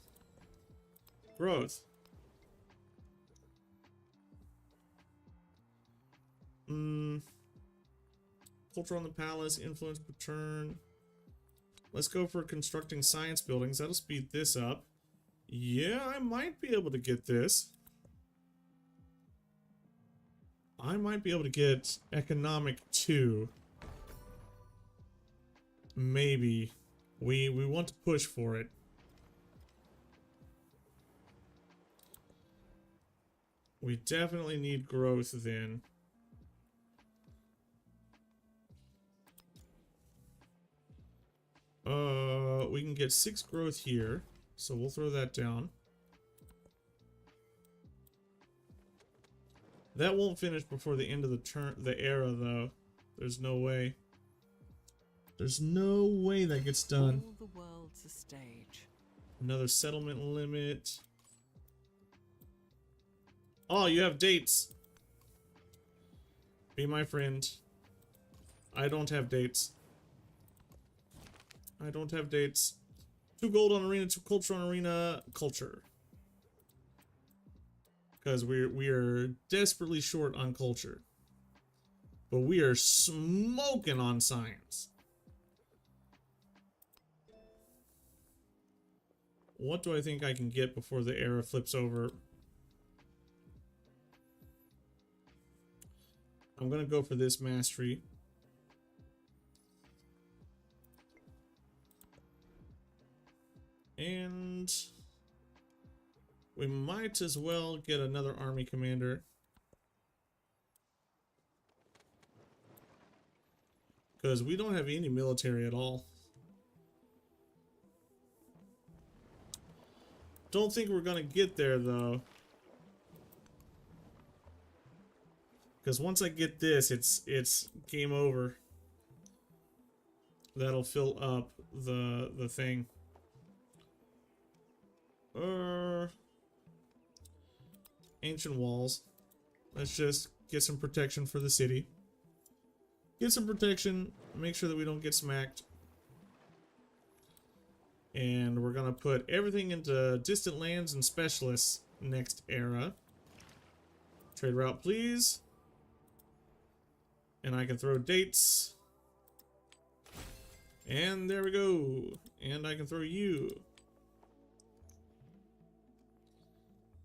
Growth. Culture on the palace, influence per turn. Let's go for constructing science buildings. That'll speed this up. Yeah, I might be able to get this. I might be able to get economic 2. Maybe. We want to push for it. We definitely need growth then. We can get 6 growth here, so we'll throw that down. That won't finish before the end of the era, though. There's no way. There's no way that gets done. All the world's a stage. Another settlement limit. Oh, you have dates. Be my friend. I don't have dates. I don't have dates. 2 gold on arena, 2 culture on arena, culture. Because we are desperately short on culture. But we are smoking on science. What do I think I can get before the era flips over? I'm gonna go for this mastery. And we might as well get another army commander. Because we don't have any military at all. Don't think we're gonna get there though. Because once I get this, it's game over. That'll fill up the thing. Ancient walls. Let's just get some protection for the city. Get some protection. Make sure that we don't get smacked. And we're gonna put everything into distant lands and specialists next era. Trade route, please. And I can throw dates. And there we go. And I can throw you.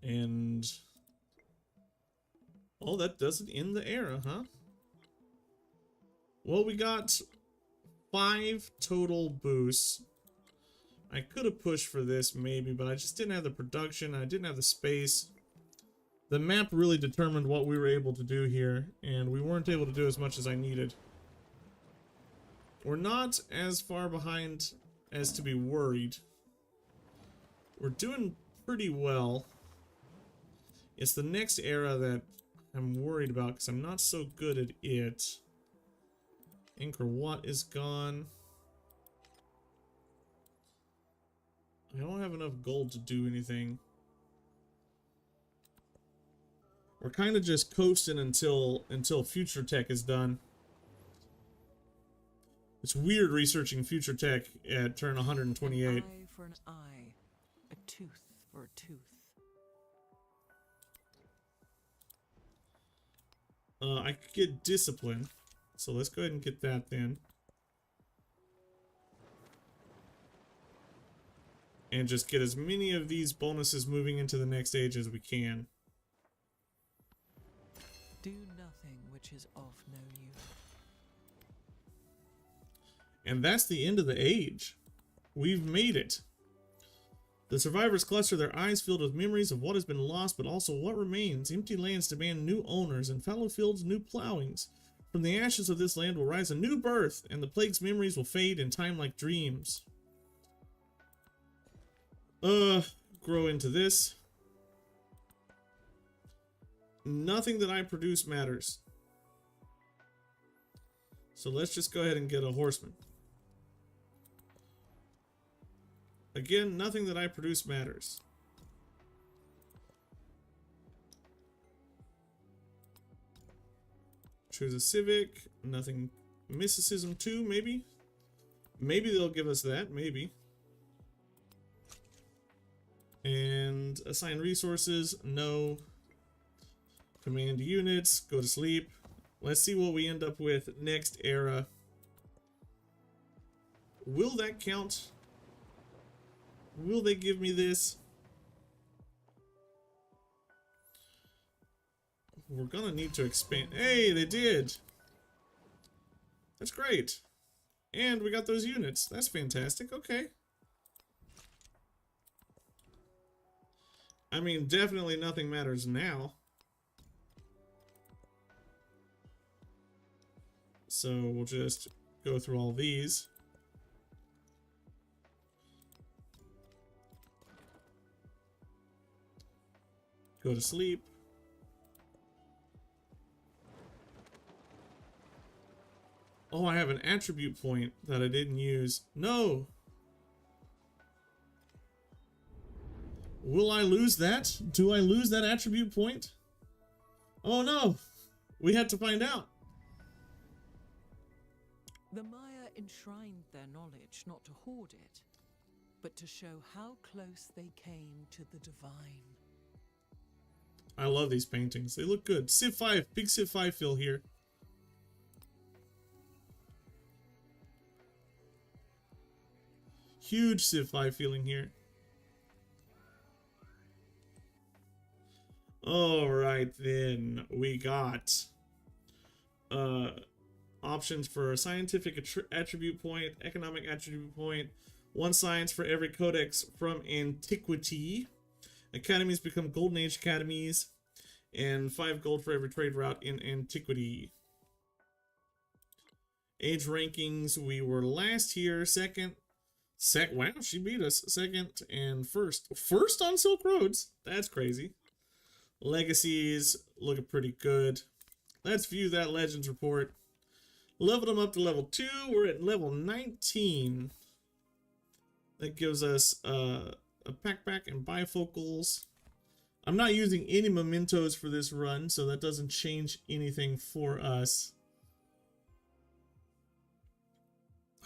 And oh, that doesn't end the era, huh? Well, we got 5 total boosts. I could have pushed for this maybe, but I just didn't have the production. I didn't have the space. The map really determined what we were able to do here, and we weren't able to do as much as I needed. We're not as far behind as to be worried. We're doing pretty well. It's the next era that I'm worried about because I'm not so good at it. Angkor Wat is gone. I don't have enough gold to do anything. We're kind of just coasting until future tech is done. It's weird researching future tech at turn 128. An eye for an eye, a tooth for a tooth. I could get discipline, so let's go ahead and get that then. And just get as many of these bonuses moving into the next age as we can. Do nothing which is of no use. And that's the end of the age. We've made it. The survivors cluster, their eyes filled with memories of what has been lost, but also what remains. Empty lands demand new owners, and fallow fields new plowings. From the ashes of this land will rise a new birth, and the plague's memories will fade in time like dreams. Grow into this. Nothing that I produce matters. So let's just go ahead and get a horseman. Again, nothing that I produce matters. Choose a civic. Nothing. Mysticism 2, maybe? Maybe they'll give us that, maybe. And assign resources, no. Command units, go to sleep. Let's see what we end up with next era. Will that count? Will they give me this? We're gonna need to expand. Hey, they did! That's great. And we got those units. That's fantastic. Okay. I mean, definitely nothing matters now. So we'll just go through all these. Go to sleep. Oh, I have an attribute point that I didn't use. No! Will I lose that? Do I lose that attribute point? Oh no! We had to find out. The Maya enshrined their knowledge not to hoard it, but to show how close they came to the divine. I love these paintings. They look good. Civ 5. Big Civ 5 feel here. Huge Civ 5 feeling here. Alright then. We got options for scientific attribute point, economic attribute point, 1 science for every codex from antiquity. Academies become Golden Age academies, and 5 gold for every trade route in antiquity. Age rankings, we were last here, second. Wow, she beat us. Second and first. First on Silk Roads. That's crazy. Legacies looking pretty good. Let's view that Legends report. Leveled them up to level 2. We're at level 19. That gives us a backpack and bifocals. I'm not using any mementos for this run, so that doesn't change anything for us.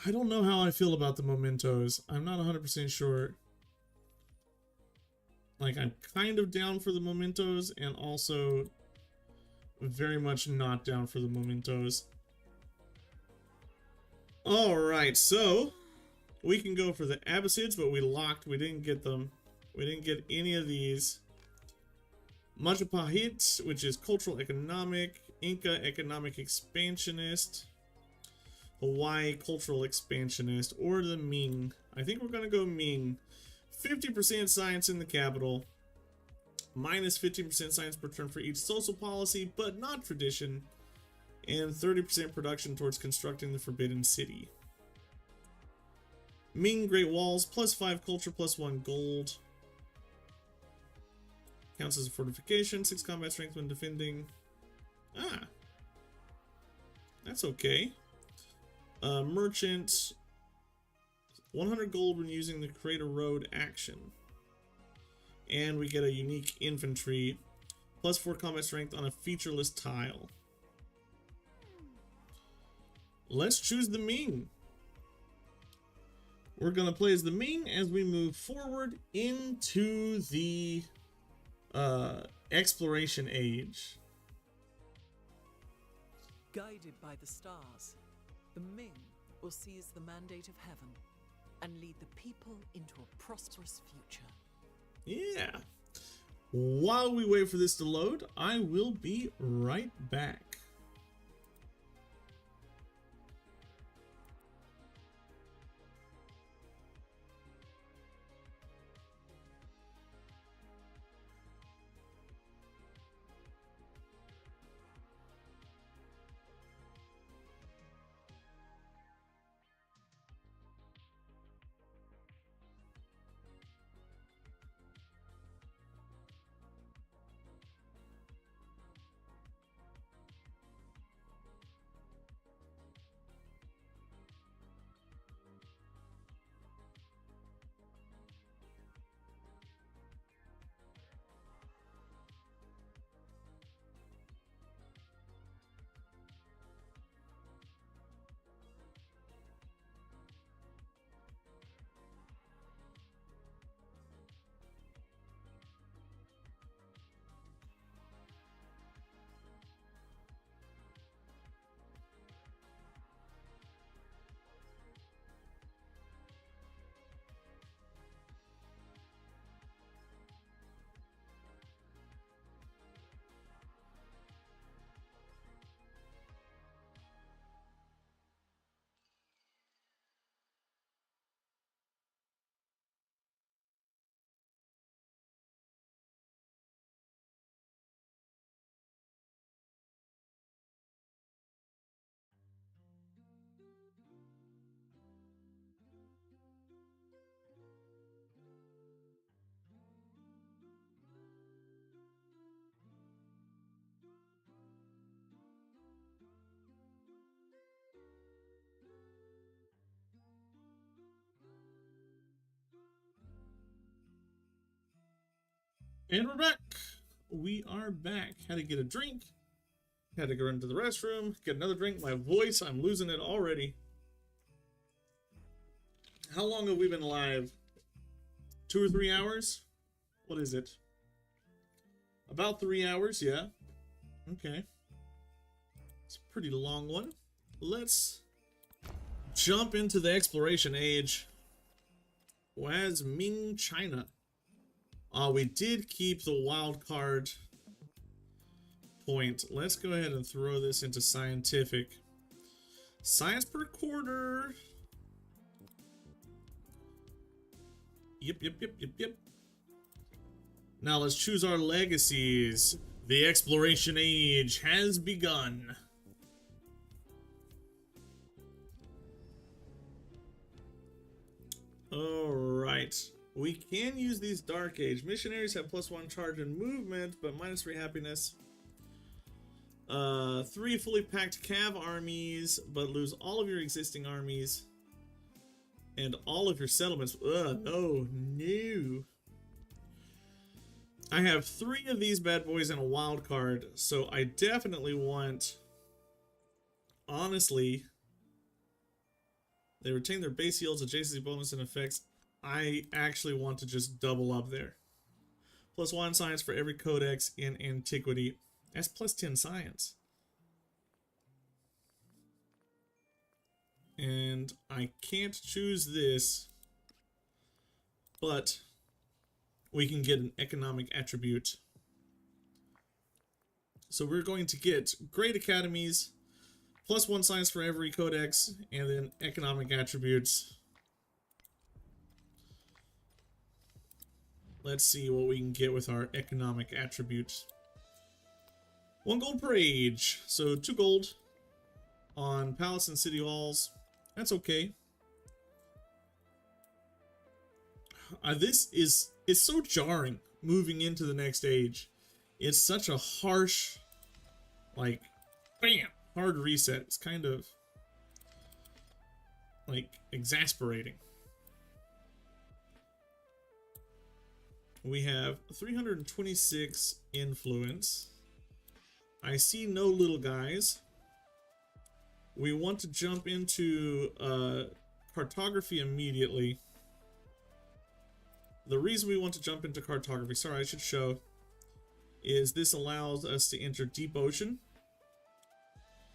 I don't know how I feel about the mementos. I'm not 100% sure. Like, I'm kind of down for the mementos, and also very much not down for the mementos. Alright, so we can go for the Abbasids, but we didn't get them. We didn't get any of these. Majapahit, which is cultural economic. Inca economic expansionist. Hawaii cultural expansionist. Or the Ming. I think we're going to go Ming. 50% science in the capital. Minus 15% science per turn for each social policy, but not tradition. And 30% production towards constructing the Forbidden City. Ming Great Walls, plus 5 culture, plus 1 gold. Counts as a fortification, 6 combat strength when defending. Ah. That's okay. Merchant. 100 gold when using the create a road action. And we get a unique infantry. Plus 4 combat strength on a featureless tile. Let's choose the Ming. We're going to play as the Ming as we move forward into the exploration age. Guided by the stars, the Ming will seize the mandate of heaven and lead the people into a prosperous future. Yeah. While we wait for this to load, I will be right back. And we're back. We are back. Had to get a drink. Had to go into the restroom. Get another drink. My voice, I'm losing it already. How long have we been live? 2 or 3 hours? What is it? About 3 hours, yeah. Okay. It's a pretty long one. Let's jump into the exploration age. Was Ming China. We did keep the wild card point. Let's go ahead and throw this into scientific. Science per quarter. Yep. Now let's choose our legacies. The exploration age has begun. Alright. We can use these Dark Age. Missionaries have +1 charge and movement, but -3 happiness. 3 fully packed cav armies, but lose all of your existing armies. And all of your settlements. No. I have 3 of these bad boys and a wild card, so I definitely want... Honestly, they retain their base yields, adjacency bonus, and effects. I actually want to just double up there. +1 science for every codex in antiquity. That's +10 science. And I can't choose this, but we can get an economic attribute. So we're going to get great academies, +1 science for every codex, and then economic attributes. Let's see what we can get with our economic attributes. 1 gold per age. So 2 gold on palace and city halls. That's okay. It's so jarring moving into the next age. It's such a harsh, like, bam, hard reset. It's kind of, like, exasperating. We have 326 influence. I see no little guys. We want to jump into cartography immediately. The reason we want to jump into cartography, sorry, I should show, is this allows us to enter deep ocean,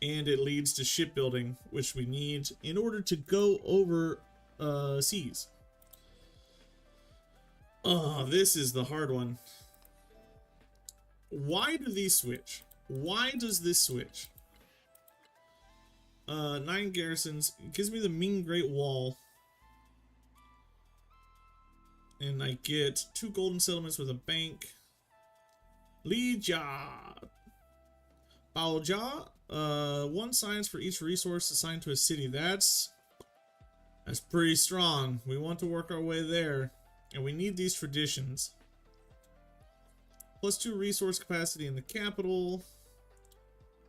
and it leads to shipbuilding, which we need in order to go over seas. Oh, this is the hard one. Why do these switch? Why does this switch? 9 garrisons. It gives me the Ming Great Wall. And I get 2 golden settlements with a bank. Lija. Baoja. 1 science for each resource assigned to a city. That's pretty strong. We want to work our way there. And we need these traditions. +2 resource capacity in the capital.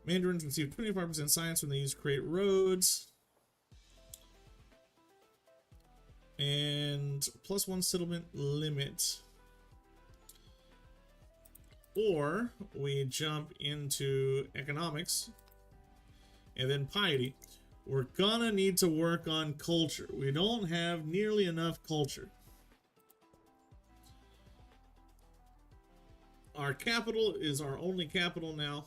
Mandarins receive 25% science when they use create roads. And +1 settlement limit. Or we jump into economics and then piety. We're gonna need to work on culture. We don't have nearly enough culture. Our capital is our only capital now.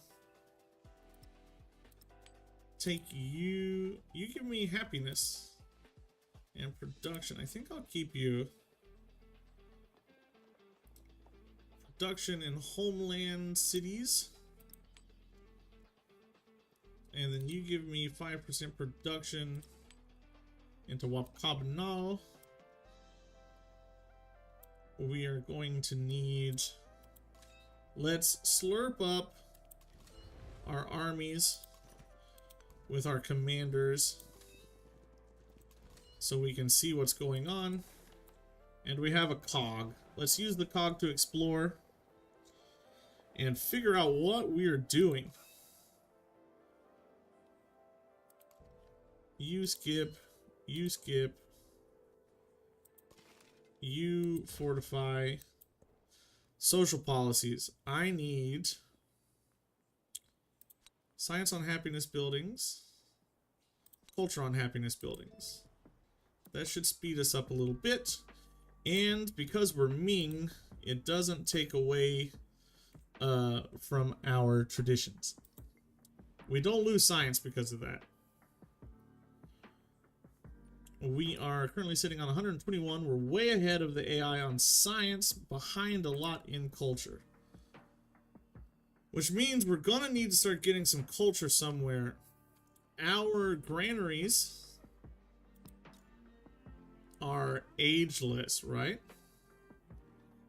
Take you. You give me happiness and production. I think I'll keep you. Production in homeland cities. And then you give me 5% production into Wapkabnal. We are going to need. Let's slurp up our armies with our commanders so we can see what's going on. And we have a cog. Let's use the cog to explore and figure out what we are doing. You skip, you skip, you fortify. Social policies. I need science on happiness buildings, culture on happiness buildings. That should speed us up a little bit. And because we're Ming, it doesn't take away from our traditions. We don't lose science because of that. We are currently sitting on 121. We're way ahead of the AI on science, behind a lot in culture. Which means we're gonna need to start getting some culture somewhere. Our granaries are ageless, right?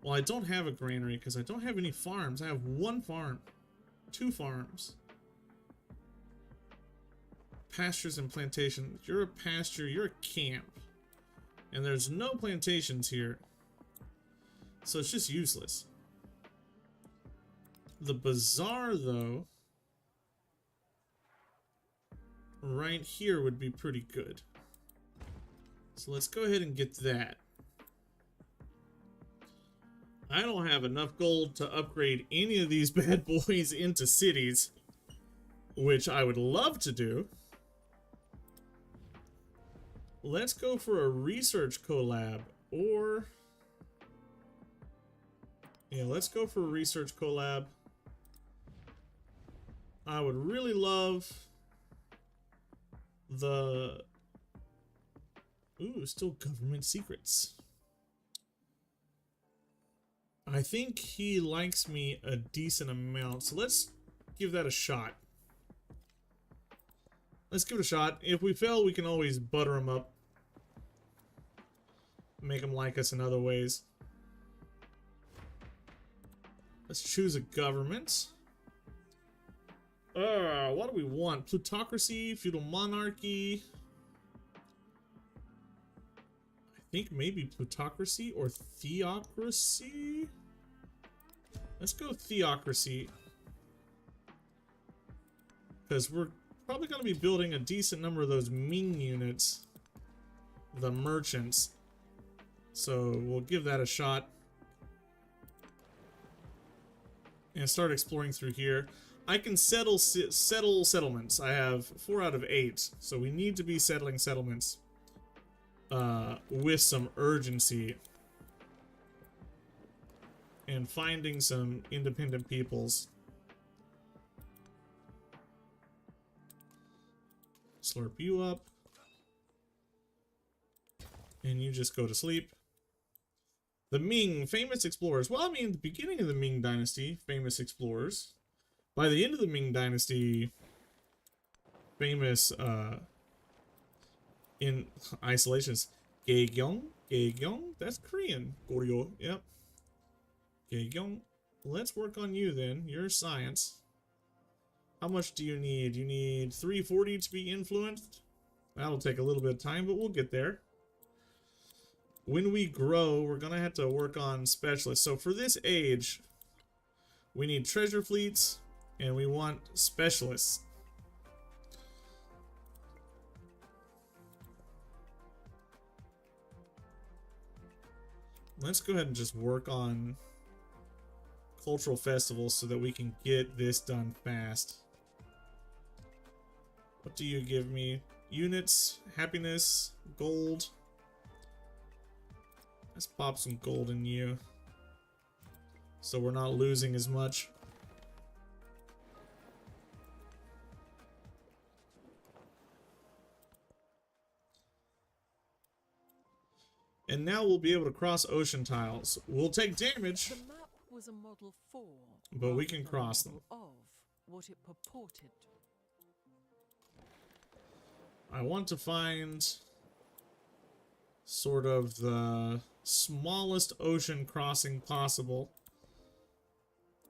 Well, I don't have a granary because I don't have any farms. I have 1 farm, 2 farms. Pastures and plantations. You're a pasture, you're a camp. And there's no plantations here. So it's just useless. The bazaar, though, right here would be pretty good. So let's go ahead and get that. I don't have enough gold to upgrade any of these bad boys into cities, which I would love to do. Let's go for a research collab, or yeah, let's go for a research collab. I would really love the still government secrets. I think he likes me a decent amount, so let's give that a shot. Let's give it a shot. If we fail, we can always butter him up. Make him like us in other ways. Let's choose a government. What do we want? Plutocracy, feudal monarchy. I think maybe plutocracy or theocracy. Let's go theocracy. Because we're probably going to be building a decent number of those Ming units. The merchants. So we'll give that a shot. and start exploring through here. I can settle settlements. I have 4 out of 8, so we need to be settling settlements with some urgency and finding some independent peoples. Slurp you up, and you just go to sleep. The Ming, famous explorers. Well, I mean, the beginning of the Ming Dynasty, famous explorers. By the end of the Ming Dynasty, famous, in isolations. Gaegyong, that's Korean. Goryeo, yep. Gaegyong, let's work on you then. Your science. How much do you need? You need 340 to be influenced. That'll take a little bit of time, but we'll get there. When we grow, we're going to have to work on specialists. So for this age, we need treasure fleets, and we want specialists. Let's go ahead and just work on cultural festivals so that we can get this done fast. What do you give me? Units, happiness, gold. Let's pop some gold in you, so we're not losing as much. And now we'll be able to cross ocean tiles. We'll take damage, The map was a model for, but we rather can than a cross them. model of what it purported. I want to find sort of the smallest ocean crossing possible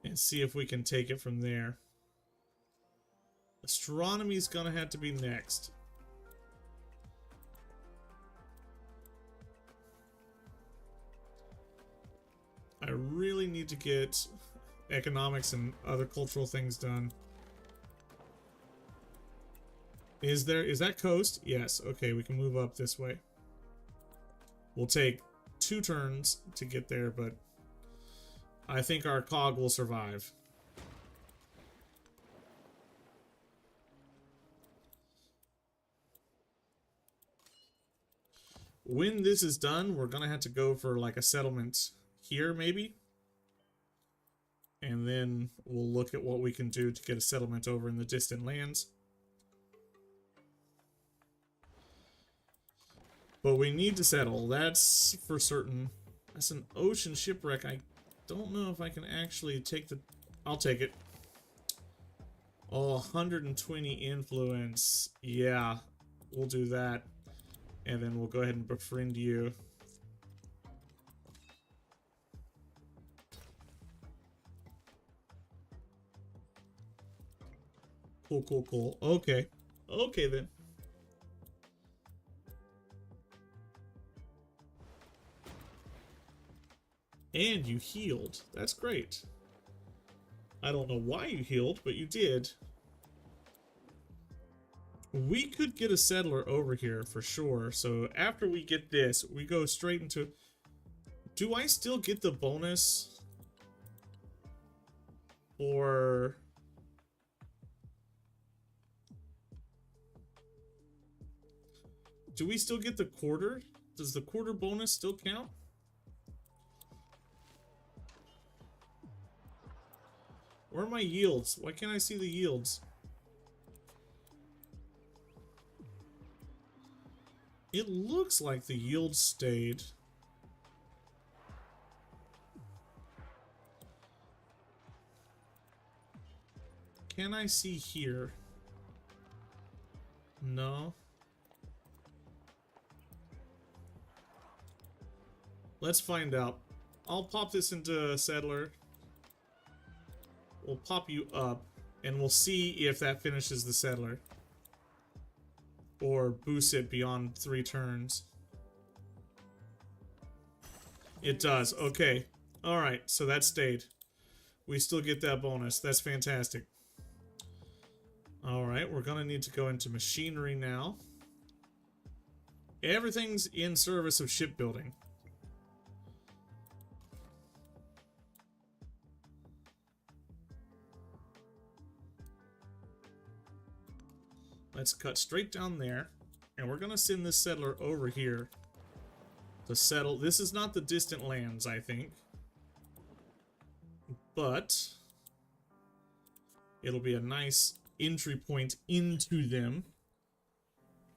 and see if we can take it from there. Astronomy's gonna have to be next. I really need to get economics and other cultural things done. Is that coast? Yes. Okay, we can move up this way. We'll take 2 turns to get there, but I think our cog will survive. When this is done, we're gonna have to go for like a settlement here, maybe. And then we'll look at what we can do to get a settlement over in the distant lands. But we need to settle, that's for certain. That's an ocean shipwreck. I don't know if I can actually take the... I'll take it. Oh, 120 influence. Yeah, we'll do that. And then we'll go ahead and befriend you. Cool. Okay. Okay, then. And you healed. That's great. I don't know why you healed, but you did. We could get a settler over here for sure. So after we get this, we go straight into... Do I still get the bonus? Or... Do we still get the quarter? Does the quarter bonus still count? Where are my yields? Why can't I see the yields? It looks like the yield stayed. Can I see here? No. Let's find out. I'll pop this into settler. We'll pop you up, and we'll see if that finishes the settler. Or boosts it beyond 3 turns. It does. Okay. Alright, so that stayed. We still get that bonus. That's fantastic. Alright, we're gonna need to go into machinery now. Everything's in service of shipbuilding. Let's cut straight down there. And we're going to send this settler over here to settle. This is not the distant lands, I think. But it'll be a nice entry point into them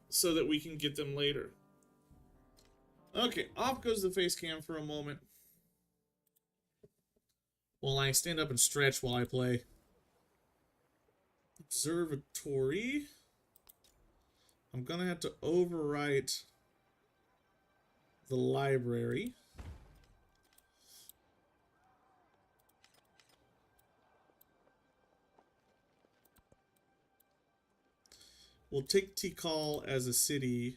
so that we can get them later. Okay, off goes the face cam for a moment. While I stand up and stretch while I play. Observatory. I'm gonna have to overwrite the library. We'll take Tikal as a city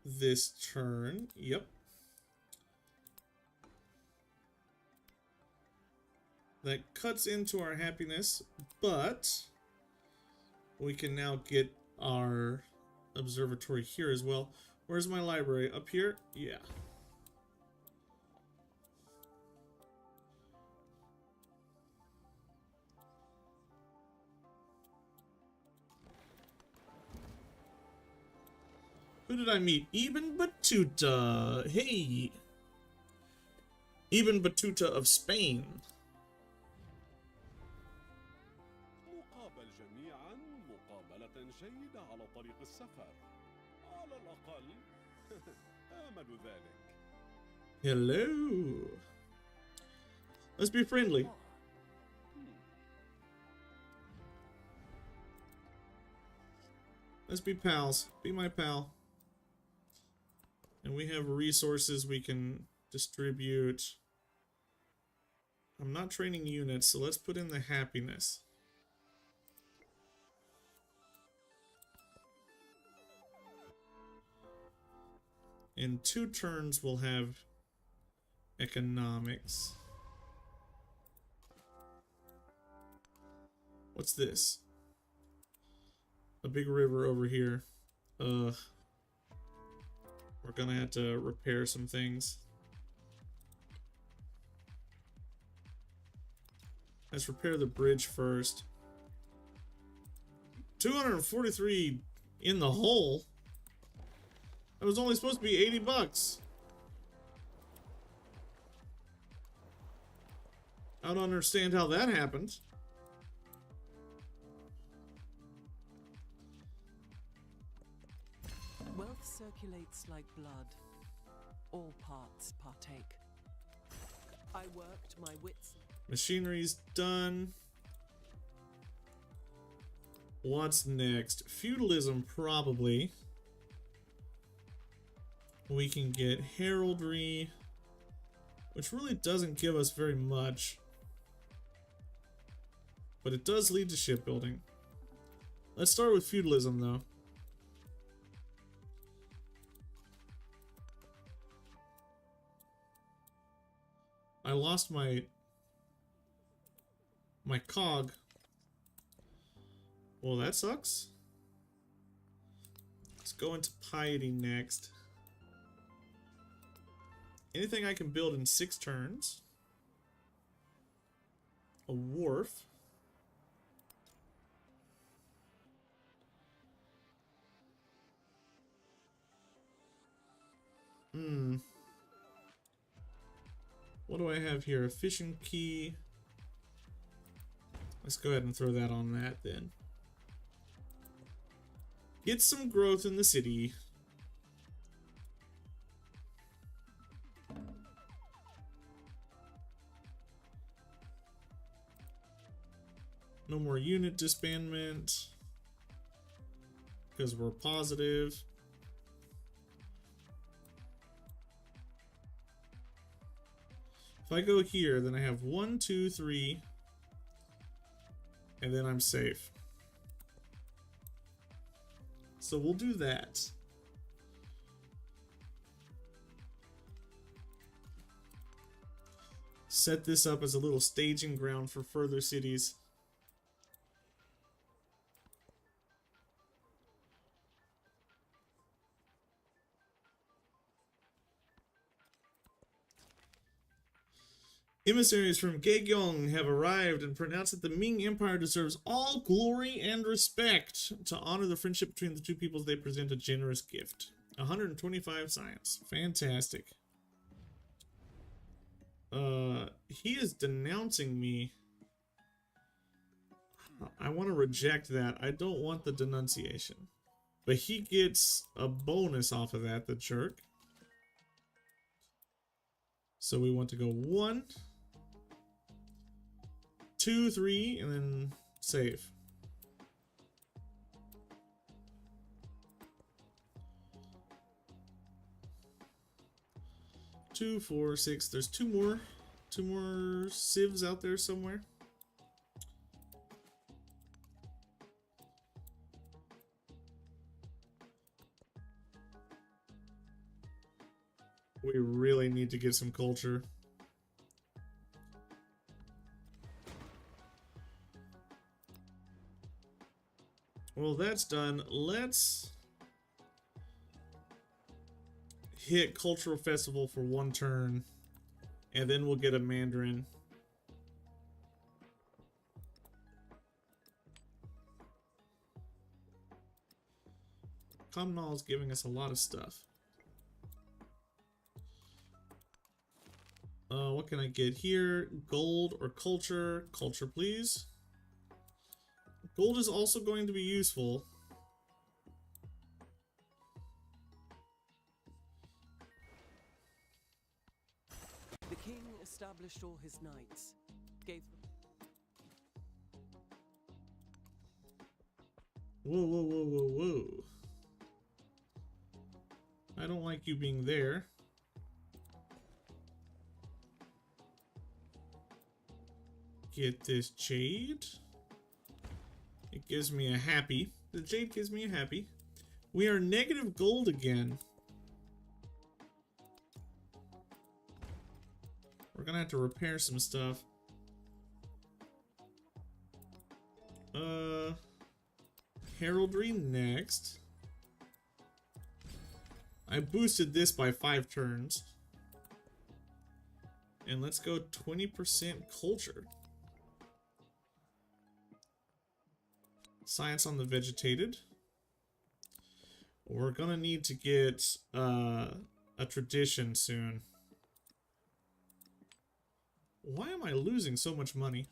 this turn. Yep. That cuts into our happiness, but we can now get our observatory here as well. Where's my library? Up here? Yeah. Who did I meet? Ibn Battuta. Hey. Ibn Battuta of Spain. مقابل جميعا مقابلة جيدة على طريق السفر على الأقل آمل ذلك. Hello. Let's be friendly. Let's be pals. Be my pal. And we have resources we can distribute. I'm not training units, so let's put in the happiness. In 2 turns, we'll have economics. What's this? A big river over here. We're gonna have to repair some things. Let's repair the bridge first. 243 in the hole? It was only supposed to be 80 bucks. I don't understand how that happened. Wealth circulates like blood. All parts partake. I worked my wits. Machinery's done. What's next? Feudalism, probably. We can get heraldry, which really doesn't give us very much, but it does lead to shipbuilding. Let's start with feudalism, though. I lost my cog. Well, that sucks. Let's go into piety next. Anything I can build in 6 turns. A wharf. What do I have here? A fishing key. Let's go ahead and throw that on that then. Get some growth in the city. No more unit disbandment, because we're positive. If I go here, then I have 1, 2, 3, and then I'm safe. So we'll do that. Set this up as a little staging ground for further cities. Emissaries from Gaegyong have arrived and pronounced that the Ming Empire deserves all glory and respect. To honor the friendship between the two peoples, they present a generous gift. 125 science. Fantastic. He is denouncing me. I want to reject that. I don't want the denunciation. But he gets a bonus off of that, the jerk. So we want to go 1, 2, 3, and then save. Two, 4, 6. There's two more civs out there somewhere. We really need to get some culture. Well, that's done. Let's hit Cultural Festival for 1 turn, and then we'll get a Mandarin. Comnol is giving us a lot of stuff. What can I get here? Gold or culture? Culture, please. Gold is also going to be useful. The king established all his knights, gave them... Whoa, whoa, whoa, whoa, whoa. I don't like you being there. Get this jade. It gives me a happy. The jade gives me a happy. We are negative gold again. We're gonna have to repair some stuff. Heraldry next. I boosted this by 5 turns. And let's go 20% culture. Science on the vegetated. We're gonna need to get a tradition soon. Why am I losing so much money?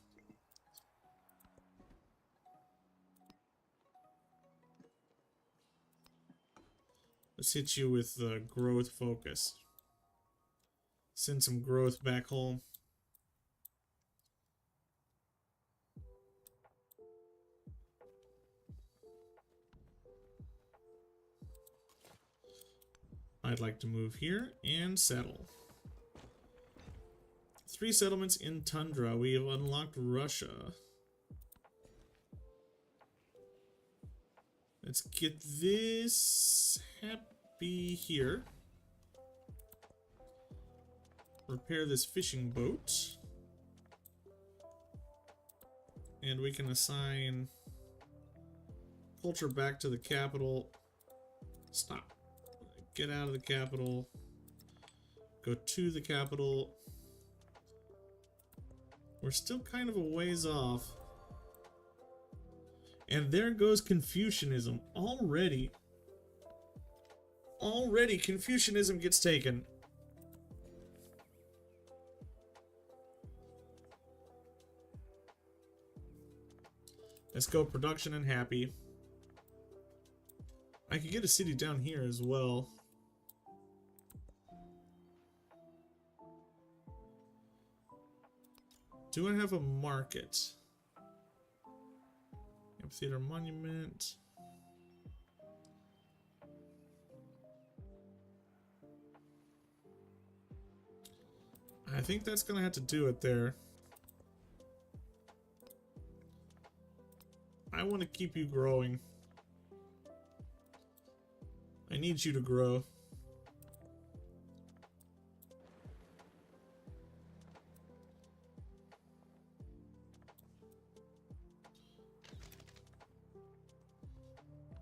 Let's hit you with growth focus. Send some growth back home. I'd like to move here and settle. 3 settlements in Tundra. We have unlocked Russia. Let's get this happy here. Repair this fishing boat. And we can assign culture back to the capital. Stop. Get out of the capital. Go to the capital. We're still kind of a ways off. And there goes Confucianism. Already Confucianism gets taken. Let's go production and happy. I could get a city down here as well. Do I have a market? Amphitheater monument. I think that's gonna have to do it there. I want to keep you growing. I need you to grow.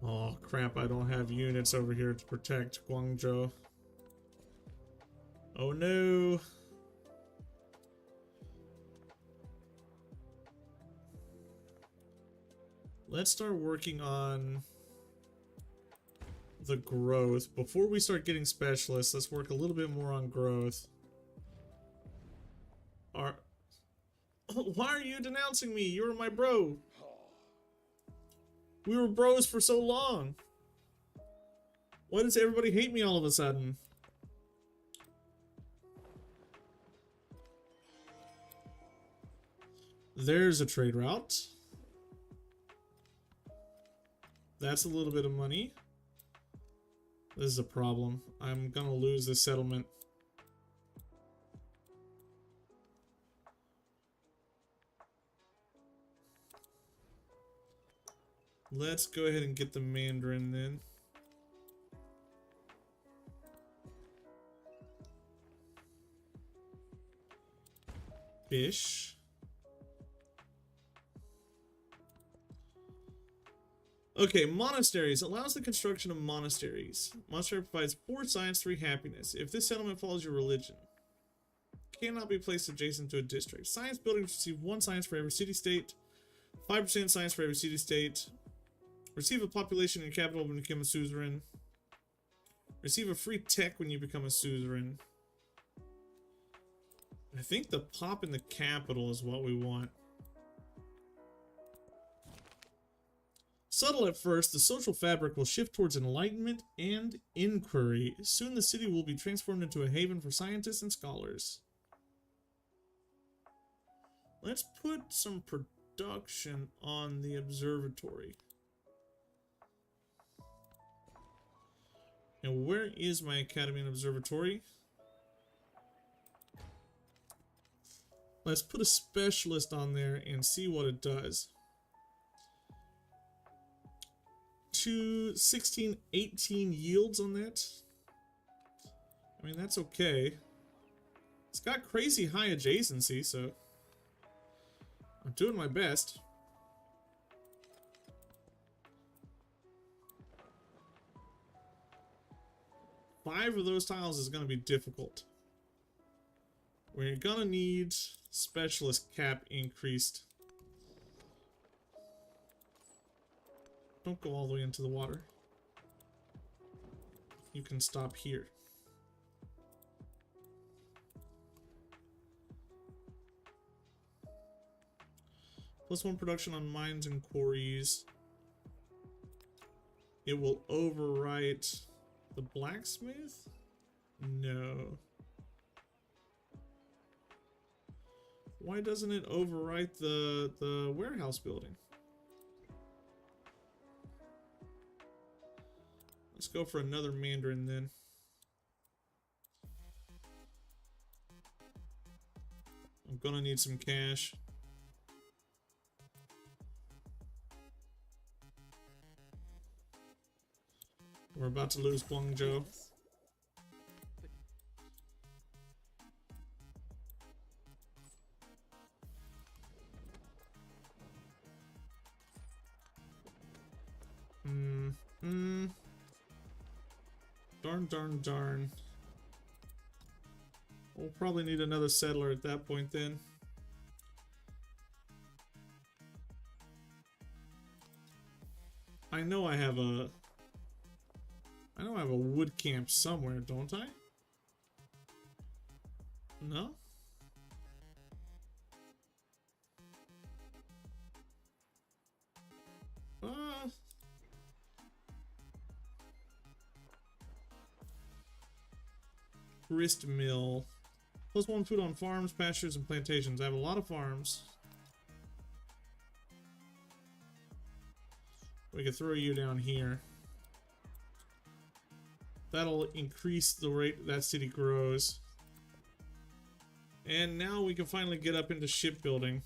Oh crap, I don't have units over here to protect Guangzhou. Oh no. Let's start working on the growth. Before we start getting specialists, let's work a little bit more on growth. Why are you denouncing me? You were my bro. We were bros for so long. Why does everybody hate me all of a sudden? There's a trade route. That's a little bit of money. This is a problem. I'm gonna lose this settlement. Let's go ahead and get the Mandarin then. Fish. Okay, monasteries. Allows the construction of monasteries. Monastery provides 4 science, 3 happiness. If this settlement follows your religion. Cannot be placed adjacent to a district. Science buildings receive 1 science for every city-state. 5% science for every city-state. Receive a population in your capital when you become a suzerain. Receive a free tech when you become a suzerain. I think the pop in the capital is what we want. Subtle at first, the social fabric will shift towards enlightenment and inquiry. Soon the city will be transformed into a haven for scientists and scholars. Let's put some production on the observatory. And where is my academy and observatory? Let's put a specialist on there and see what it does. 16, 18 yields on that. I mean, that's okay. It's got crazy high adjacency, so I'm doing my best. Five of those tiles is going to be difficult. We're going to need specialist cap increased. Don't go all the way into the water. You can stop here. +1 production on mines and quarries. It will overwrite the blacksmith? No. Why doesn't it overwrite the warehouse building? Let's go for another Mandarin then. I'm gonna need some cash. We're about to lose Guangzhou. Darn. We'll probably need another settler at that point then. I know I have a wood camp somewhere, don't I? No? Grist mill. +1 food on farms, pastures, and plantations. I have a lot of farms. We could throw you down here. That'll increase the rate that city grows. And now we can finally get up into shipbuilding.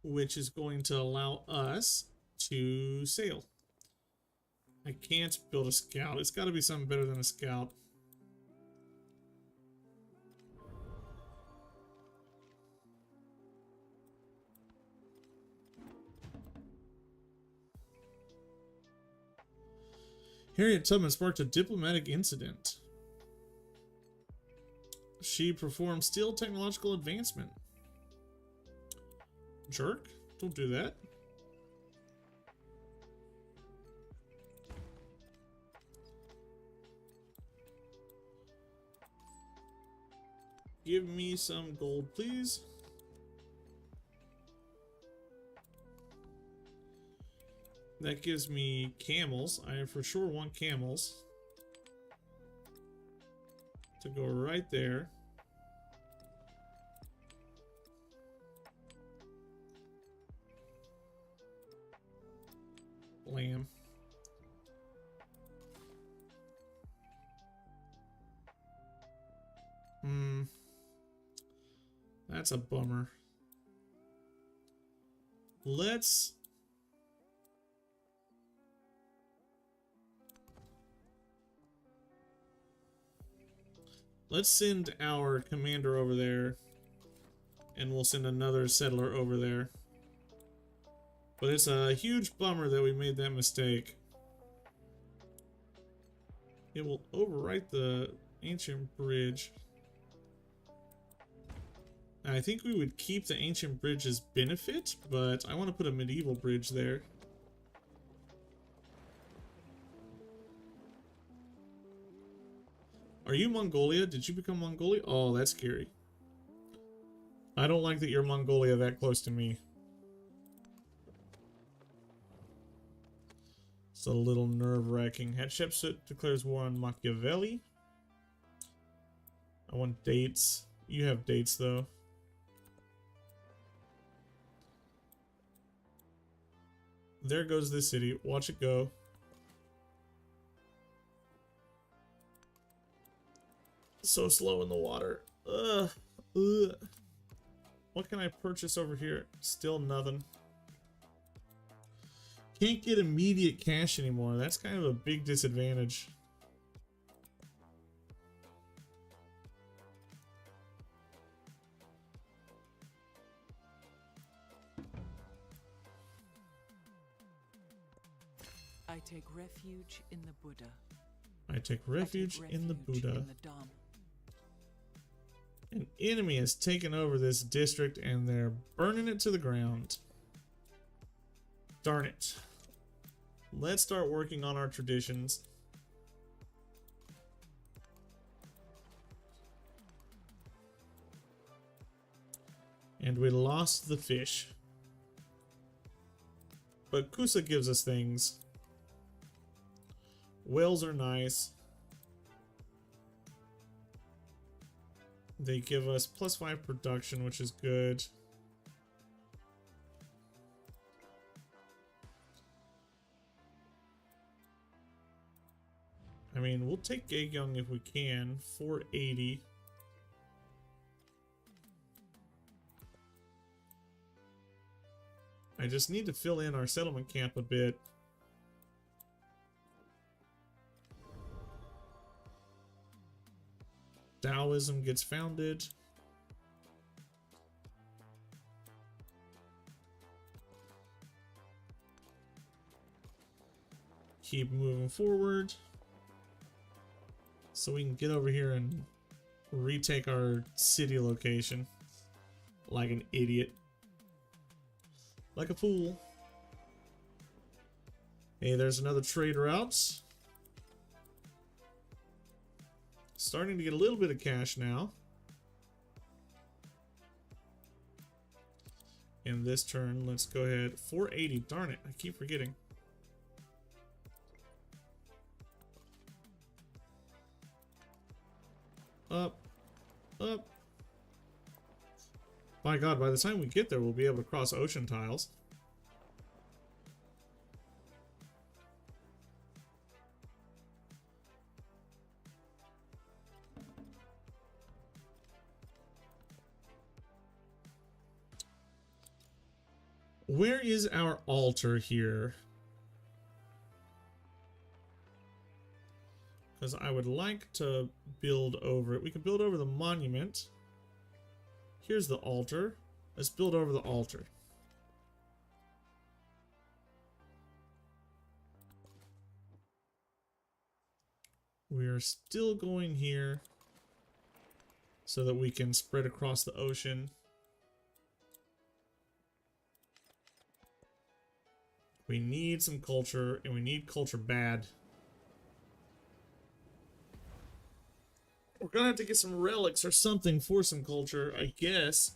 Which is going to allow us to sail. I can't build a scout. It's got to be something better than a scout. Harriet Tubman sparked a diplomatic incident. She performed steel technological advancement. Jerk. Don't do that. Give me some gold, please. That gives me camels. I for sure want camels to go right there. Lamb. That's a bummer. Let's send our commander over there, and we'll send another settler over there. But it's a huge bummer that we made that mistake. It will overwrite the ancient bridge. I think we would keep the ancient bridge's benefit, but I want to put a medieval bridge there. Are you Mongolia? Did you become Mongolia? Oh, that's scary. I don't like that you're Mongolia that close to me. It's a little nerve-wracking. Hatshepsut declares war on Machiavelli. I want dates. You have dates, though. There goes this city. Watch it go. So slow in the water. Ugh. Ugh. What can I purchase over here? Still nothing. Can't get immediate cash anymore. That's kind of a big disadvantage. I take refuge in the Buddha. I take refuge in the Buddha. In the Dharma. An enemy has taken over this district and they're burning it to the ground. Darn it. Let's start working on our traditions. And we lost the fish. But Kusa gives us things. Whales are nice. They give us +5 production, which is good. I mean, we'll take Gaegyong if we can. 480. I just need to fill in our settlement camp a bit. Taoism gets founded. Keep moving forward. So we can get over here and retake our city location. Like an idiot. Like a fool. Hey, there's another trade route. Starting to get a little bit of cash now. In this turn, let's go ahead. 480. Darn it, I keep forgetting. Up. Up. My god, by the time we get there, we'll be able to cross ocean tiles. Where is our altar here? Because I would like to build over it. We can build over the monument. Here's the altar. Let's build over the altar. We are still going here. so that we can spread across the ocean. We need some culture, and we need culture bad. We're gonna have to get some relics or something for some culture, I guess.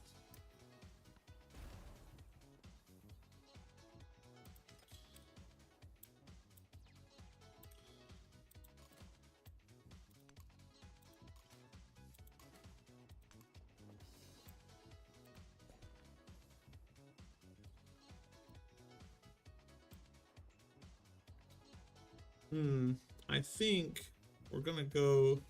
I think we're gonna go.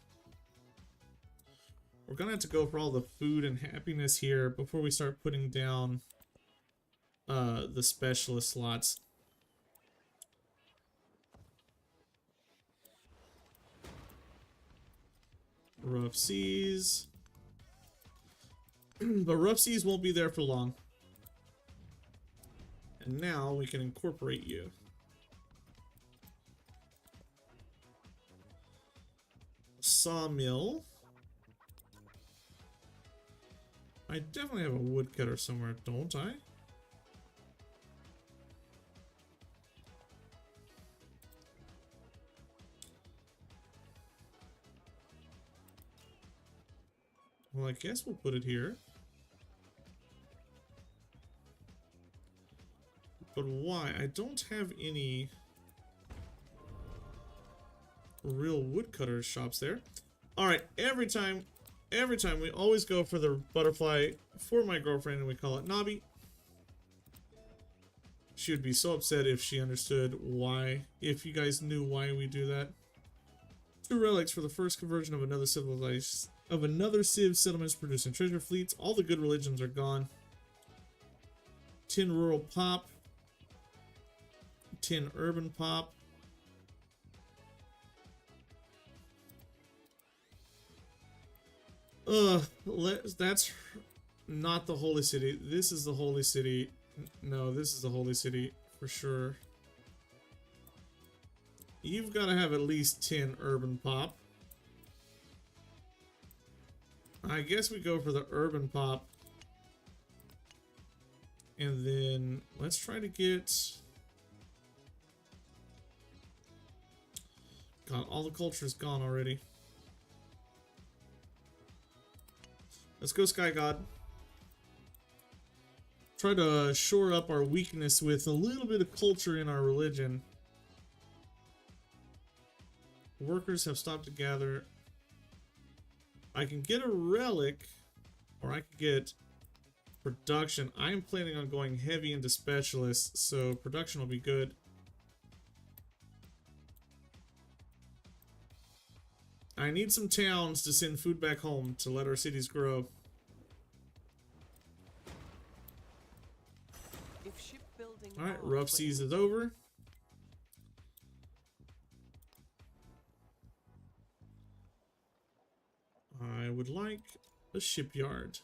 We're gonna have to go for all the food and happiness here before we start putting down the specialist slots. Rough Seas. But Rough Seas won't be there for long. And now we can incorporate you. Sawmill. I definitely have a woodcutter somewhere, don't I? Well, I guess we'll put it here. But why? I don't have any real woodcutter shops there. Alright, every time we always go for the butterfly for my girlfriend and we call it Nobby. She would be so upset if she understood why, if you guys knew why we do that. 2 relics for the first conversion of another civilization, of another civ settlements producing treasure fleets. All the good religions are gone. 10 rural pop. 10 urban pop. That's not the holy city. This is the holy city. No, this is the holy city for sure. You've got to have at least 10 urban pop. I guess we go for the urban pop. And then let's try to get... God, all the culture's gone already. Let's go Sky God. Try to shore up our weakness with a little bit of culture in our religion. Workers have stopped to gather. I can get a relic, or I can get production. I'm planning on going heavy into specialists, so production will be good. I need some towns to send food back home to let our cities grow. If shipbuilding Alright, Rough Seas is over. I would like a shipyard.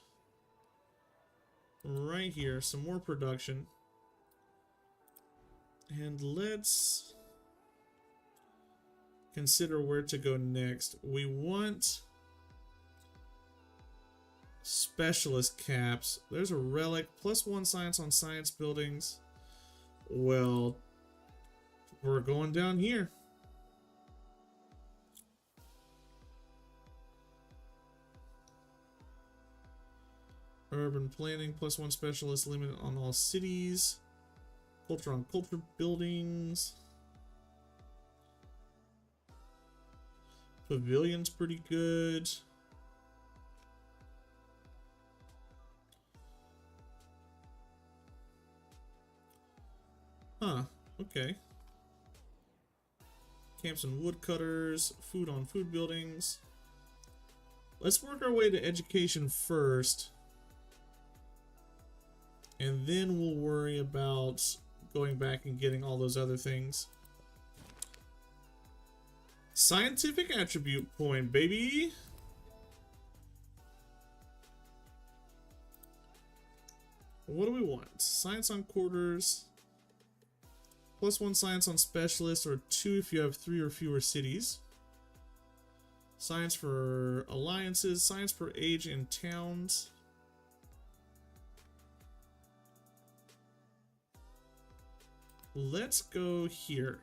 Right here, some more production. And let's consider where to go next. We want specialist caps. There's a relic, +1 science on science buildings. Well, we're going down here. Urban planning, +1 specialist limit on all cities. Culture on culture buildings. Pavilion's pretty good. Huh, okay. Camps and woodcutters, food on food buildings. Let's work our way to education first. And then we'll worry about going back and getting all those other things. Scientific attribute point, baby. What do we want? Science on quarters. +1 science on specialists, or 2 if you have 3 or fewer cities. Science for alliances, science for age in towns. Let's go here.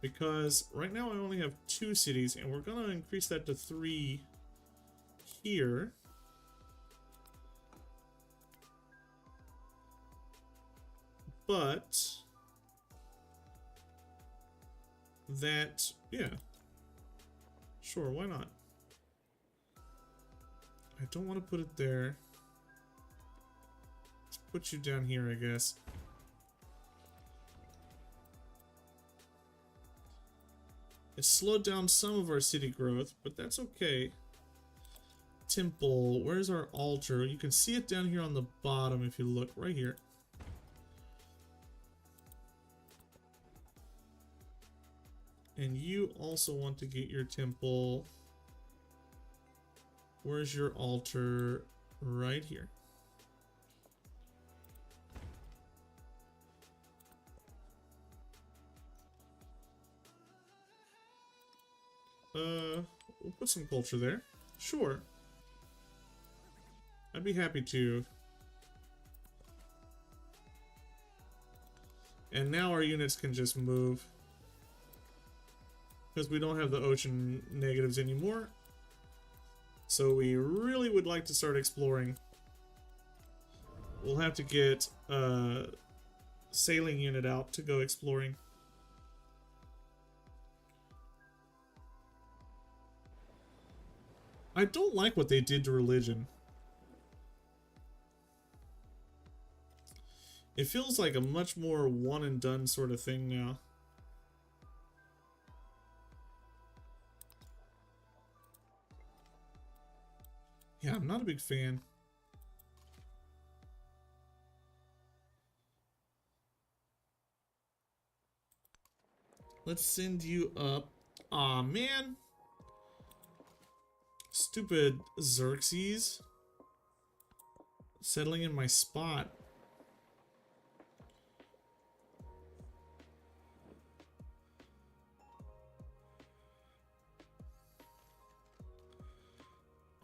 Because right now I only have 2 cities, and we're gonna increase that to 3 here. But that, yeah. Sure, why not? I don't want to put it there. Let's put you down here, I guess. It slowed down some of our city growth, but that's okay. Temple, where's our altar? You can see it down here on the bottom if you look, right here. And you also want to get your temple. Where's your altar? Right here. We'll put some culture there. Sure. I'd be happy to. And now our units can just move. Because we don't have the ocean negatives anymore. So we really would like to start exploring. We'll have to get a sailing unit out to go exploring. I don't like what they did to religion. It feels like a much more one and done sort of thing now. Yeah, I'm not a big fan. Let's send you up. Aw, man. Stupid Xerxes. Settling in my spot.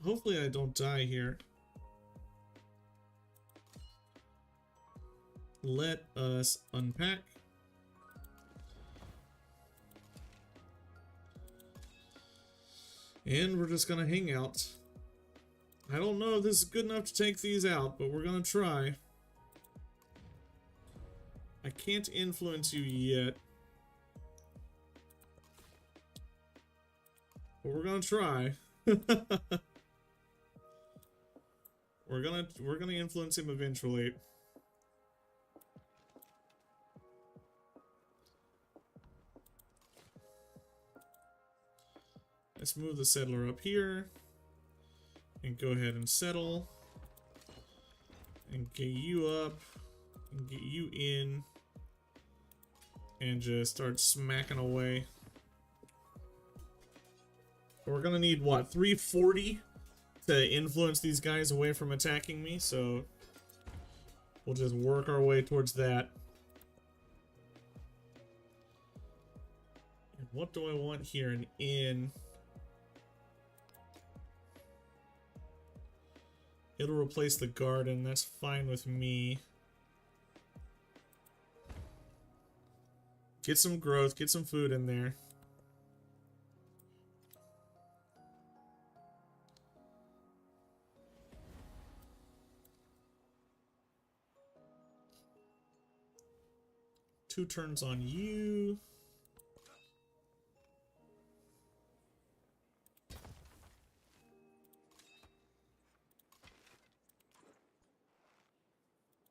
Hopefully I don't die here. Let us unpack. And we're just gonna hang out. I don't know if this is good enough to take these out, but we're gonna try. I can't influence you yet. But we're gonna try. We're gonna influence him eventually. Let's move the settler up here and go ahead and settle and get you up and get you in and just start smacking away. We're gonna need what, 340 to influence these guys away from attacking me, so we'll just work our way towards that. And what do I want here? An inn. It'll replace the garden, that's fine with me. Get some growth, get some food in there. Two turns on you.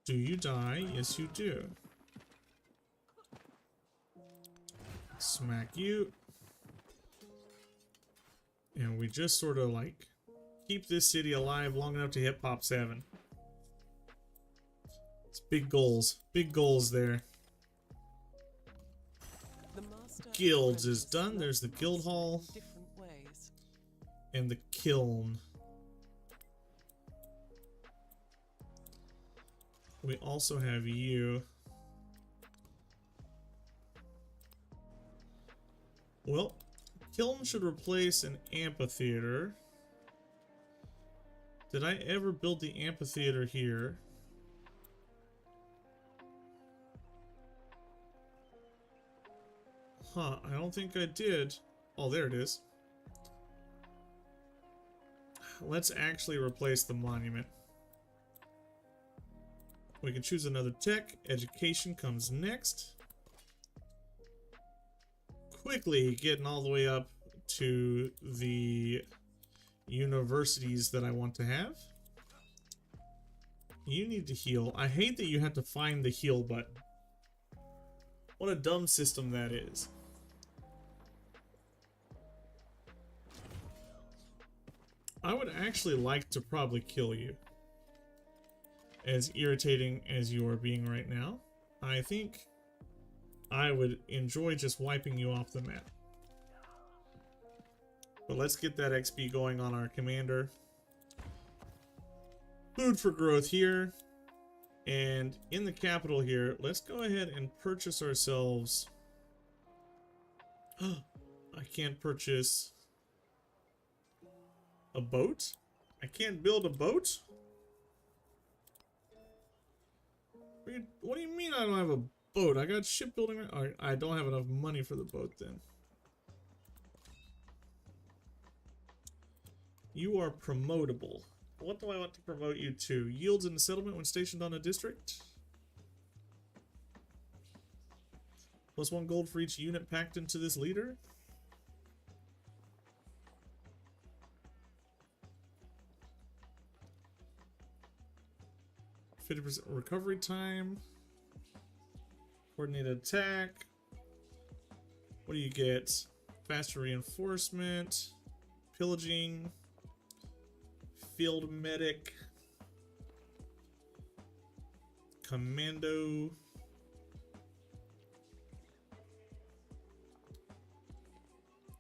Do you die? Yes, you do. Smack you. And we just sort of like keep this city alive long enough to hit Pop 7. It's big goals. Big goals there. The master Guilds is done. There's the guild hall. Different ways. And the kiln. We also have you. Well, kiln should replace an amphitheater. Did I ever build the amphitheater here? Huh, I don't think I did. Oh, there it is. Let's actually replace the monument. We can choose another tech. Education comes next. Quickly getting all the way up to the universities that I want to have. You need to heal. I hate that you have to find the heal button. What a dumb system that is. I would actually like to probably kill you. As irritating as you are being right now, I think I would enjoy just wiping you off the map. But let's get that XP going on our commander. Food for growth here. And in the capital here, let's go ahead and purchase ourselves... I can't purchase a boat? I can't build a boat? What do you mean I don't have a boat? I got shipbuilding. I don't have enough money for the boat then. You are promotable. What do I want to promote you to? Yields in the settlement when stationed on a district. +1 gold for each unit packed into this leader. %50 recovery time. Coordinated attack. What do you get? Faster reinforcement. Pillaging. Field medic. Commando.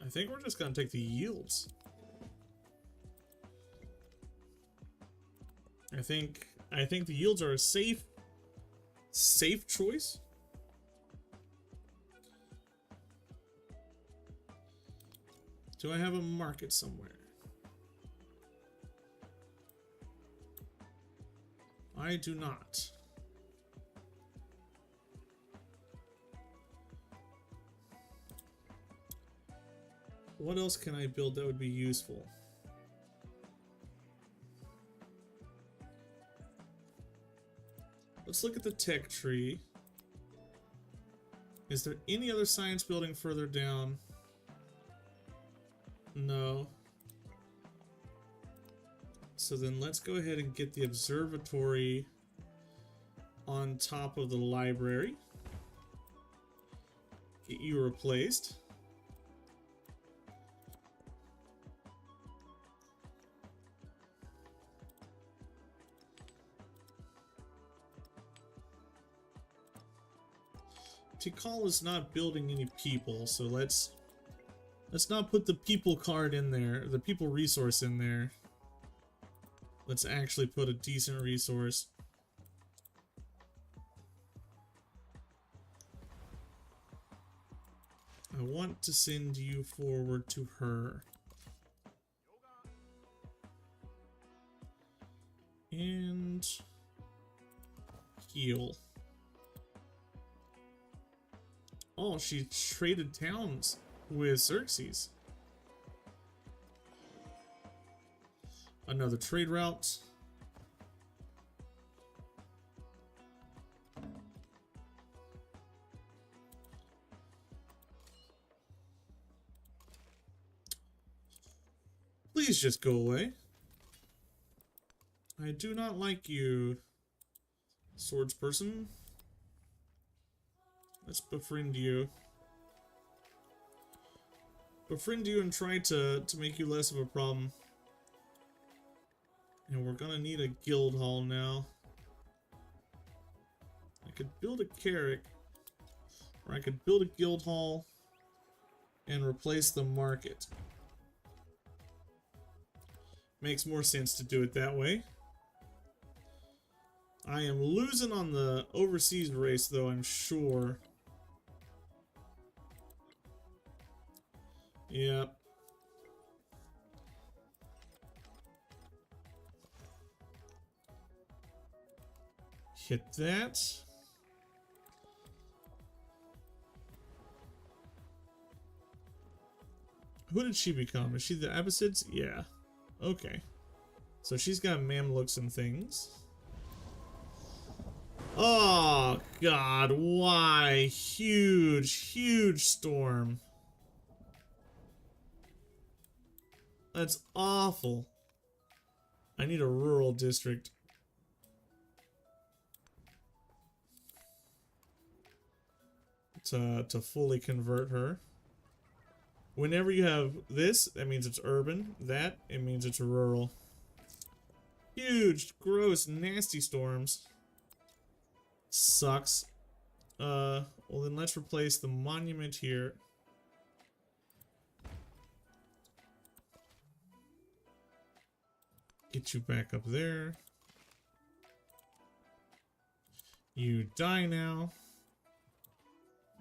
I think we're just gonna take the yields. I think the yields are a safe choice. Do I have a market somewhere? I do not. What else can I build that would be useful? Let's look at the tech tree. Is there any other science building further down? No. So then let's go ahead and get the observatory on top of the library. Get you replaced. Tikal is not building any people, so let's not put the people card in there, the people resource in there. Let's actually put a decent resource. I want to send you forward to her. And heal. Oh, she traded towns with Xerxes. Another trade route. Please just go away. I do not like you, swords person. Let's befriend you. Befriend you and try to make you less of a problem. And we're gonna need a guild hall now. I could build a carrack, or I could build a guild hall and replace the market. Makes more sense to do it that way. I am losing on the overseas race though, I'm sure. Yep. Hit that. Who did she become? Is she the Abbasids? Yeah. Okay. So she's got Mamluks and things. Oh, God. Why? Huge, huge storm. That's awful. I need a rural district. To fully convert her. Whenever you have this, that means it's urban. That, it means it's rural. Huge, gross, nasty storms. Sucks. Well then let's replace the monument here. Get you back up there. You die now.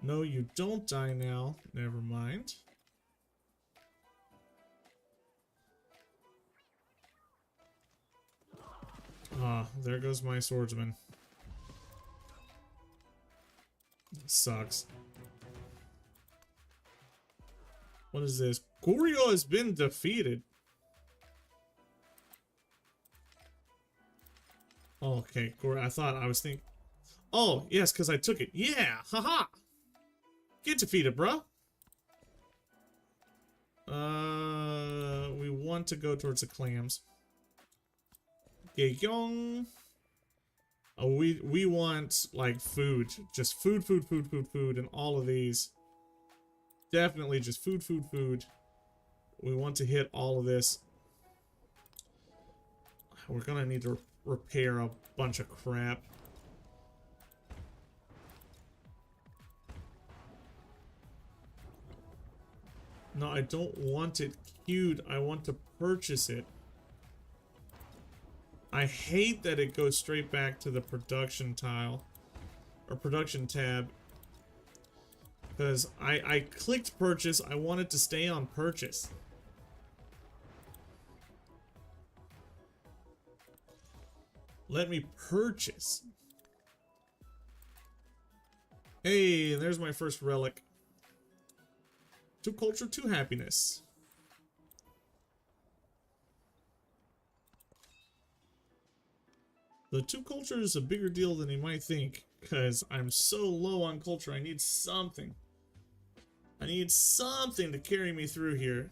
No, you don't die now. Never mind. Ah, there goes my swordsman. Sucks. What is this? Goryeo has been defeated. Oh, okay, I thought I was thinking. Oh, yes, because I took it. Yeah, haha. Get defeated, bro. We want to go towards the clams. Gyeong. Oh, we want like food, just food, and all of these. Definitely just food. We want to hit all of this. We're gonna need to repair a bunch of crap. No, I don't want it queued. I want to purchase it. I hate that it goes straight back to the production tile or production tab, because I clicked purchase. I wanted to stay on purchase. Let me purchase. Hey, there's my first relic. 2 culture, 2 happiness. The 2 culture is a bigger deal than you might think, because I'm so low on culture. I need something. I need something to carry me through here.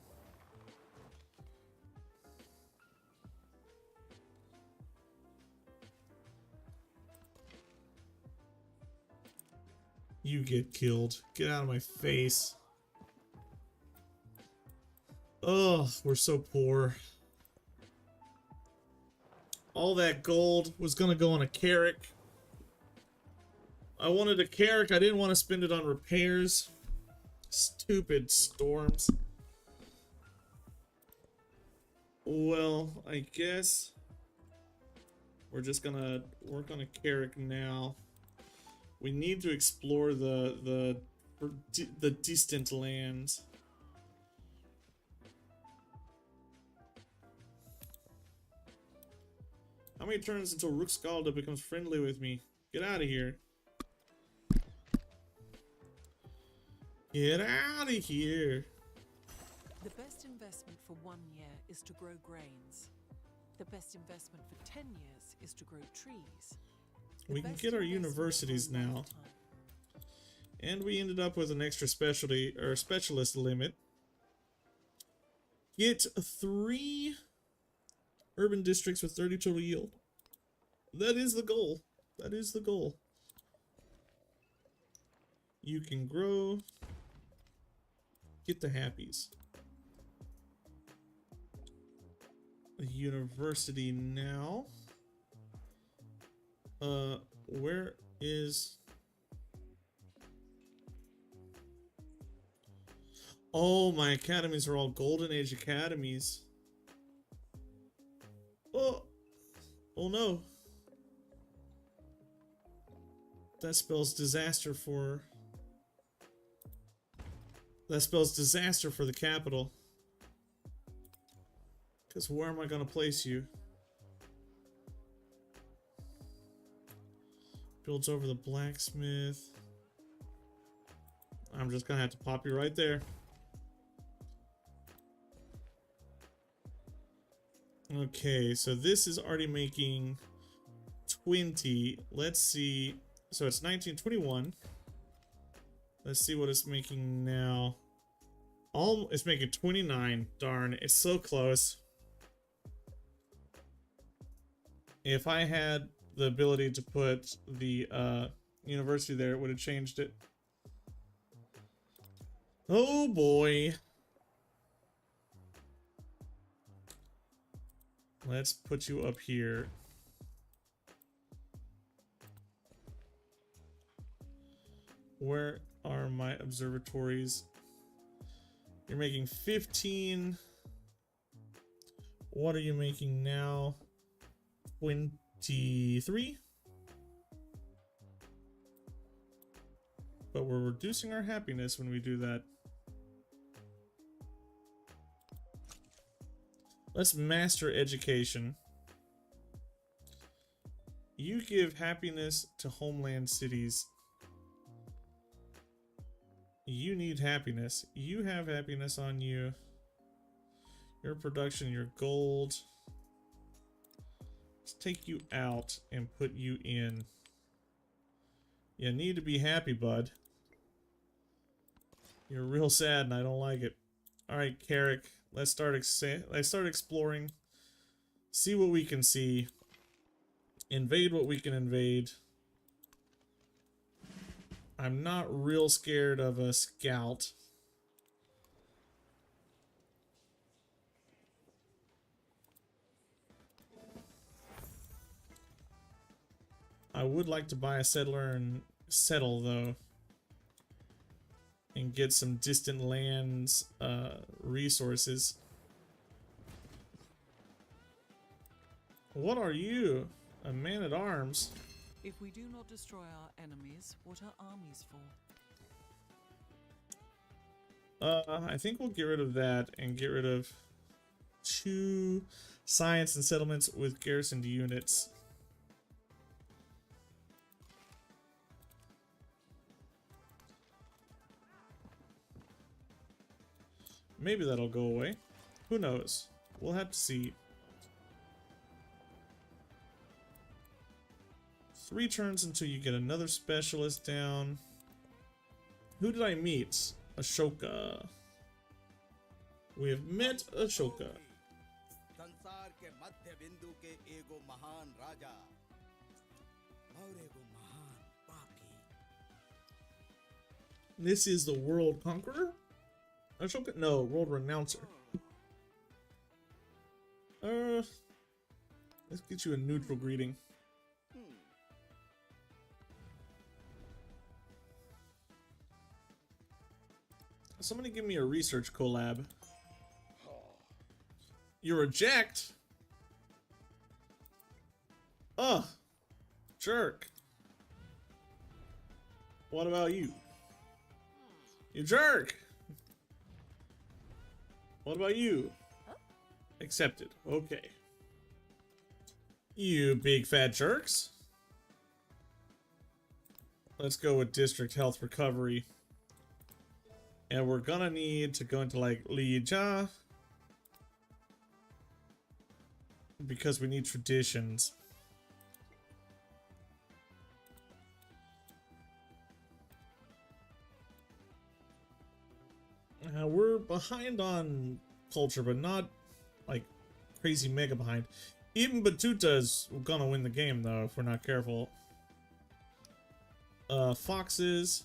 You get killed. Get out of my face. Oh, we're so poor. All that gold was gonna go on a carrack. I wanted a carrack. I didn't want to spend it on repairs. Stupid storms. Well, I guess we're just gonna work on a carrack now. We need to explore the distant lands. How many turns until Rook Scalda becomes friendly with me? Get out of here. Get out of here. The best investment for 1 year is to grow grains. The best investment for 10 years is to grow trees. We can get our universities now. And we ended up with an extra specialty or specialist limit. Get 3 urban districts with 30 total yield. That is the goal. That is the goal. You can grow. Get the happies. A university now. Where is... Oh, my academies are all Golden Age academies. Oh. Oh no. That spells disaster for... That spells disaster for the capital. Because where am I going to place you? Builds over the blacksmith. I'm just going to have to pop you right there. Okay, so this is already making 20. Let's see. So it's 1921. Let's see what it's making now. It's making 29. Darn, it's so close. If I had the ability to put the university there, it would have changed it. Oh boy. Let's put you up here. Where are my observatories? You're making 15. What are you making now? 23. But we're reducing our happiness when we do that. Let's master education. You give happiness to homeland cities. You need happiness. You have happiness on you. Your production, your gold. Let's take you out and put you in. You need to be happy, bud. You're real sad and I don't like it. Alright, Carrick. Let's start exploring. See what we can see. Invade what we can invade. I'm not real scared of a scout. I would like to buy a settler and settle, though. And get some distant lands resources. What are you? A man-at-arms? If we do not destroy our enemies, what are armies for? I think we'll get rid of that and get rid of 2 science and settlements with garrisoned units. Maybe that'll go away. Who knows? We'll have to see. 3 turns until you get another specialist down. Who did I meet? Ashoka. We have met Ashoka. This is the world conqueror? Ashoka? No, world renouncer. Let's get you a neutral greeting. Somebody give me a research collab. You reject? Ugh. Jerk. What about you? You jerk! What about you? Accepted. Okay. You big fat jerks. Let's go with district health recovery. And we're gonna need to go into like Lija. Because we need traditions. We're behind on culture, but not like crazy mega behind. Even Batuta is gonna win the game though if we're not careful. Foxes.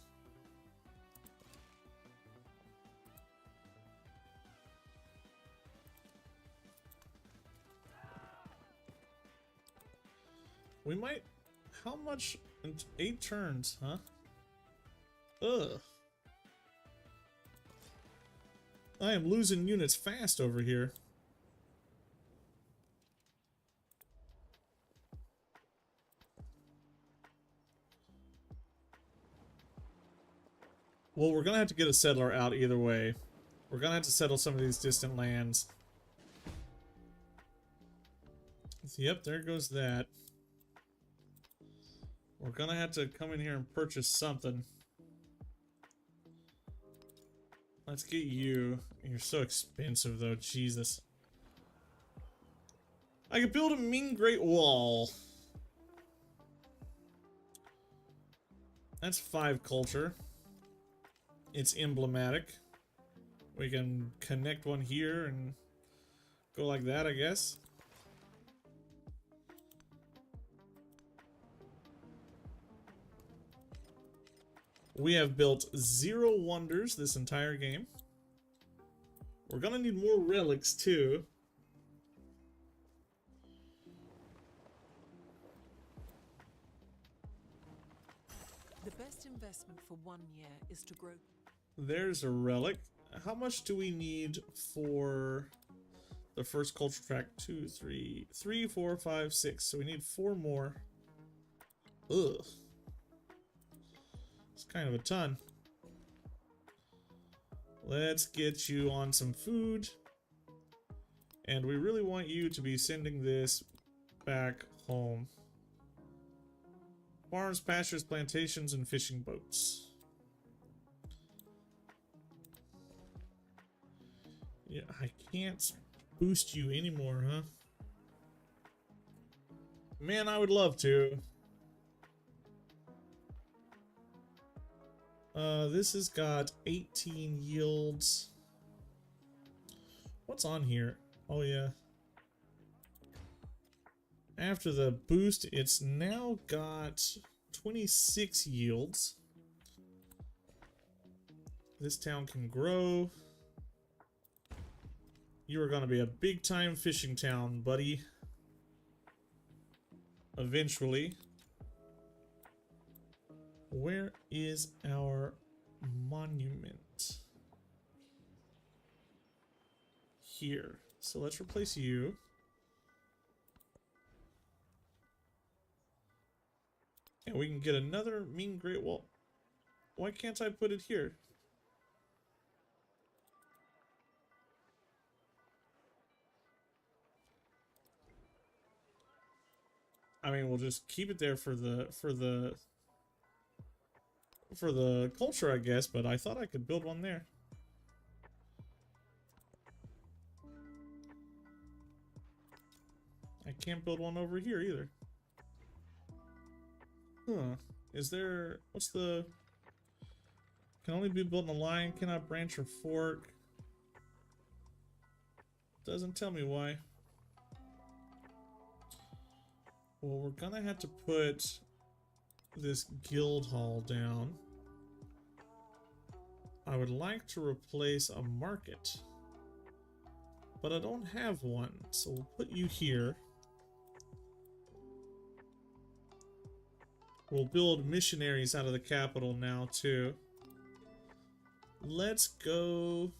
We might... How much? 8 turns, huh? Ugh. I am losing units fast over here. Well, we're gonna have to get a settler out either way. We're gonna have to settle some of these distant lands. Yep, there goes that. We're gonna have to come in here and purchase something. Let's get you. You're so expensive though, Jesus. I could build a mean great wall. That's 5 culture. It's emblematic. We can connect one here and go like that, I guess. We have built 0 wonders this entire game. We're gonna need more relics too. The best investment for 1 year is to grow. There's a relic. How much do we need for the first culture track? 2, 3, 4, 5, 6. So we need 4 more. Ugh. It's kind of a ton. Let's get you on some food. And we really want you to be sending this back home. Farms, pastures, plantations, and fishing boats. Yeah, I can't boost you anymore, huh? Man, I would love to. This has got 18 yields. What's on here? Oh, yeah. After the boost, it's now got 26 yields. This town can grow. You are going to be a big-time fishing town, buddy. Eventually. Where is our monument? Here. So let's replace you. And we can get another mean great wall. Why can't I put it here? I mean, we'll just keep it there for the culture, I guess, but I thought I could build one there. I can't build one over here either. Huh. Is there... What's the... Can only be built in a line, cannot branch or fork. Doesn't tell me why. Well, we're gonna have to put this guild hall down. I would like to replace a market, but I don't have one, so we'll put you here. We'll build missionaries out of the capital now too. Let's go.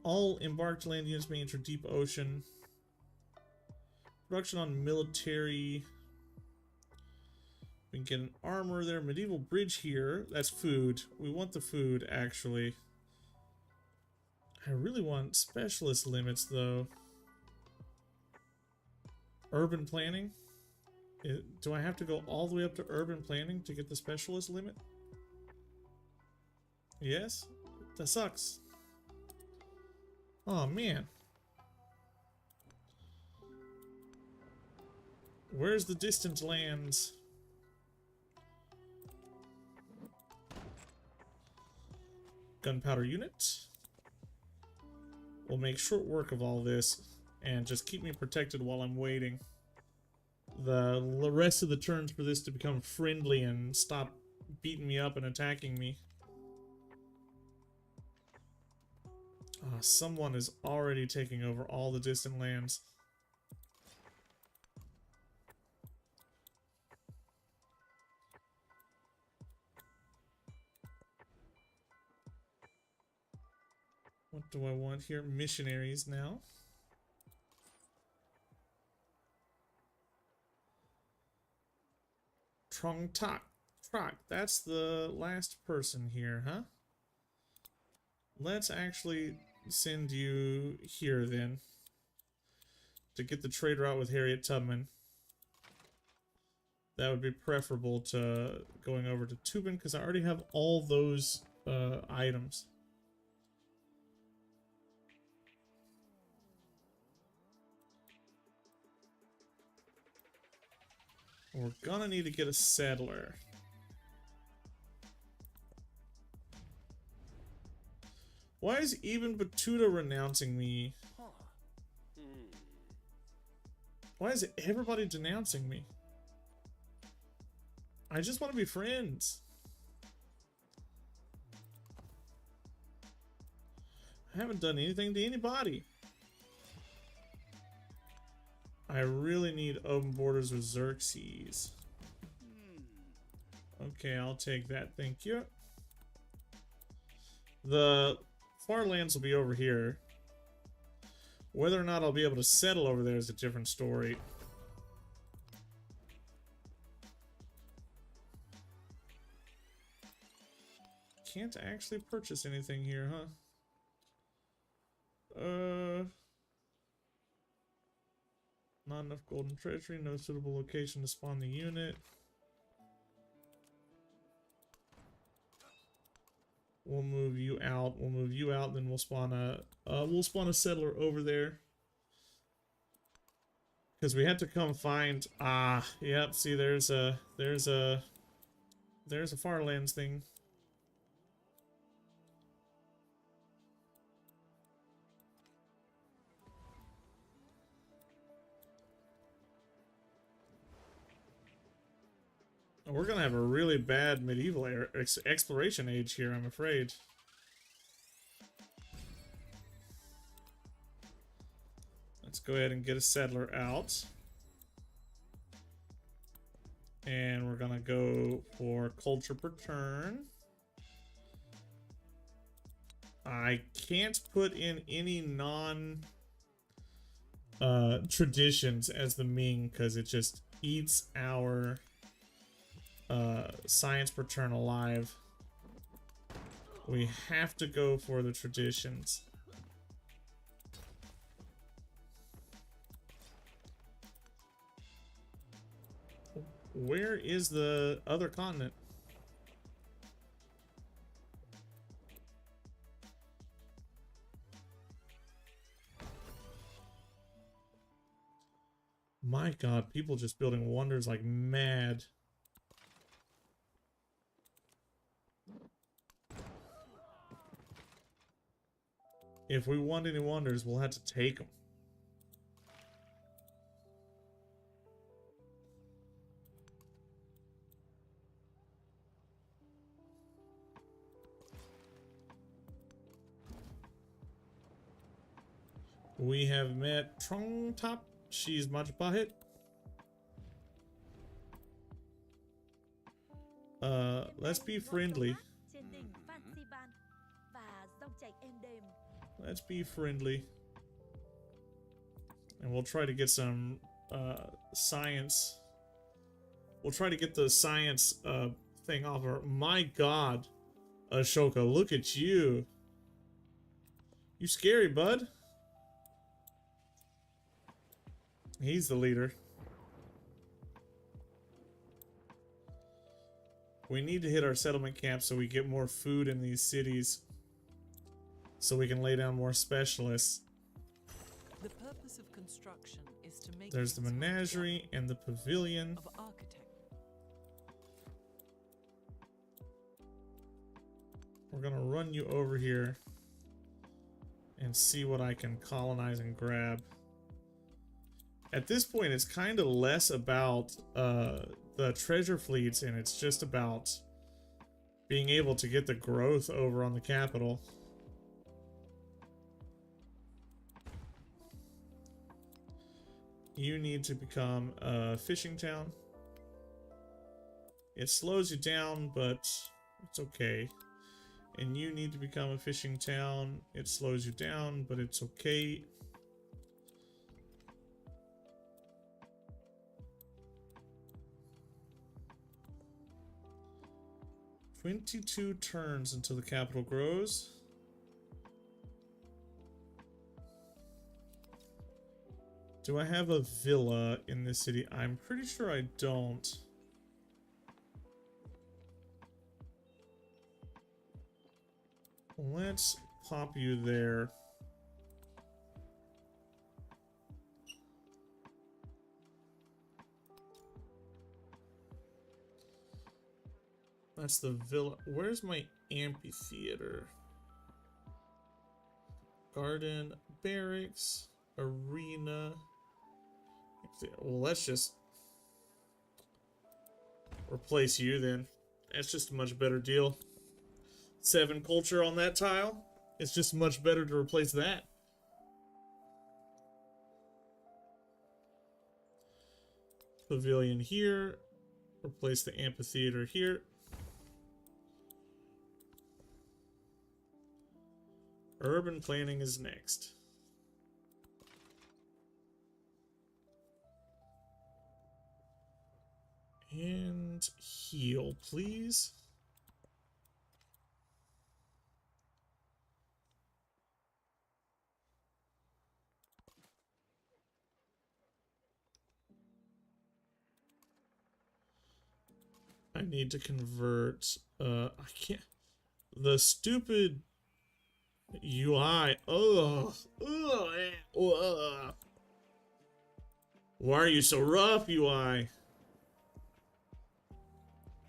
All embarked land units may enter deep ocean. Production on military. We can get an armor there. Medieval bridge here. That's food. We want the food, actually. I really want specialist limits, though. Urban planning. Do I have to go all the way up to urban planning to get the specialist limit? Yes? That sucks. Oh, man. Where's the distant lands? Gunpowder unit. We'll make short work of all this and just keep me protected while I'm waiting. The rest of the turns for this to become friendly and stop beating me up and attacking me. Someone is already taking over all the distant lands. What do I want here? Missionaries now. Proc, that's the last person here, huh? Let's actually send you here then. To get the trade route with Harriet Tubman. That would be preferable to going over to Tubin, because I already have all those items. We're gonna need to get a settler. Why is even Batuta renouncing me? Why is everybody denouncing me? I just want to be friends. I haven't done anything to anybody. I really need open borders with Xerxes. Okay, I'll take that. Thank you. The far lands will be over here. Whether or not I'll be able to settle over there is a different story. Can't actually purchase anything here, huh? Not enough golden treasury, no suitable location to spawn the unit. We'll move you out. We'll move you out, then we'll spawn a settler over there. Because we had to come find yep, see there's a Farlands thing. We're gonna have a really bad medieval era, exploration age here, I'm afraid. Let's go ahead and get a settler out. And we're gonna go for culture per turn. I can't put in any traditions as the Ming because it just eats our science per turn alive. We have to go for the traditions. Where is the other continent? My God, people just building wonders like mad. If we want any wonders, we'll have to take them. We have met Trong Top. She's Majapahit. Let's be friendly. Let's be friendly. And we'll try to get some science. We'll try to get the science thing off her. My God, Ashoka, look at you. You scary, bud. He's the leader. We need to hit our settlement camp so we get more food in these cities. So we can lay down more specialists. The purpose of construction is to make There's the menagerie and the pavilion. of architect. We're gonna run you over here and see what I can colonize and grab. At this point, it's kind of less about the treasure fleets, and it's just about being able to get the growth over on the capital. You need to become a fishing town. It slows you down, but it's okay. And you need to become a fishing town. It slows you down, but it's okay. 22 turns until the capital grows. Do I have a villa in this city? I'm pretty sure I don't. Let's pop you there. That's the villa. Where's my amphitheater? Garden, barracks, arena. Well, let's just replace you then. That's just a much better deal. 7 culture on that tile. It's just much better to replace that. Pavilion here. Replace the amphitheater here. Urban planning is next. And heal, please. I need to convert, I can't, the stupid UI, ugh. Why are you so rough, UI?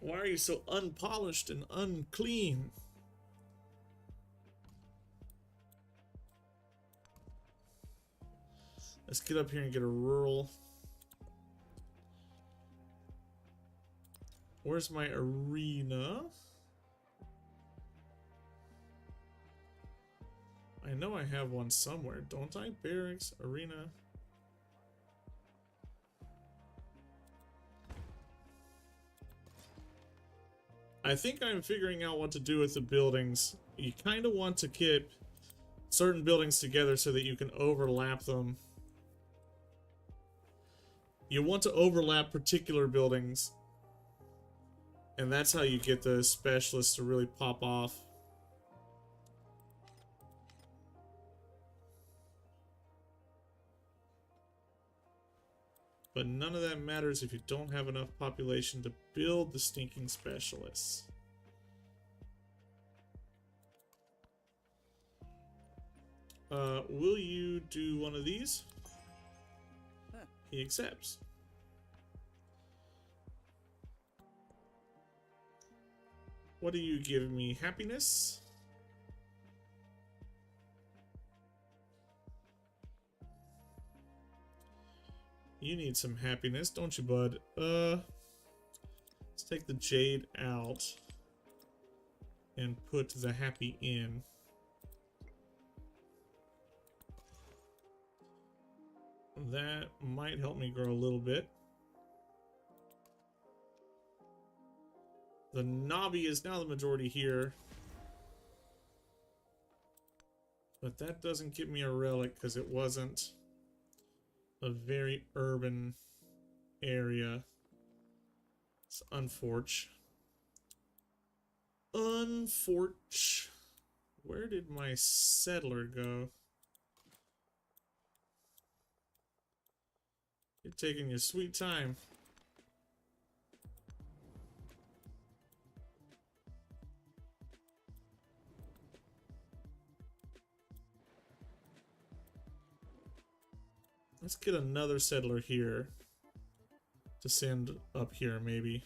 Why are you so unpolished and unclean? Let's get up here and get a rural. Where's my arena? I know I have one somewhere, don't I? Barracks, arena. I think I'm figuring out what to do with the buildings. You kind of want to keep certain buildings together so that you can overlap them. You want to overlap particular buildings. And that's how you get the specialists to really pop off. But none of that matters if you don't have enough population to build the stinking specialists. Will you do one of these? He accepts. What do you give me? Happiness? You need some happiness, don't you, bud? Let's take the jade out and put the happy in. That might help me grow a little bit. The Nobby is now the majority here. But that doesn't give me a relic because it wasn't a very urban area. It's unfortunate. Unfortunate. Where did my settler go? You're taking your sweet time. Let's get another settler here to send up here, maybe.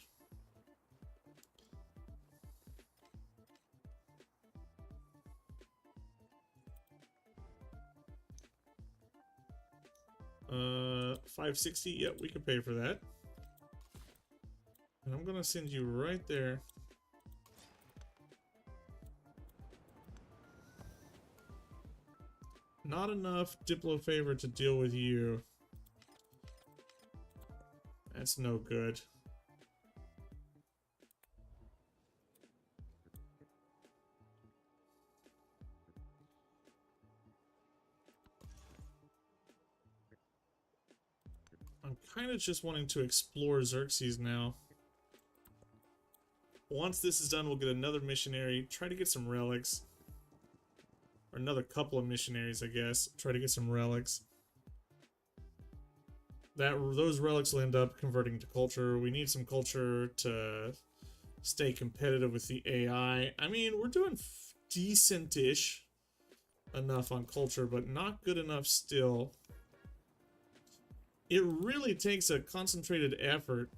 $560. Yep, we can pay for that. And I'm gonna send you right there. Not enough Diplo favor to deal with you. That's no good. I'm kind of just wanting to explore Xerxes now. once this is done, we'll get another missionary, try to get some relics. Or another couple of missionaries, I guess. Try to get some relics. Those relics will end up converting to culture. We need some culture to stay competitive with the AI. I mean, we're doing decent-ish enough on culture, but not good enough still. It really takes a concentrated effort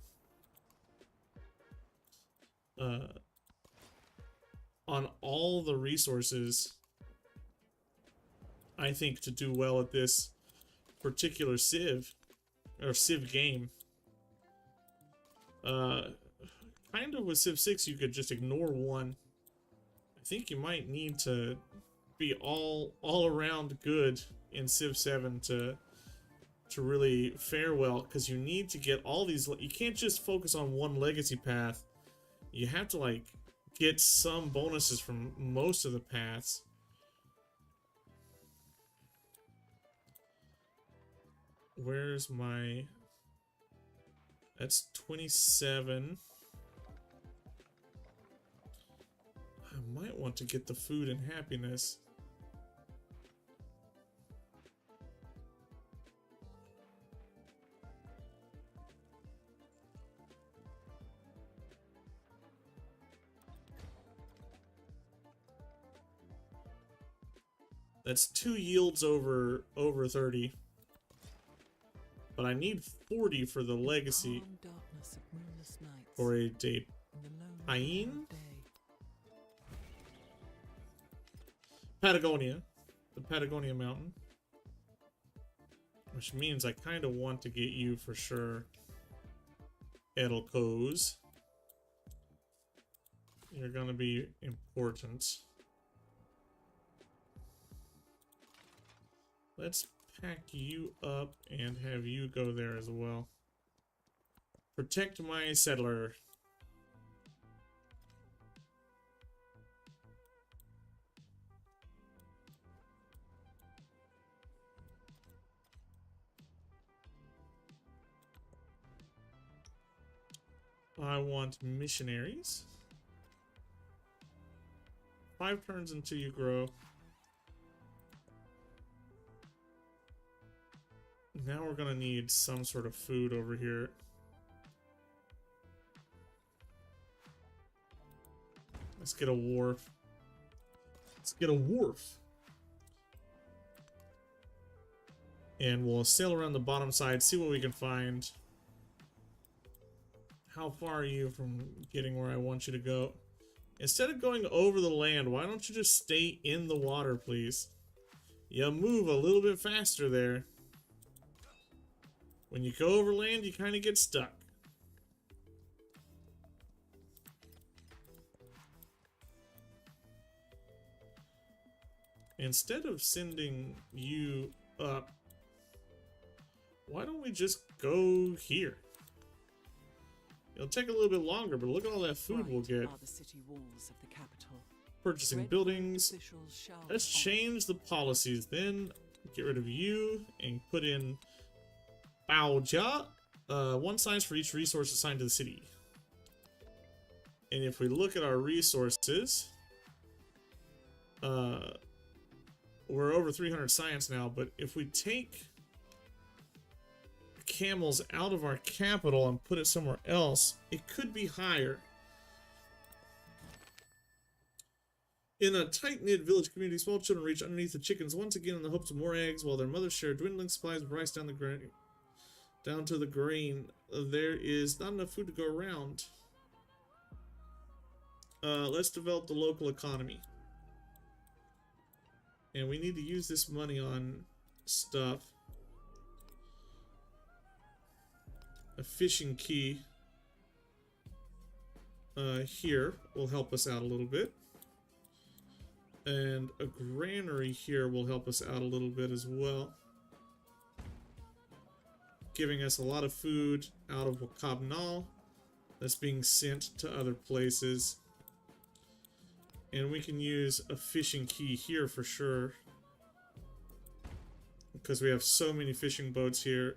on all the resources, I think, to do well at this particular Civ, or Civ game. Kind of with Civ 6, you could just ignore one. I think you might need to be all around good in Civ 7 to really fare well, because you need to get all these. You can't just focus on one legacy path. You have to, like, get some bonuses from most of the paths. Where's my... That's 27. I might want to get the food and happiness. That's 2 yields over 30. But I need 40 for the legacy. For a date. Ain? Patagonia. The Patagonia mountain. Which means I kind of want to get you for sure. Edelkoz. You're gonna be important. Let's pack you up and have you go there as well. Protect my settler. I want missionaries. 5 turns until you grow. Now we're gonna need some sort of food over here. Let's get a wharf. Let's get a wharf. And we'll sail around the bottom side, see what we can find. How far are you from getting where I want you to go? Instead of going over the land, why don't you just stay in the water, please? You move a little bit faster there. When you go over land, you kind of get stuck. Instead of sending you up, why don't we just go here? It'll take a little bit longer, but look at all that food we'll get. Are the city walls of the capital. Purchasing Red buildings. officials shall Let's change the policies. Then get rid of you and put in Baojia. 1 science for each resource assigned to the city. And if we look at our resources, we're over 300 science now, but if we take camels out of our capital and put it somewhere else, it could be higher. In a tight-knit village community, small children reach underneath the chickens once again in the hopes of more eggs, while their mothers share dwindling supplies of rice down to the grain. There is not enough food to go around. Let's develop the local economy. And we need to use this money on stuff. A fishing key here will help us out a little bit. And a granary here will help us out a little bit as well. Giving us a lot of food out of Wakabnal that's being sent to other places. And we can use a fishing key here for sure, because we have so many fishing boats here.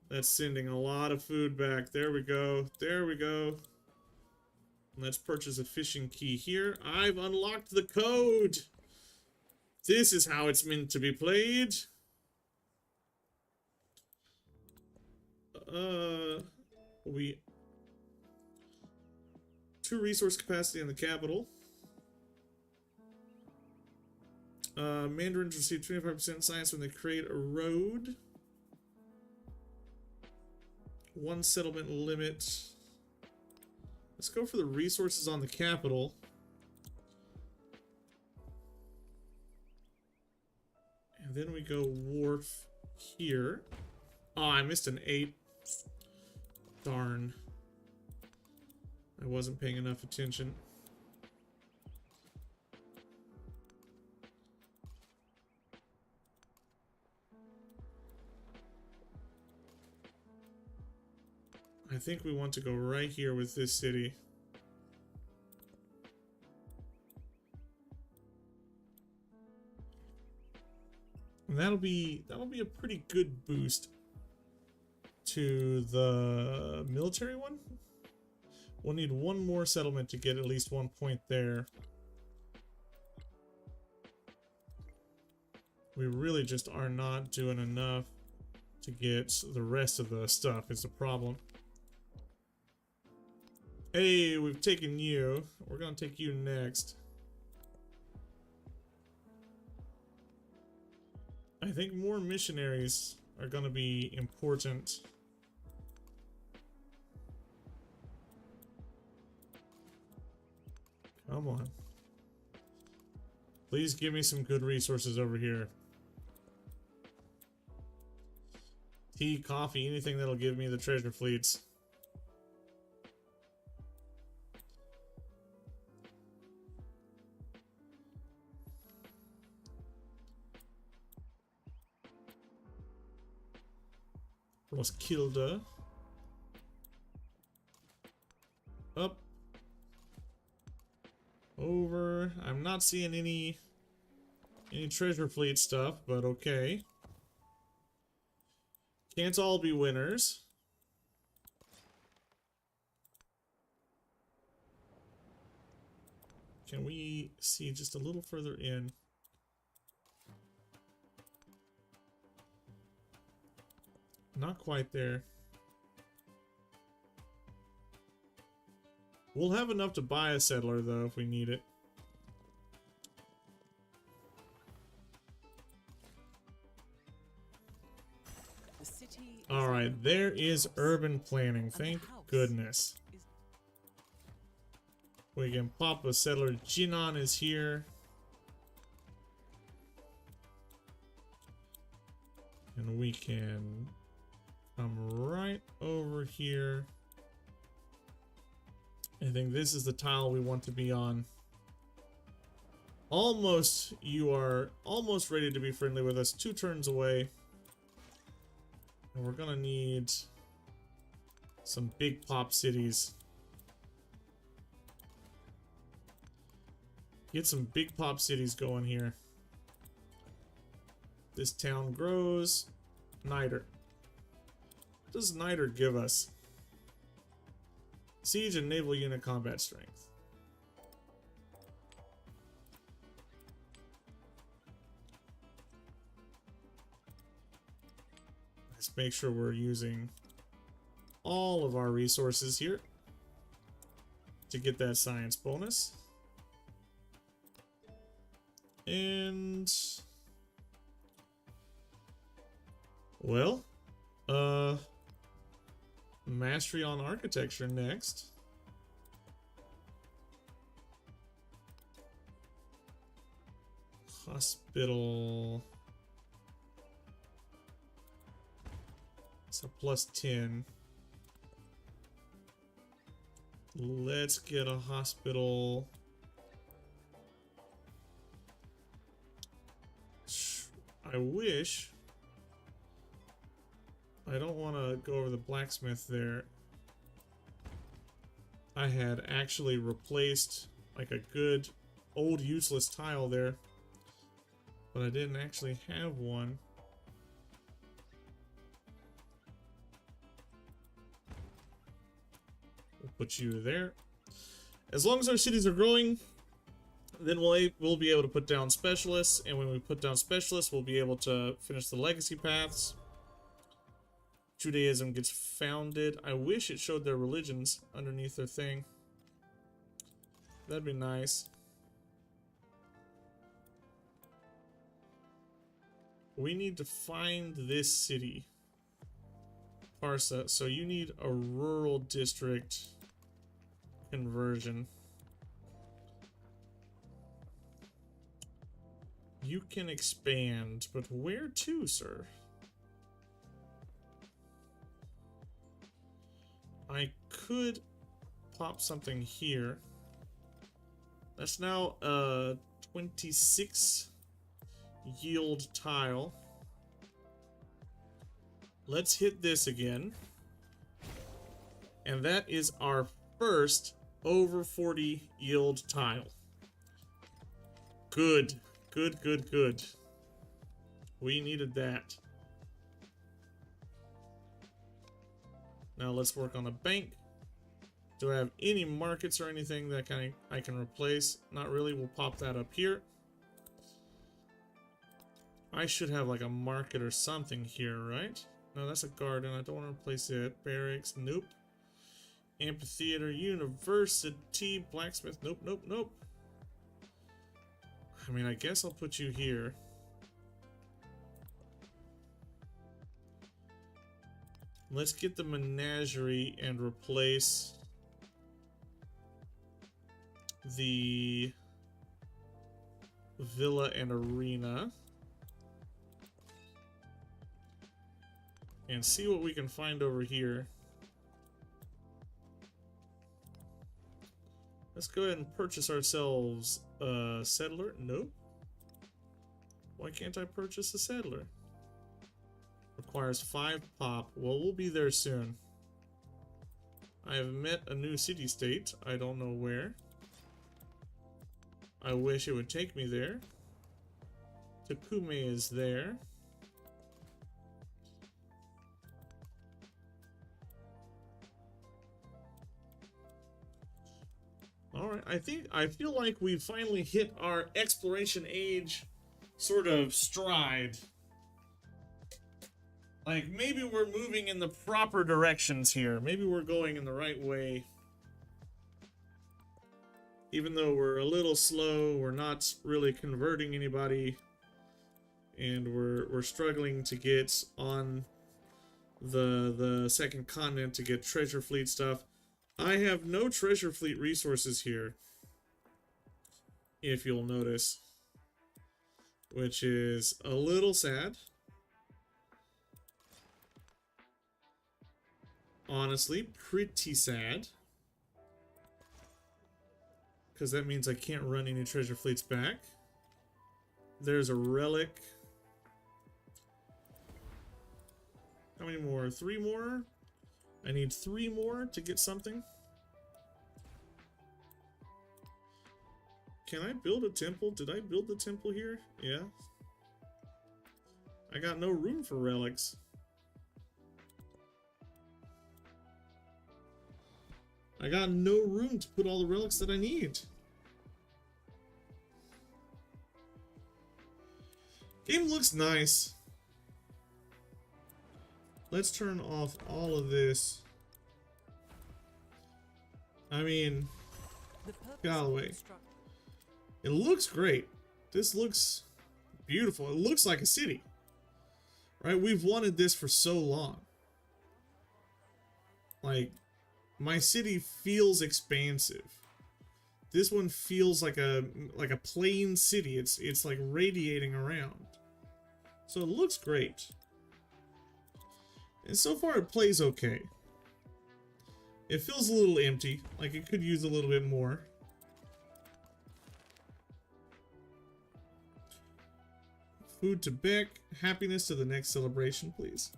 That's sending a lot of food back. There we go. There we go. Let's purchase a fishing key here. I've unlocked the code. This is how it's meant to be played. We 2 resource capacity in the capital. Mandarins receive 25% science when they create a road. 1 settlement limit. Let's go for the resources on the capital. And then we go wharf here. Oh, I missed an 8. Darn. I wasn't paying enough attention. I think we want to go right here with this city. And that'll be a pretty good boost to the military one. We'll need 1 more settlement to get at least 1 point there. We really just are not doing enough to get the rest of the stuff is the problem. Hey, we've taken you. We're gonna take you next. I think more missionaries are gonna be important. Come on. Please give me some good resources over here. Tea, coffee, anything that'll give me the treasure fleets. Roskilde. Up. Over. I'm not seeing any treasure fleet stuff, but okay. Can't all be winners. Can we see just a little further in? Not quite there. We'll have enough to buy a settler, though, if we need it. Alright, there is urban planning. Thank goodness. We can pop a settler. Jinan is here. And we can come right over here. I think this is the tile we want to be on. Almost, you are almost ready to be friendly with us. 2 turns away. And we're gonna need some big pop cities. Get some big pop cities going here. This town grows. Niter. What does Niter give us? Siege and naval unit combat strength. Let's make sure we're using all of our resources here to get that science bonus. And well, mastery on architecture next. Hospital. It's a +10. Let's get a hospital. I wish. I don't want to go over the blacksmith there. I had actually replaced like a good old useless tile there, but I didn't actually have one. We'll put you there. As long as our cities are growing, then we'll be able to put down specialists, and when we put down specialists, we'll be able to finish the legacy paths. Judaism gets founded. I wish it showed their religions underneath their thing. That'd be nice. We need to find this city. Parsa. So you need a rural district conversion. You can expand, but where to, sir? I could pop something here. That's now a 26 yield tile. Let's hit this again. And that is our first over 40 yield tile. Good. Good, good, good. We needed that. Now let's work on a bank. Do I have any markets or anything that I can replace? Not really. We'll pop that up here. I should have like a market or something here, right? No, that's a garden. I don't want to replace it. Barracks, nope. Amphitheater, university, blacksmith, nope, nope, nope. I mean, I guess I'll put you here. Let's get the menagerie and replace the villa and arena. And see what we can find over here. Let's go ahead and purchase ourselves a settler. Nope. Why can't I purchase a settler? Requires 5 pop. Well, we'll be there soon. I have met a new city-state. I don't know where. I wish it would take me there. Takume is there. Alright, I feel like we finally hit our exploration age sort of stride. Like, maybe we're moving in the proper directions here. Maybe we're going in the right way. Even though we're a little slow, we're not really converting anybody. And we're struggling to get on the second continent to get treasure fleet stuff. I have no treasure fleet resources here, if you'll notice, which is a little sad. Honestly, pretty sad, because that means I can't run any treasure fleets back. There's a relic. How many more? 3 more? I need 3 more to get something. Can I build a temple? Did I build the temple here? Yeah. I got no room for relics. I got no room to put all the relics that I need. Game looks nice. Let's turn off all of this. I mean, Galloway. It looks great. This looks beautiful. It looks like a city. Right? We've wanted this for so long. Like, my city feels expansive. This one feels like a plain city. It's like radiating around. So it looks great. And so far it plays okay. It feels a little empty, like it could use a little bit more. Food to Beck, happiness to the next celebration, please.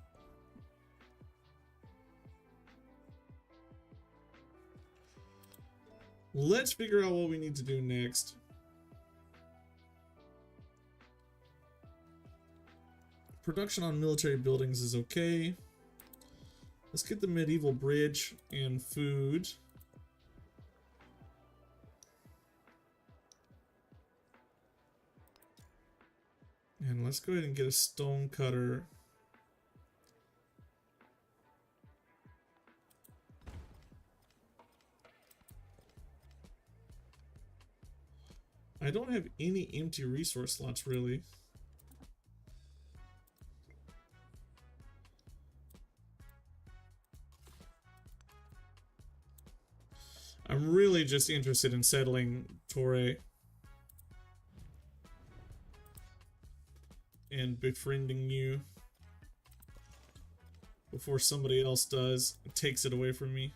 Let's figure out what we need to do next. Production on military buildings is okay. Let's get the medieval bridge and food. And let's go ahead and get a stone cutter. I don't have any empty resource slots, really. I'm really just interested in settling Torre and befriending you before somebody else takes it away from me.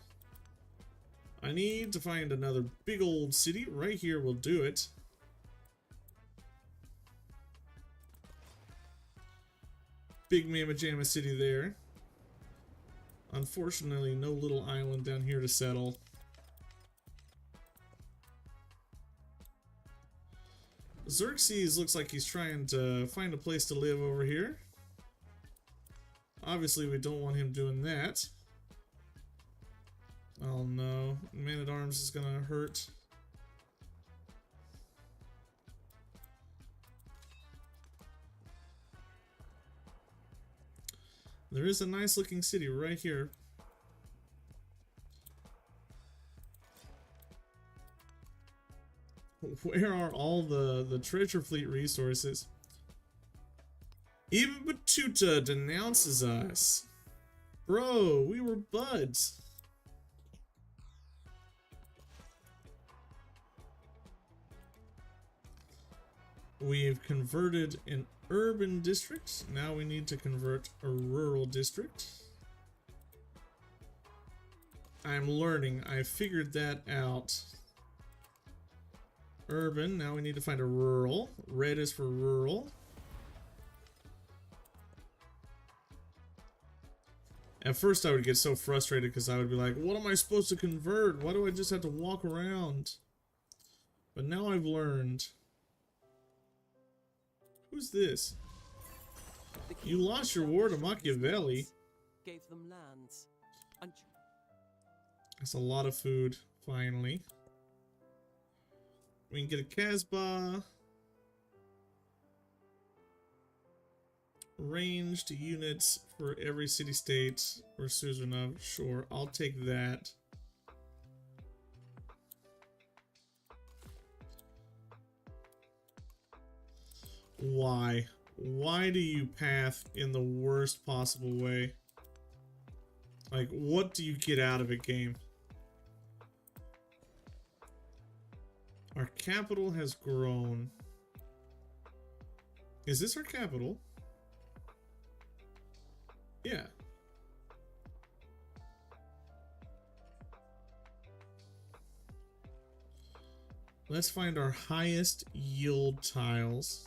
I need to find another big old city. Right here will do it. Big Mamma Jamma city there. Unfortunately, no little island down here to settle. Xerxes looks like he's trying to find a place to live over here. Obviously, we don't want him doing that. Oh no, Man-at-Arms is gonna hurt. There is a nice looking city right here. Where are all the treasure fleet resources? Even Batuta denounces us. Bro, we were buds. We've converted an urban district. Now we need to convert a rural district. I'm learning. I figured that out. Urban. Now we need to find a rural. Red is for rural. At first I would get so frustrated because I would be like, what am I supposed to convert? Why do I just have to walk around? But now I've learned. Who's this? You lost your war to Machiavelli. Gave them lands. And That's a lot of food, finally. We can get a Casbah. Ranged units for every city-state or Suzerain. Sure, I'll take that. Why? Why do you path in the worst possible way? Like, what do you get out of it, game? Our capital has grown. Is this our capital? Yeah. Let's find our highest yield tiles.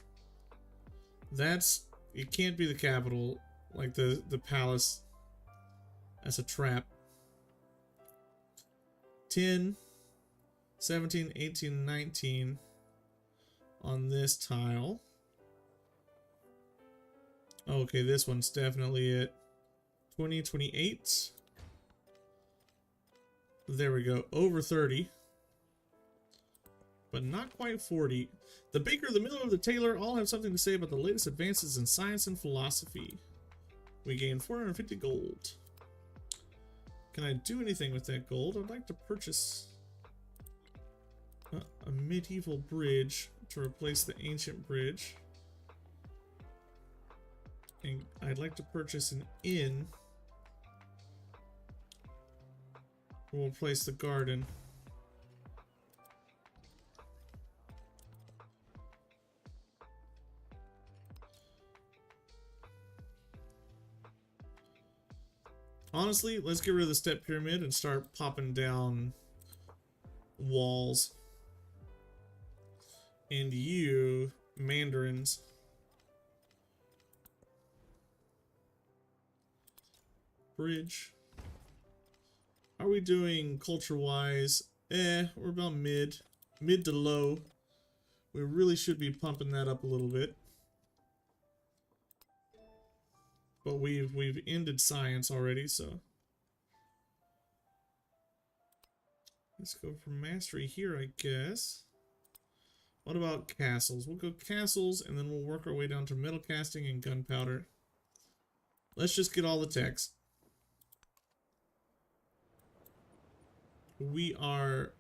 It can't be the capital, like the palace. That's a trap. 10, 17, 18, 19 on this tile. Okay, this one's definitely it. 20, 28. There we go. Over 30. But not quite 40. The baker, the miller, the tailor all have something to say about the latest advances in science and philosophy. We gain 450 gold. Can I do anything with that gold? I'd like to purchase a medieval bridge to replace the ancient bridge. And I'd like to purchase an inn. We'll replace the garden. Honestly, let's get rid of the step pyramid and start popping down walls. And you, mandarins. Bridge. How are we doing culture-wise? We're about mid. Mid to low. We really should be pumping that up a little bit. But we've ended science already, so let's go for mastery here, I guess. What about castles? We'll go castles, and then we'll work our way down to metal casting and gunpowder. Let's just get all the techs. We are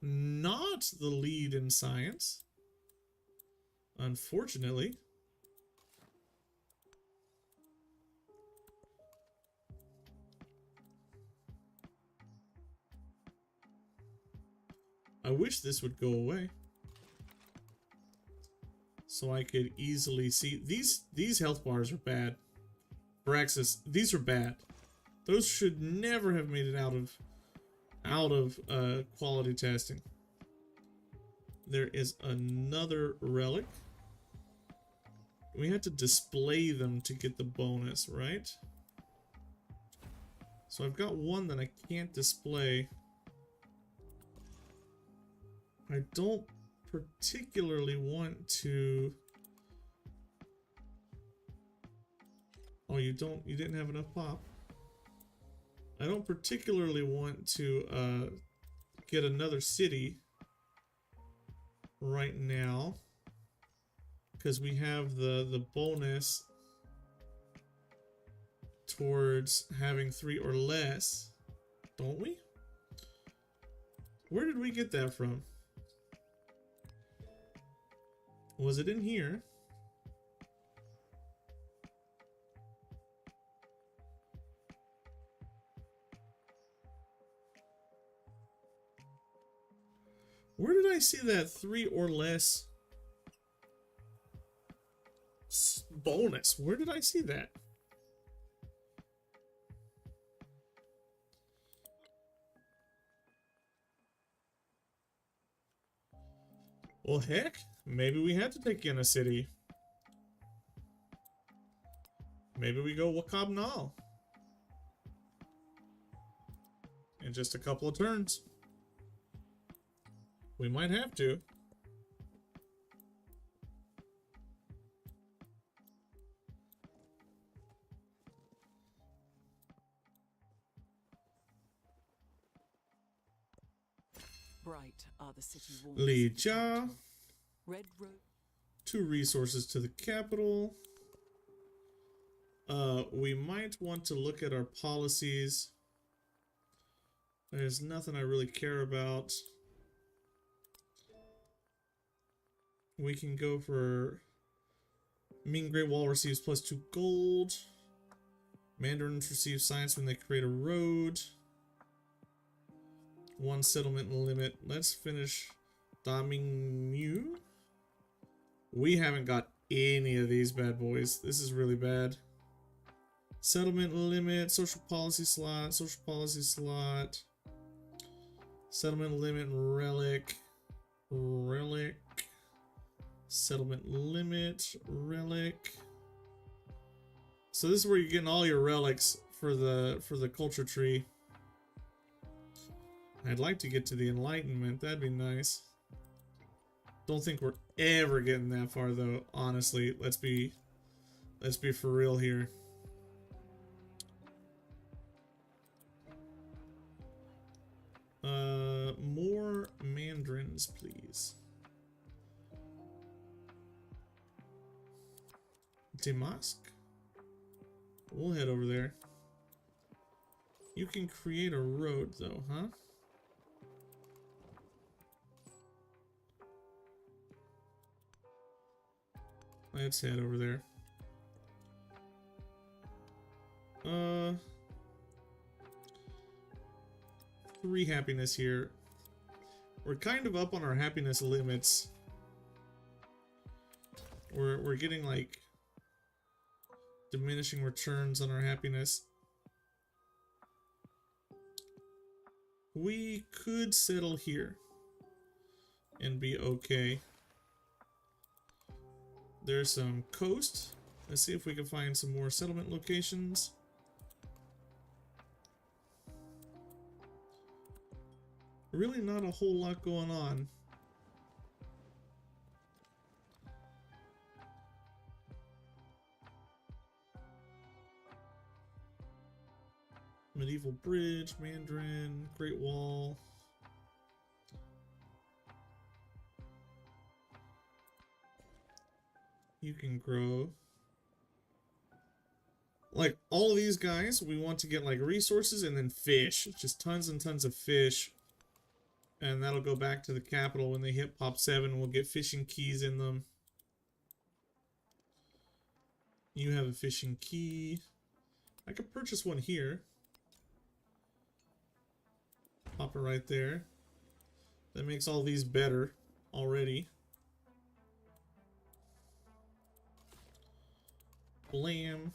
not the lead in science, unfortunately. I wish this would go away, so I could easily see these health bars are bad. Braxis, these are bad. Those should never have made it out of quality testing. There is another relic. We had to display them to get the bonus, right? So I've got one that I can't display. I don't particularly want to... Oh, you didn't have enough pop. I don't particularly want to get another city right now, because we have the bonus towards having 3 or less, don't we? Where did we get that from? Was it in here? Where did I see that 3 or less bonus? Where did I see that? Well, heck, maybe we had to take in a city. Maybe we go Wakabnal in just a couple of turns. We might have to. Bright are the city walls. Li Jia. Red road. 2 resources to the capital. We might want to look at our policies. There's nothing I really care about. We can go for Ming Great Wall receives +2 gold. Mandarins receive science when they create a road. 1 settlement limit. Let's finish Daming Mu. We haven't got any of these bad boys. This is really bad. Settlement limit, social policy slot, social policy slot. Settlement limit, relic. Relic. Settlement limit, relic. So this is where you're getting all your relics for the culture tree. I'd like to get to the enlightenment. That'd be nice. Don't think we're ever getting that far though, honestly. Let's be for real here. More mandarins, please. Damask? We'll head over there. You can create a road though, huh? Let's head over there. 3 happiness here. We're kind of up on our happiness limits. We're getting like diminishing returns on our happiness. We could settle here and be okay. There's some coast. Let's see if we can find some more settlement locations. Really not a whole lot going on. Medieval Bridge, Mandarin, Great Wall. You can grow. Like, all of these guys, we want to get, like, resources and then fish. Just tons and tons of fish. And that'll go back to the capital when they hit Pop 7. We'll get fishing keys in them. You have a fishing key. I could purchase one here. Pop it right there. That makes all these better already. Blam.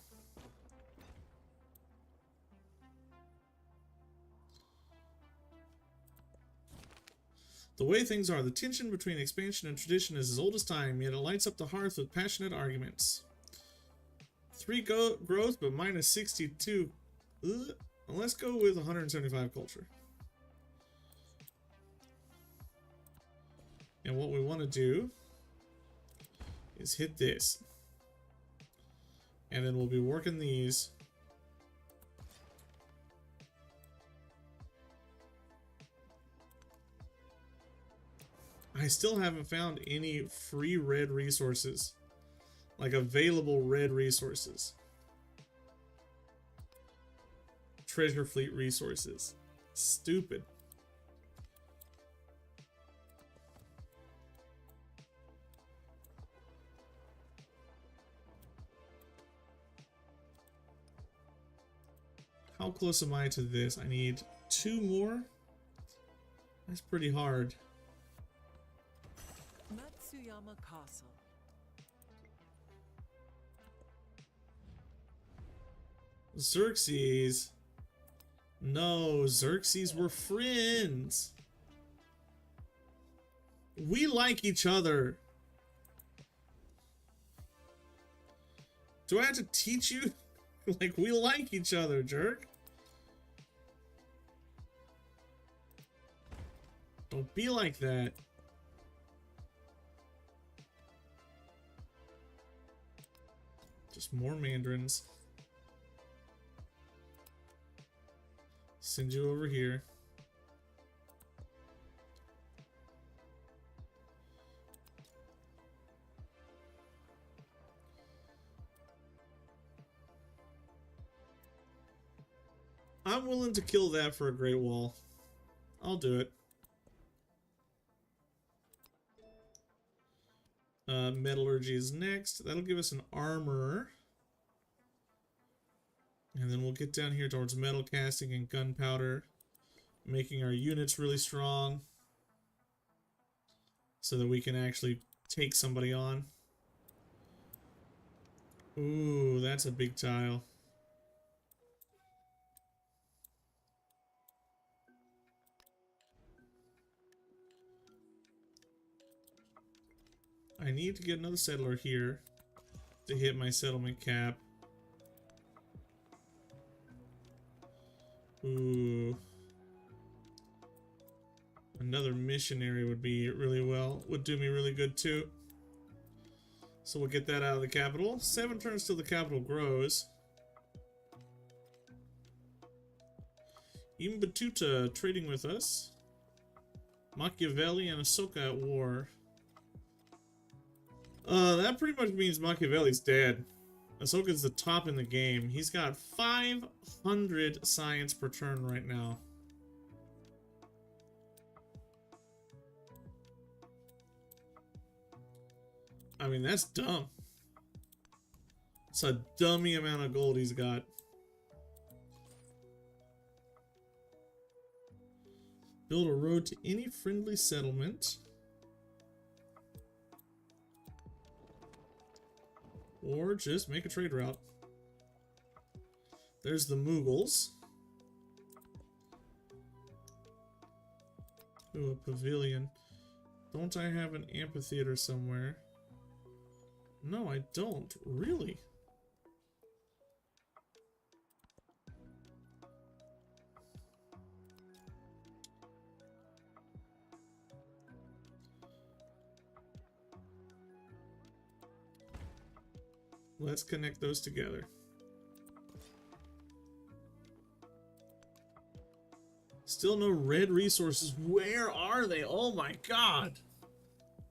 The way things are, the tension between expansion and tradition is as old as time, yet it lights up the hearth with passionate arguments. 3 growth, but minus 62. Ugh. Let's go with 175 culture. And what we want to do is hit this. And then we'll be working these. I still haven't found any free red resources. Like available red resources. Treasure fleet resources. Stupid. How close am I to this? I need 2 more. That's pretty hard. Matsuyama Castle. Xerxes. No, Xerxes, we're friends. We like each other. Do I have to teach you? Like, we like each other, jerk. Don't be like that. Just more mandarins. Send you over here. I'm willing to kill that for a Great Wall. I'll do it. Metallurgy is next. That'll give us an armor. And then we'll get down here towards metal casting and gunpowder, making our units really strong so that we can actually take somebody on. Ooh, that's a big tile. I need to get another settler here to hit my settlement cap. Ooh. Another missionary would be would do me really good too. So we'll get that out of the capital. 7 turns till the capital grows. Even Batuta trading with us. Machiavelli and Ahsoka at war. That pretty much means Machiavelli's dead. Ahsoka's the top in the game. He's got 500 science per turn right now. I mean, that's dumb. It's a dummy amount of gold he's got. Build a road to any friendly settlement. Or just make a trade route. There's the Mughals. Ooh, a pavilion. Don't I have an amphitheater somewhere? No, I don't. Really? Let's connect those together. Still no red resources. Where are they? Oh my god.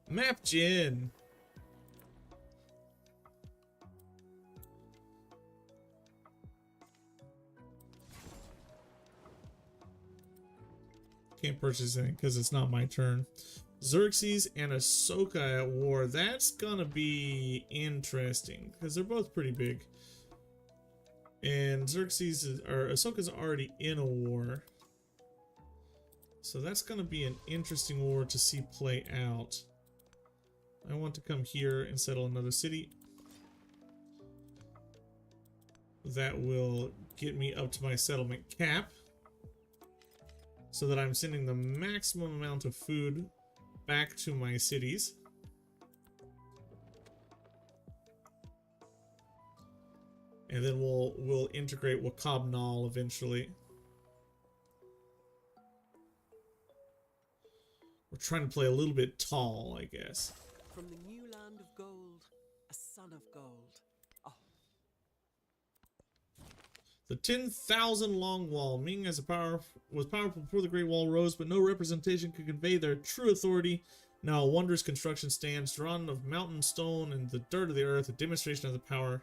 Map Gen. Can't purchase anything because it's not my turn. Xerxes and Ahsoka at war. That's gonna be interesting because they're both pretty big. And Ahsoka's already in a war. So that's gonna be an interesting war to see play out. I want to come here and settle another city. That will get me up to my settlement cap, so that I'm sending the maximum amount of food back to my cities. And then we'll integrate Wakabnal eventually. We're trying to play a little bit tall, I guess. From the new land of gold, a son of gold. Oh, The 10,000 long wall. Ming was powerful before the Great Wall rose, but no representation could convey their true authority. Now a wondrous construction stands, drawn of mountain stone and the dirt of the earth, a demonstration of the power.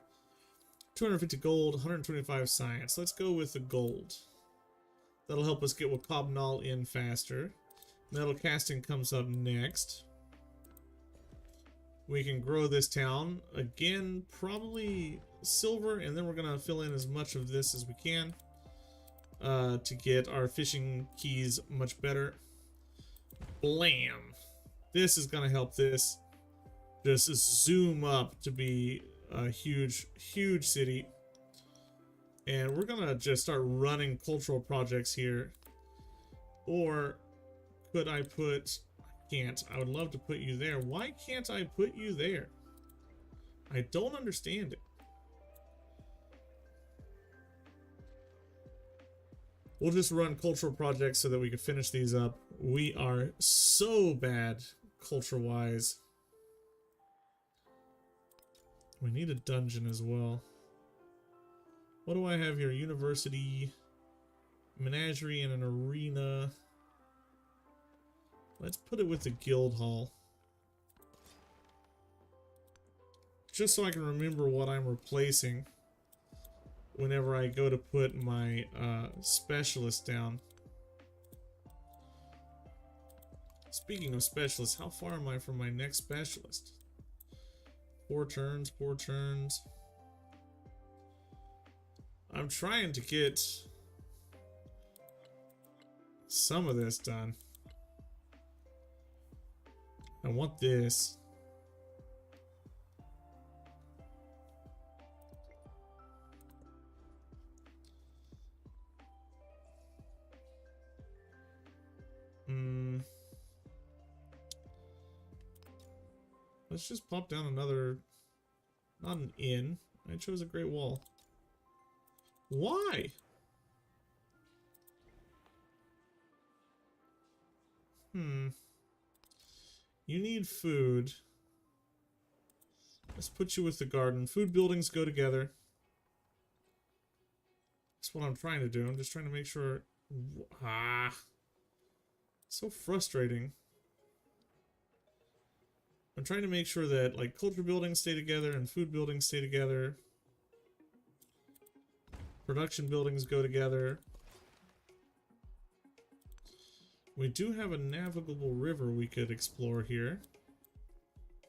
250 gold, 125 science. Let's go with the gold. That'll help us get Wakabnal in faster. Metal casting comes up next. We can grow this town. Again, probably silver, and then we're going to fill in as much of this as we can to get our fishing keys much better. Blam! This is going to help this just zoom up to be a huge, huge city. And we're going to just start running cultural projects here. Or could I put... Can't. I would love to put you there. Why can't I put you there? I don't understand it. We'll just run cultural projects so that we can finish these up. We are so bad culture-wise. We need a dungeon as well. What do I have here? University, menagerie, and an arena. Let's put it with the guild hall. Just so I can remember what I'm replacing whenever I go to put my specialist down. Speaking of specialists, how far am I from my next specialist? 4 turns, 4 turns. I'm trying to get some of this done. I want this. Let's just pop down another, not an inn. I chose a great wall. Why? You need food. Let's put you with the garden. Food buildings go together. That's what I'm trying to do. I'm just trying to make sure... So frustrating. I'm trying to make sure that, like, culture buildings stay together and food buildings stay together. Production buildings go together. We do have a navigable river we could explore here.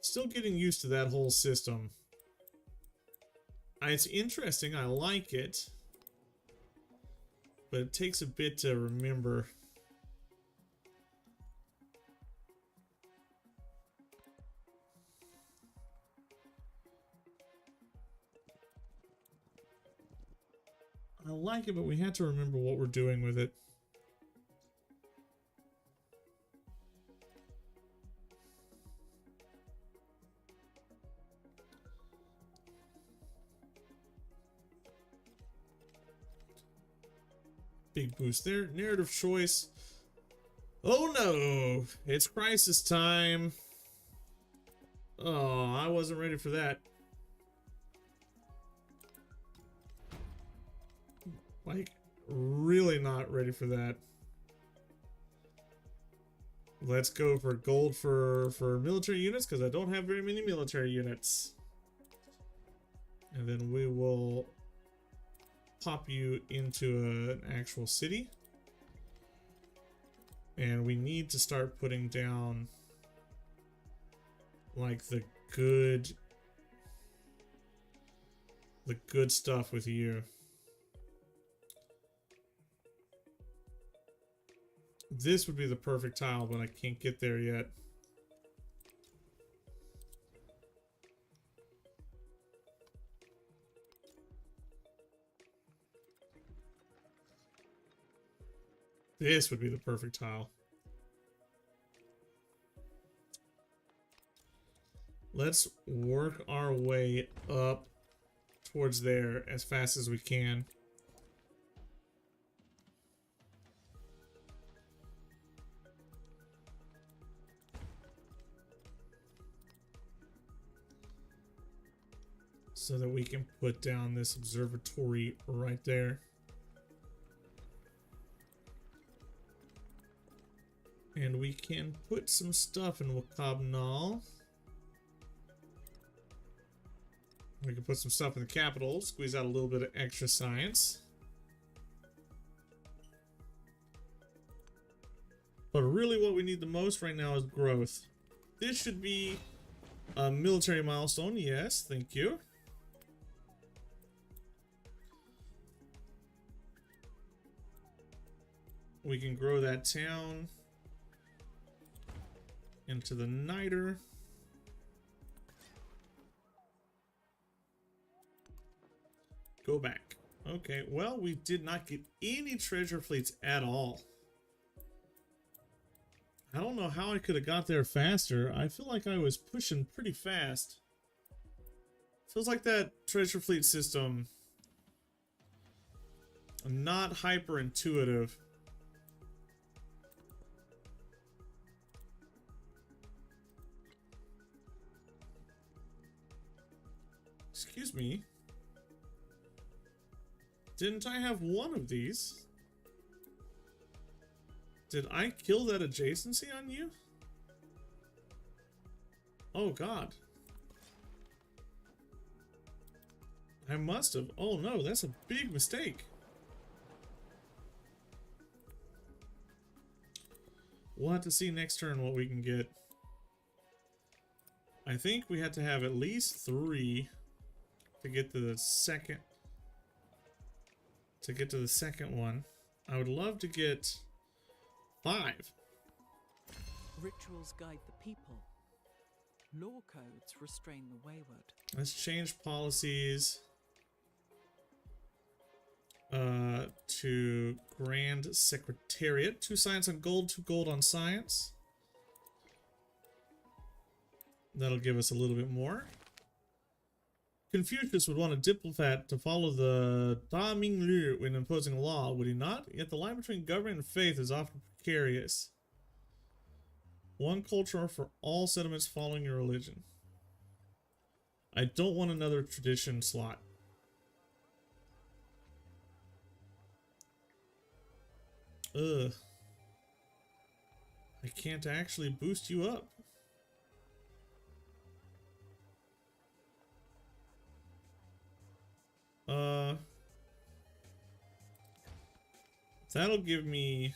Still getting used to that whole system. It's interesting, I like it. But it takes a bit to remember. I like it, but we have to remember what we're doing with it. Big boost there. Narrative choice. Oh no! It's crisis time. Oh, I wasn't ready for that. Like, really not ready for that. Let's go for gold for military units, because I don't have very many military units. And then we will pop you into an actual city. And we need to start putting down like the good stuff with you. This would be the perfect tile, but I can't get there yet. This would be the perfect tile. Let's work our way up towards there as fast as we can. So that we can put down this observatory right there. And we can put some stuff in Wakabnal. We can put some stuff in the capital, squeeze out a little bit of extra science. But really what we need the most right now is growth. This should be a military milestone. Yes, thank you. We can grow that town into the niter. Go back. Okay, well, we did not get any treasure fleets at all. I don't know how I could have got there faster. I feel like I was pushing pretty fast. Feels like that treasure fleet system not hyper intuitive. Excuse me. Didn't I have one of these? Did I kill that adjacency on you? Oh god. I must have. Oh no, that's a big mistake. We'll have to see next turn what we can get. I think we had to have at least 3 to get to the second. To get to the second one. I would love to get 5. Rituals guide the people. Law codes restrain the wayward. Let's change policies to Grand Secretariat. 2 science on gold, 2 gold on science. That'll give us a little bit more. Confucius would want a diplomat to follow the Da Ming Lu when imposing law, would he not? Yet the line between government and faith is often precarious. One culture for all settlements following your religion. I don't want another tradition slot. Ugh. I can't actually boost you up. That'll give me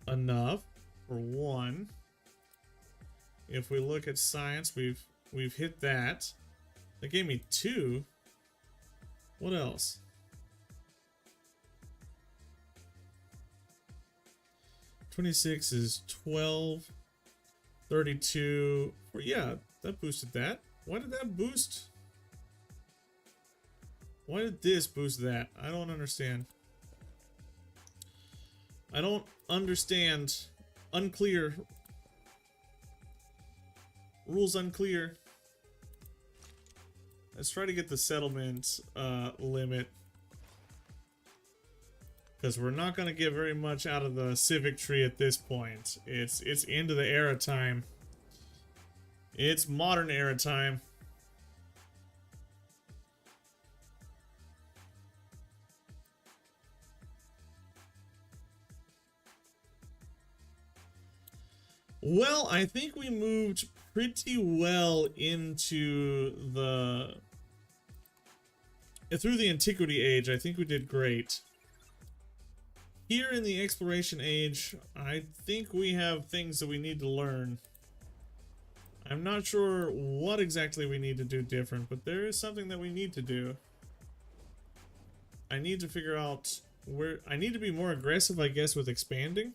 enough for 1. If we look at science, we've hit that. That gave me 2. What else? $26 is 12. 32. Well, yeah, that boosted that. Why did that boost? Why did this boost that? I don't understand. I don't understand. Unclear. Rules unclear. Let's try to get the settlement limit. Because we're not going to get very much out of the civic tree at this point. It's into the era time. It's modern era time. Well, I think we moved pretty well into the... through the Antiquity Age. I think we did great. Here in the exploration age, I think we have things that we need to learn. I'm not sure what exactly we need to do different, but there is something that we need to do. I need to figure out where I need to be more aggressive, I guess, with expanding.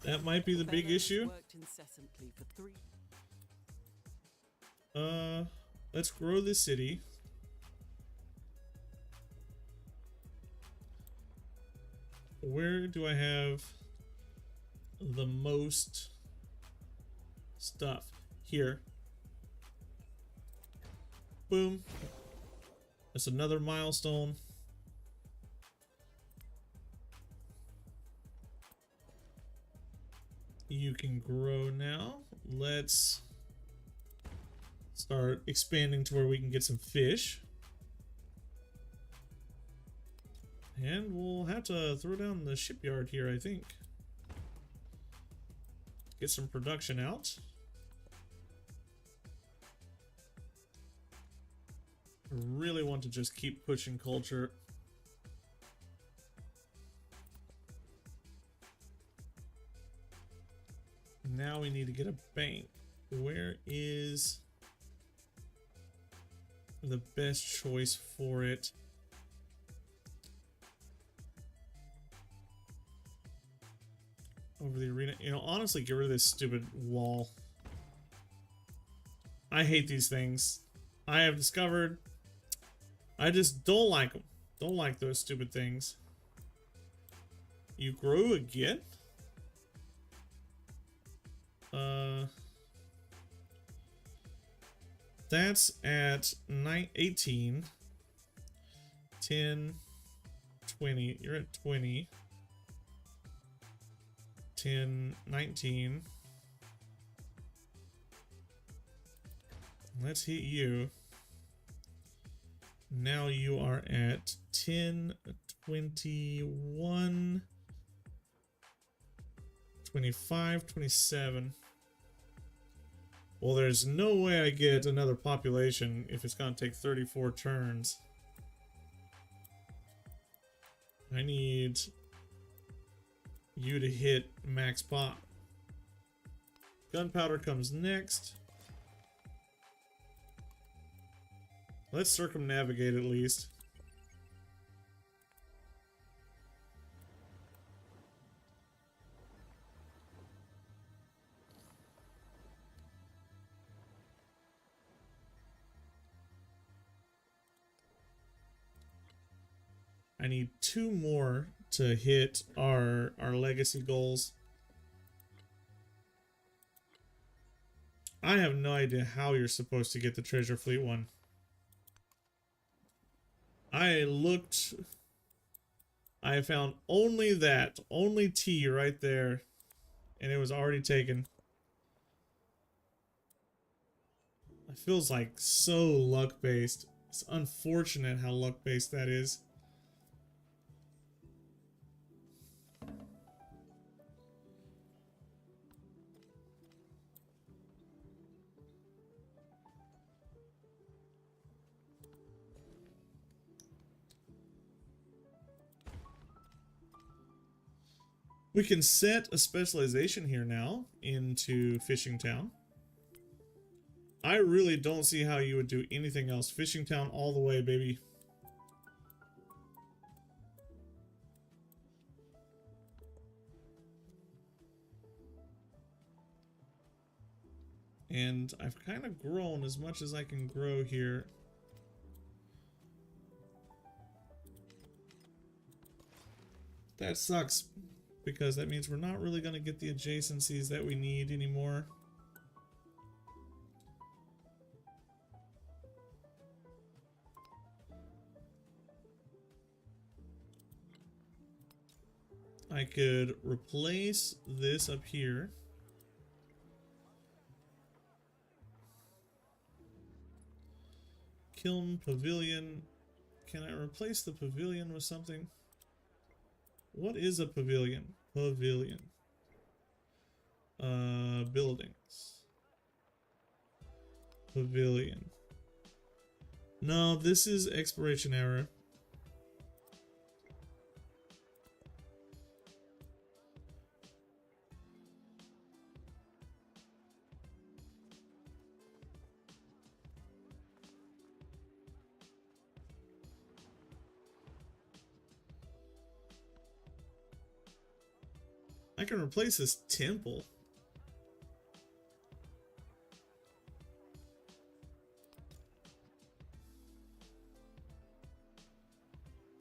That might be the big Fellows issue. worked incessantly for 3. Let's grow the city. Where do I have the most stuff? Here. Boom. That's another milestone. You can grow now. Let's start expanding to where we can get some fish. And we'll have to throw down the shipyard here, I think. Get some production out. I really want to just keep pushing culture. Now we need to get a bank. Where is the best choice for it? Over the arena. You know, honestly, get rid of this stupid wall. I hate these things. I have discovered I just don't like them. Don't like those stupid things. You grew again? That's at 18, 10, 20. You're at 20. 10, 19. Let's hit you. Now you are at 10, 21, 25, 27. Well, there's no way I get another population if it's going to take 34 turns. I need you to hit max pop. Gunpowder comes next. Let's circumnavigate at least. I need 2 more to hit our legacy goals. I have no idea how you're supposed to get the treasure fleet one. I looked. I found only that. Only T right there. And it was already taken. It feels like so luck-based. It's unfortunate how luck-based that is. We can set a specialization here now into Fishing Town. I really don't see how you would do anything else. Fishing Town all the way, baby. And I've kind of grown as much as I can grow here. That sucks, because that means we're not really going to get the adjacencies that we need anymore. I could replace this up here. Kiln Pavilion. Can I replace the pavilion with something? What is a pavilion? Pavilion. Buildings. Pavilion. No, this is exploration error. I can replace this temple.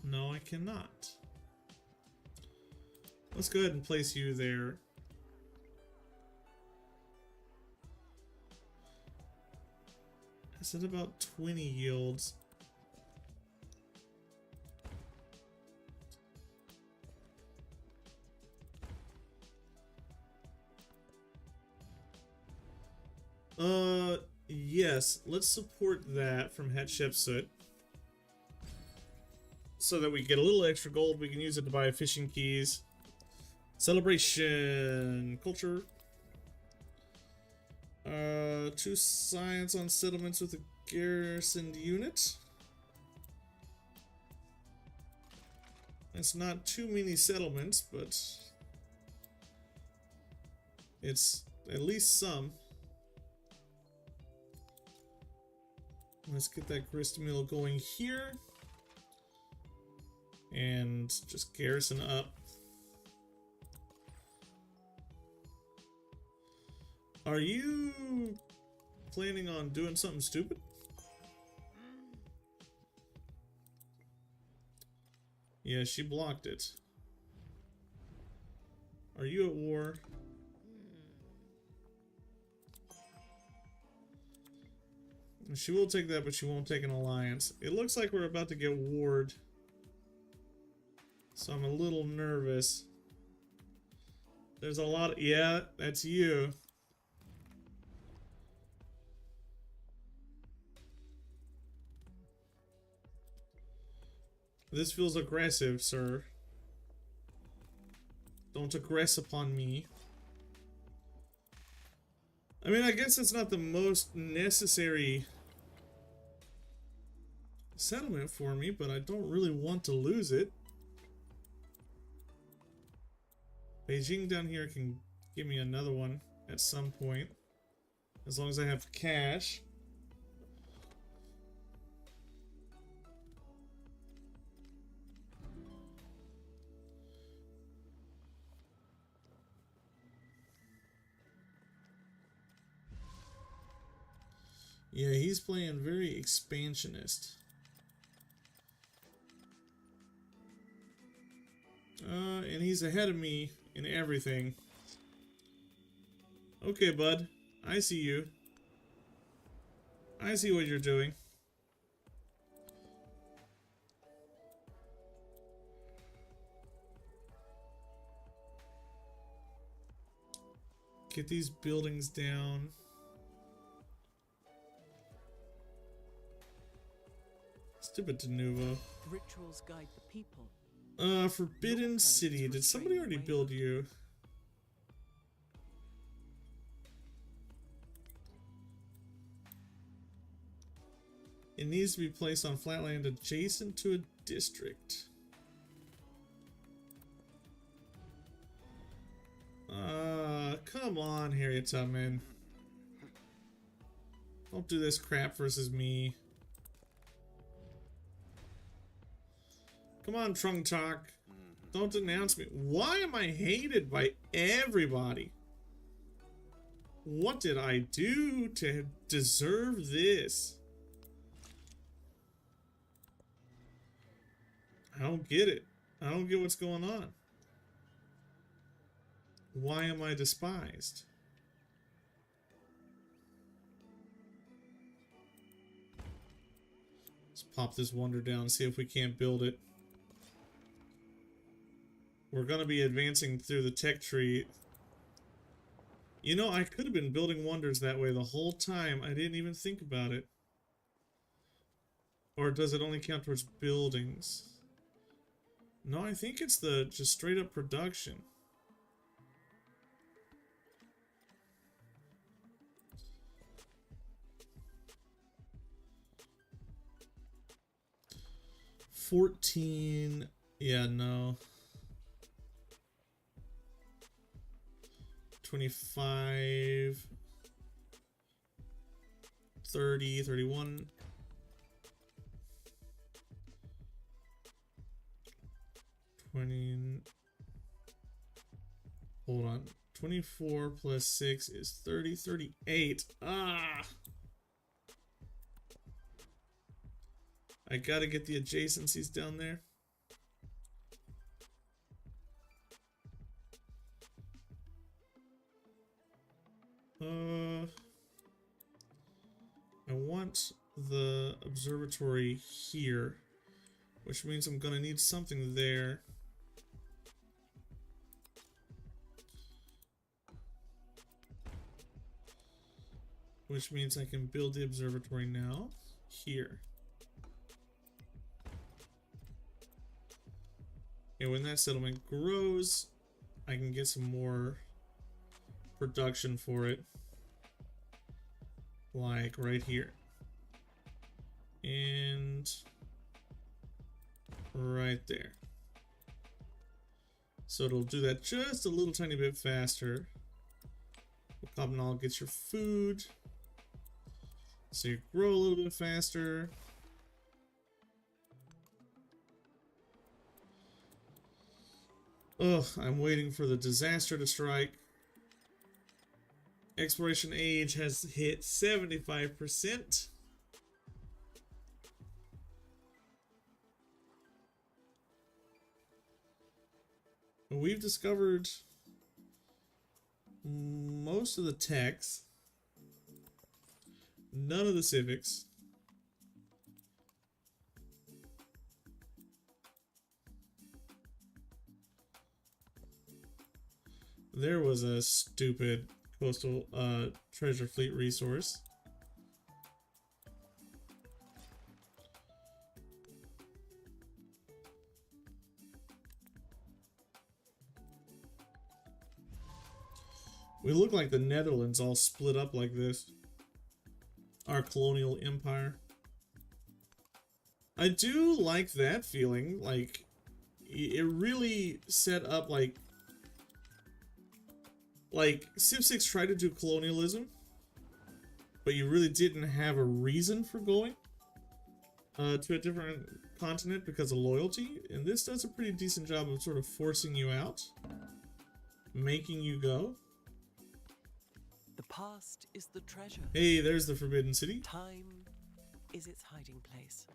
No, I cannot. Let's go ahead and place you there. I said about 20 yields. Yes, let's support that from Hatshepsut. So that we get a little extra gold, we can use it to buy fishing keys. Celebration, culture. 2 science on settlements with a garrisoned unit. It's not too many settlements, but it's at least some. Let's get that grist mill going here. And just garrison up. Are you planning on doing something stupid? Yeah, she blocked it. Are you at war? She will take that, but she won't take an alliance. It looks like we're about to get warred. So I'm a little nervous. There's a lot of... Yeah, that's you. This feels aggressive, sir. Don't aggress upon me. I mean, I guess it's not the most necessary settlement for me, but I don't really want to lose it. Beijing down here can give me another one at some point, as long as I have cash. Yeah, he's playing very expansionist. And he's ahead of me in everything. Okay, bud. I see you. I see what you're doing. Get these buildings down. Stupid Denuvo. Rituals guide the people. Forbidden City. Did somebody already build you? It needs to be placed on flatland adjacent to a district. Come on, Harriet Tubman. Don't do this crap versus me. Come on, Trung Talk. Don't denounce me. Why am I hated by everybody? What did I do to deserve this? I don't get it. I don't get what's going on. Why am I despised? Let's pop this wonder down and see if we can't build it. We're going to be advancing through the tech tree. You know, I could have been building wonders that way the whole time. I didn't even think about it. Or does it only count towards buildings? No, I think it's the just straight up production. $14. Yeah, no. 25, 30, 31. Hold on. 24 plus 6 is 30. 38. Ah! I gotta get the adjacencies down there. I want the observatory here, which means I'm gonna need something there. Which means I can build the observatory now here. And when that settlement grows, I can get some more production for it. Like right here. And right there. So it'll do that just a little tiny bit faster. Cobnall gets your food. So you grow a little bit faster. Ugh, I'm waiting for the disaster to strike. Exploration age has hit 75%. We've discovered most of the techs. None of the civics. There was a stupid coastal treasure fleet resource. We look like the Netherlands all split up like this. Our colonial empire. I do like that feeling. Like, it really set up like Civ 6 tried to do colonialism, but you really didn't have a reason for going to a different continent because of loyalty. And this does a pretty decent job of sort of forcing you out, making you go. The past is the treasure. Hey, there's the Forbidden City. Time is its hiding place.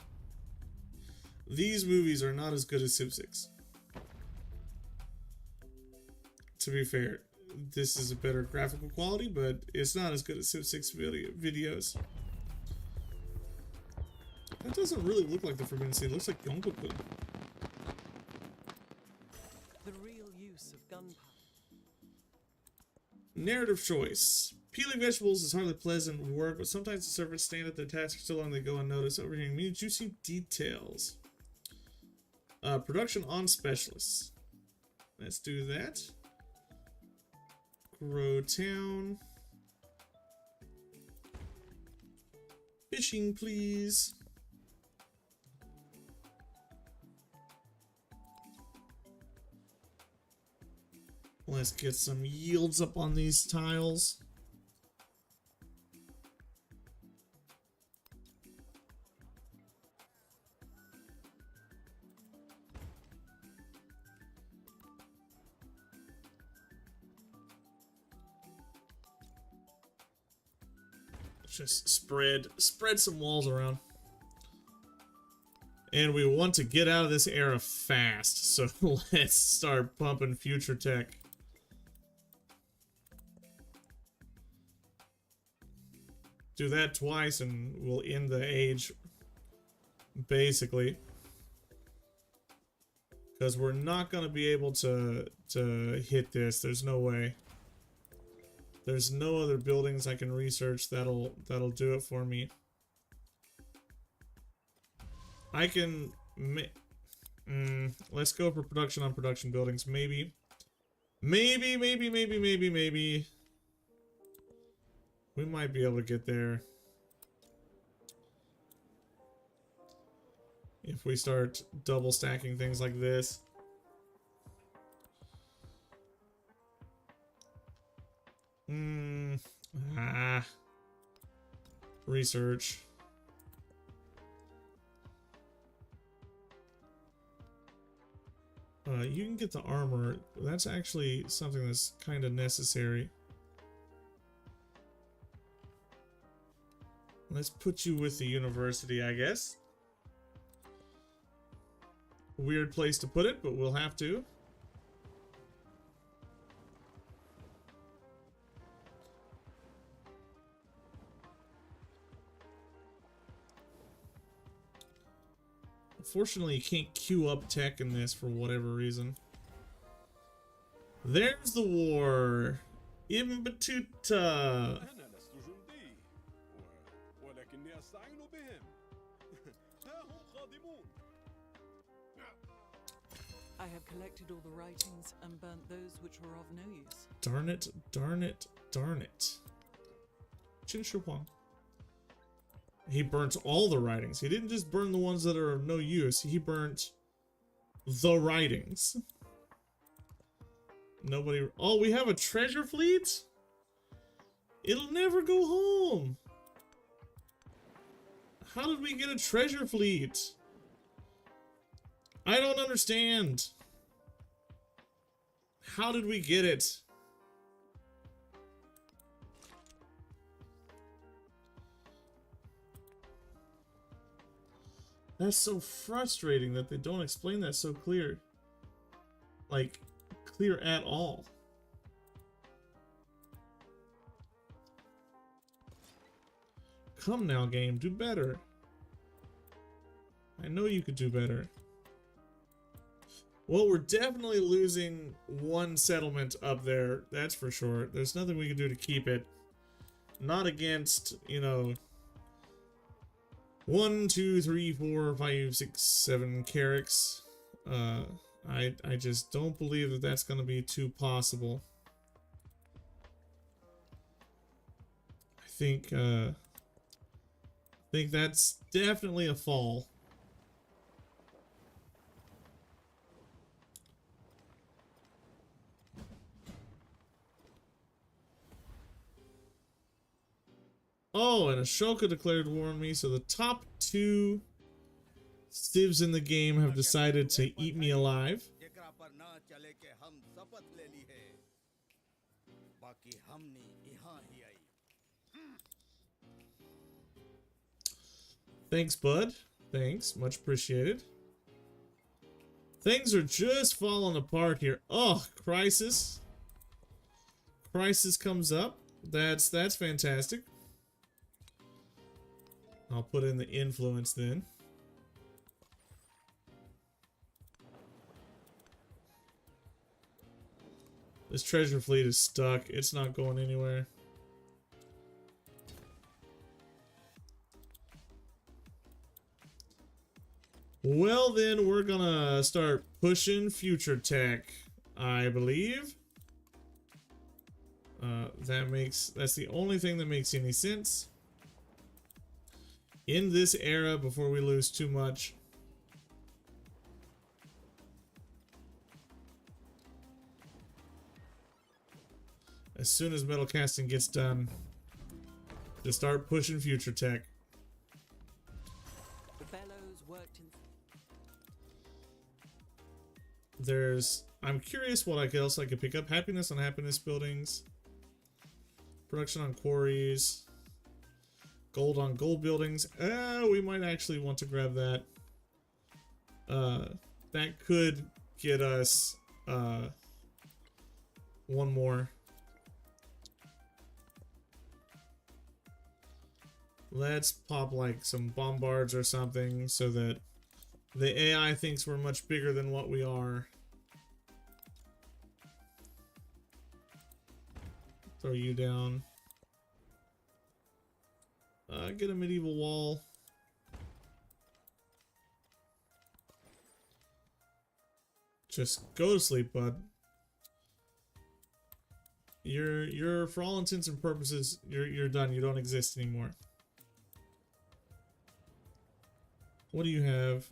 These movies are not as good as Civ 6. To be fair, this is a better graphical quality, but it's not as good as Civ 6 videos. That doesn't really look like the Forbidden City. It looks like Yonkoku. The real use of gunpowder. Narrative choice. Peeling vegetables is hardly pleasant work, but sometimes the servants stand at their task for so long they go unnoticed. Overhearing many juicy details. Production on specialists. Let's do that. Grow town. Fishing, please. Let's get some yields up on these tiles. Just spread some walls around. And we want to get out of this era fast, so let's start pumping future tech. Do that twice and we'll end the age, basically. Because we're not going to be able to hit this. There's no way. There's no other buildings I can research that'll do it for me. I can... let's go for production on production buildings. Maybe. Maybe. We might be able to get there. If we start double stacking things like this. Research. You can get the armor. That's actually something that's kind of necessary. Let's put you with the university, I guess. Weird place to put it, but we'll have to. Unfortunately, you can't queue up tech in this for whatever reason. There's the war. Ibn Battuta. أنا لست جندي ولكني أستعين بهم. ها هم قادمون. I have collected all the writings and burnt those which were of no use. Darn it, darn it, darn it. Qin Shi Huang. He burnt all the writings. He didn't just burn the ones that are of no use. He burnt the writings. Nobody... Oh, we have a treasure fleet? It'll never go home. How did we get a treasure fleet? I don't understand. How did we get it? That's so frustrating that they don't explain that so clear. Like, clear at all. Come now, game, do better. I know you could do better. Well, we're definitely losing one settlement up there, that's for sure. There's nothing we can do to keep it. Not against, you know, 1, 2, 3, 4, 5, 6, 7 carracks. I just don't believe that that's going to be too possible. I think that's definitely a fall. Oh, and Ashoka declared war on me, so the top 2 civs in the game have decided to eat me alive. Thanks, bud. Thanks. Much appreciated. Things are just falling apart here. Oh, Crisis. Crisis comes up. That's fantastic. I'll put in the influence then. This treasure fleet is stuck. It's not going anywhere. Well, then we're gonna start pushing future tech, I believe. That's the only thing that makes any sense in this era before we lose too much. As soon as metal casting gets done, to start pushing future tech. The bellows worked in. I'm curious what else I could pick up. Happiness on happiness buildings. Production on quarries. Gold on gold buildings. We might actually want to grab that. That could get us one more. Let's pop like some bombards or something so that the AI thinks we're much bigger than what we are. Throw you down. Get a medieval wall. Just go to sleep, bud. You're for all intents and purposes, you're done. You don't exist anymore. What do you have?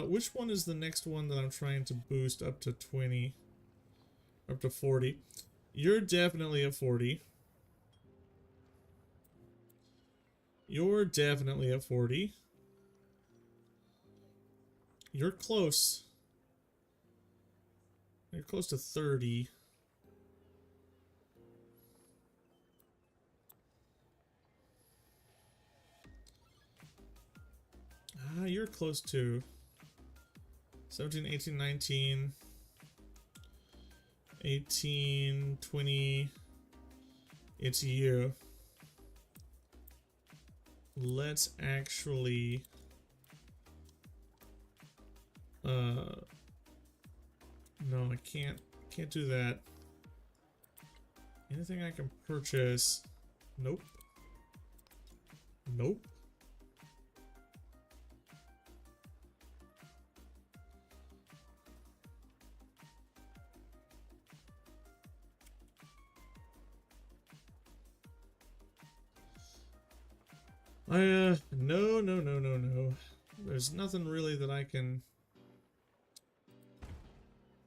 Which one is the next one that I'm trying to boost up to 20? Up to 40. You're definitely at 40. You're definitely at 40. You're close. You're close to 30. Ah, you're close to 17, 18, 19, 18, 20. It's you. Let's actually no, I can't do that. Anything I can purchase? Nope. Nope. No. There's nothing really that I can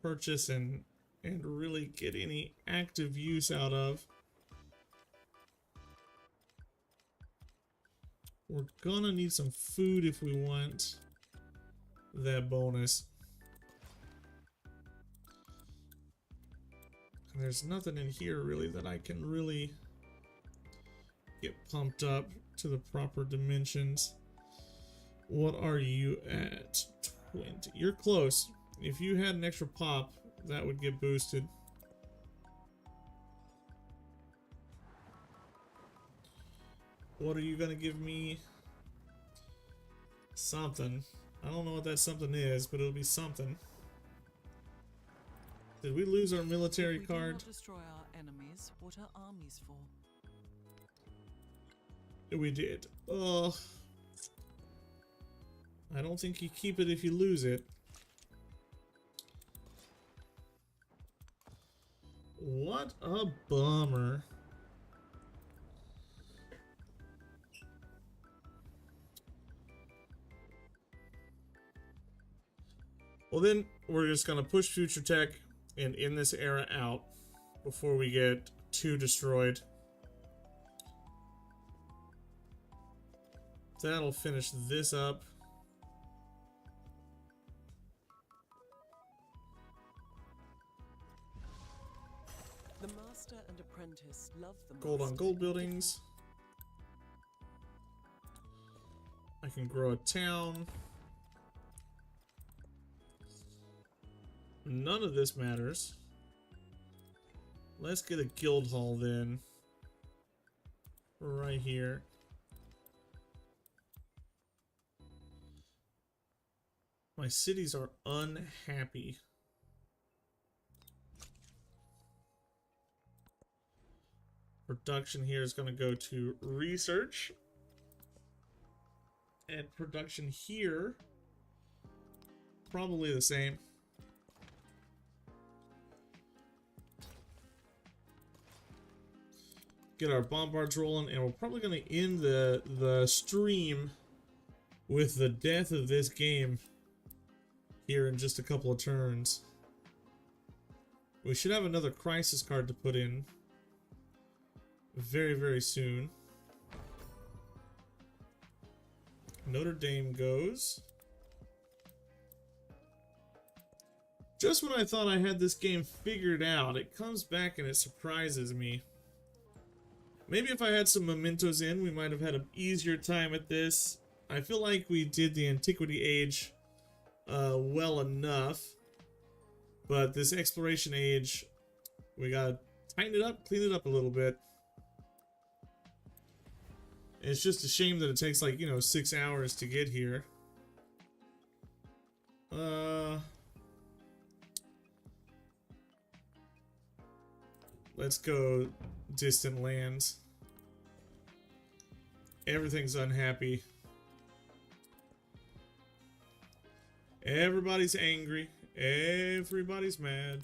purchase and really get any active use out of. We're gonna need some food if we want that bonus. And there's nothing in here really that I can really get pumped up to the proper dimensions. What are you at? 20. You're close. If you had an extra pop, that would get boosted. What are you gonna give me? Something. I don't know what that something is, but it'll be something. Did we lose our military If we card? do not destroy our enemies, what are armies for? We did. Ugh. I don't think you keep it if you lose it. What a bummer. Well then, we're just gonna push future tech and end this era out before we get too destroyed. That'll finish this up. The master and apprentice love the Gold on master. gold buildings. I can grow a town. None of this matters. Let's get a guild hall then. Right here. My cities are unhappy. Production here is going to go to research. And production here, probably the same. Get our bombards rolling, and we're probably going to end the stream with the death of this game here in just a couple of turns. We should have another crisis card to put in very, very soon. Notre Dame goes. Just when I thought I had this game figured out, it comes back and it surprises me. Maybe if I had some mementos in, we might have had an easier time at this. I feel like we did the Antiquity Age well enough. But this Exploration Age, we gotta tighten it up, clean it up a little bit. It's just a shame that it takes like, 6 hours to get here. Let's go distant lands. Everything's unhappy. Everybody's angry. Everybody's mad.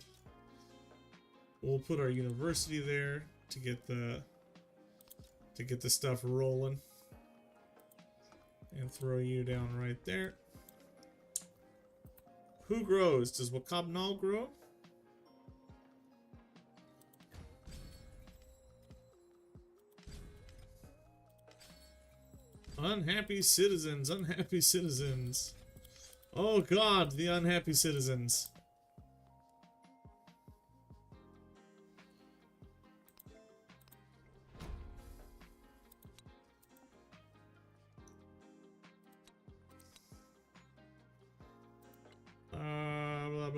We'll put our university there to get the stuff rolling. And throw you down right there. Who grows? Does Wakabnal grow? Unhappy citizens, unhappy citizens. Oh God, the unhappy citizens.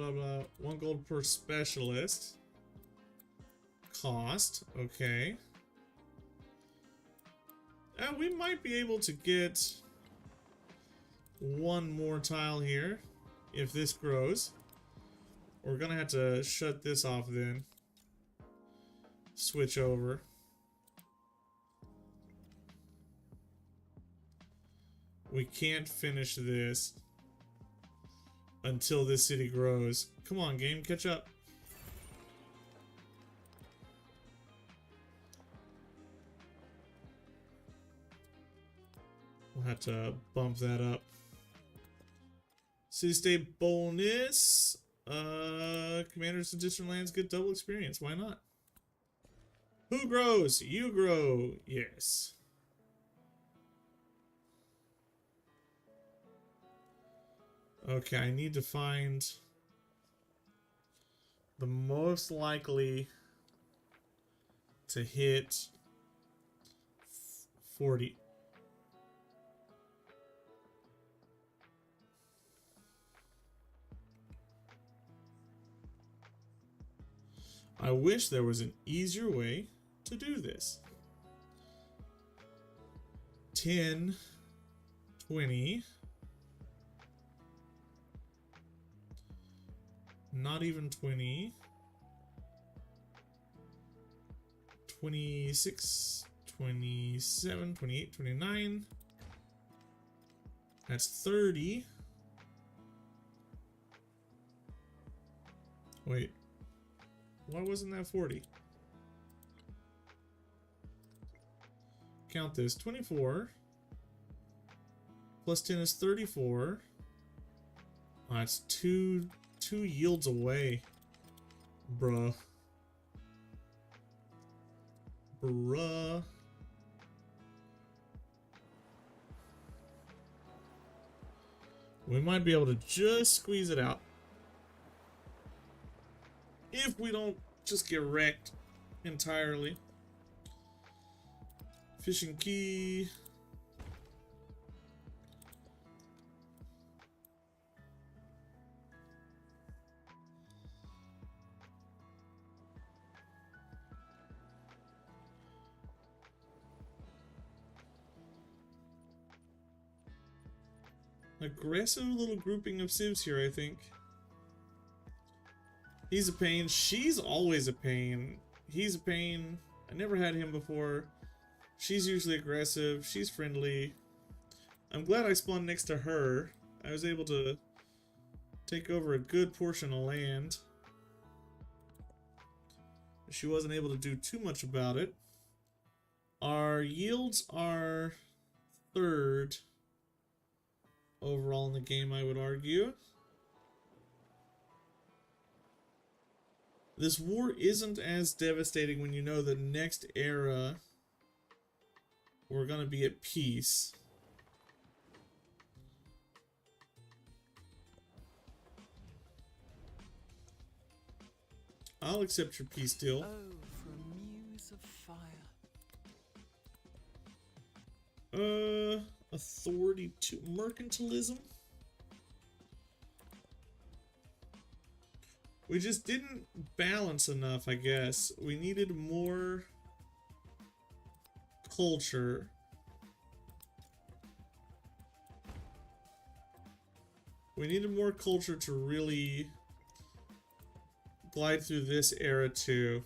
blah, blah. 1 gold per specialist. Cost. Okay. We might be able to get 1 more tile here if this grows. We're gonna have to shut this off then. Switch over. We can't finish this until this city grows. Come on, game, catch up. We'll have to bump that up. City state bonus. Commanders of distant lands get double experience. Why not? Who grows? You grow. Yes. Okay, I need to find the most likely to hit 40. I wish there was an easier way to do this. 10, 20. Not even 20. 26, 27, 28, 29. That's 30. Wait. Why wasn't that 40? Count this. 24. Plus 10 is 34. Oh, that's two yields away. Bruh. Bruh. We might be able to just squeeze it out. If we don't just get wrecked entirely. Fishing key. Aggressive little grouping of civs here, I think. He's a pain. She's always a pain. He's a pain. I never had him before. She's usually aggressive. She's friendly. I'm glad I spawned next to her. I was able to take over a good portion of land. She wasn't able to do too much about it. Our yields are 3rd overall in the game, I would argue. This war isn't as devastating when you know the next era we're gonna be at peace. I'll accept your peace deal. Oh, for a muse of fire. Authority to mercantilism. We just didn't balance enough, I guess. We needed more culture. We needed more culture to really glide through this era too.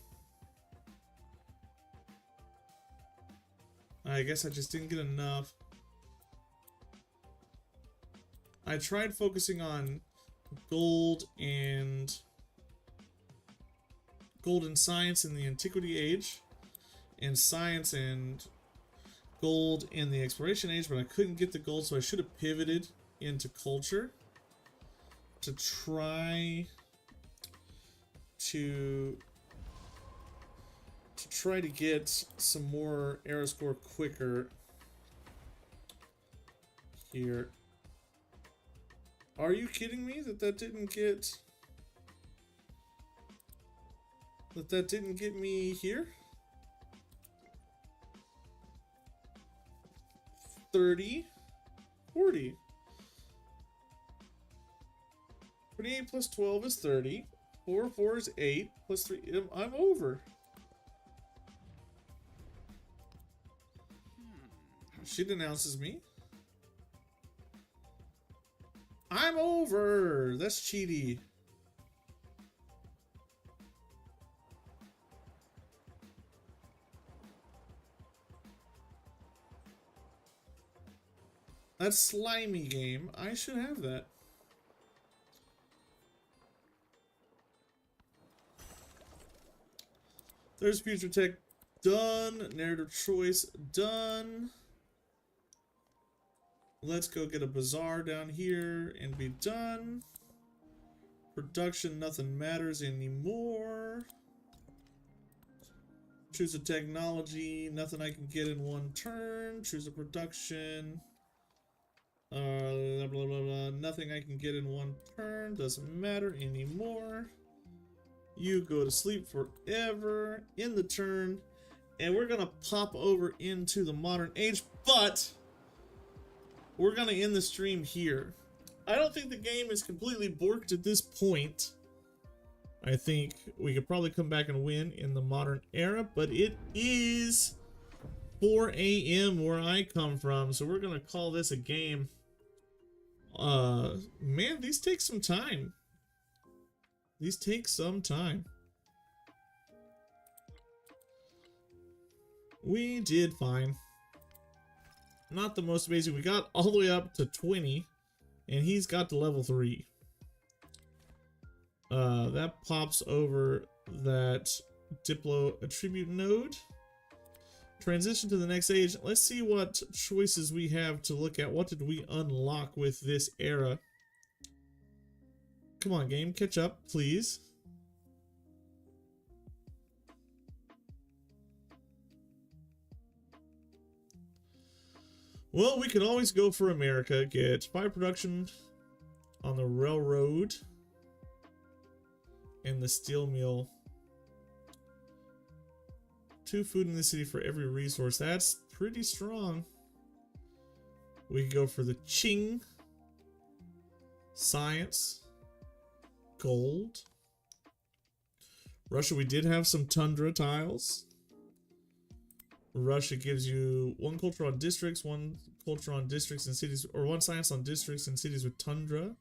I guess I just didn't get enough. I tried focusing on gold and science in the antiquity age, and science and gold in the exploration age, but I couldn't get the gold, so I should have pivoted into culture to try to get some more era score quicker here. Are you kidding me that didn't get me here? 30, 40. 28 plus 12 is 30. 4, 4 is 8. Plus 3, I'm over. She denounces me. I'm over. That's cheaty. That's slimy game. I should have that. There's future tech done. Narrative choice done. Let's go get a bazaar down here and be done. Production, nothing matters anymore. Choose a technology, nothing I can get in one turn. Choose a production. Blah, blah, blah, blah. Nothing I can get in one turn. Doesn't matter anymore. You go to sleep forever in the turn. And we're going to pop over into the modern age. But we're going to end the stream here. I don't think the game is completely borked at this point. I think we could probably come back and win in the modern era. But it is 4 a.m. where I come from. So we're going to call this a game. Man, these take some time. These take some time. We did fine. Not the most amazing. We got all the way up to 20. And he's got to level 3. That pops over that Diplo attribute node. Transition to the next age. Let's see what choices we have to look at. What did we unlock with this era? Come on, game. Catch up, please. Well, we could always go for America. Get fire production on the railroad and the steel mill. 2 food in the city for every resource. That's pretty strong. We could go for the Qing. Science. Gold. Russia, we did have some tundra tiles. Russia gives you 1 culture on districts, 1 culture on districts and cities, or 1 science on districts and cities with tundra.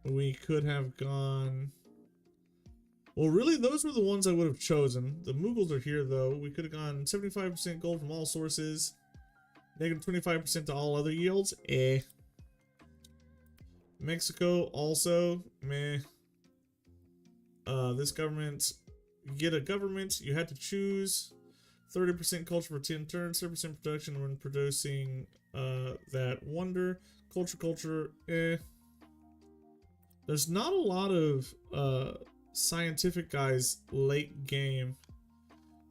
We could have gone... Well, really, those were the ones I would have chosen. The Mughals are here, though. We could have gone 75% gold from all sources. Negative 25% to all other yields. Eh. Mexico, also. Meh. This government... Get a government. You had to choose 30% culture for 10 turns, 30% production when producing that wonder. Culture, eh. There's not a lot of scientific guys late game.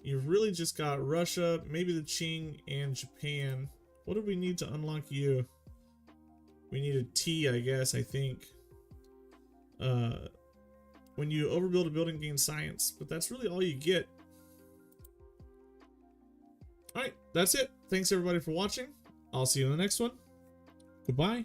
You've really just got Russia, maybe the Qing, and Japan. What do we need to unlock you? We need a T, I guess, I think. When you overbuild a building, gain science. But that's really all you get. Alright, that's it. Thanks everybody for watching. I'll see you in the next one. Goodbye.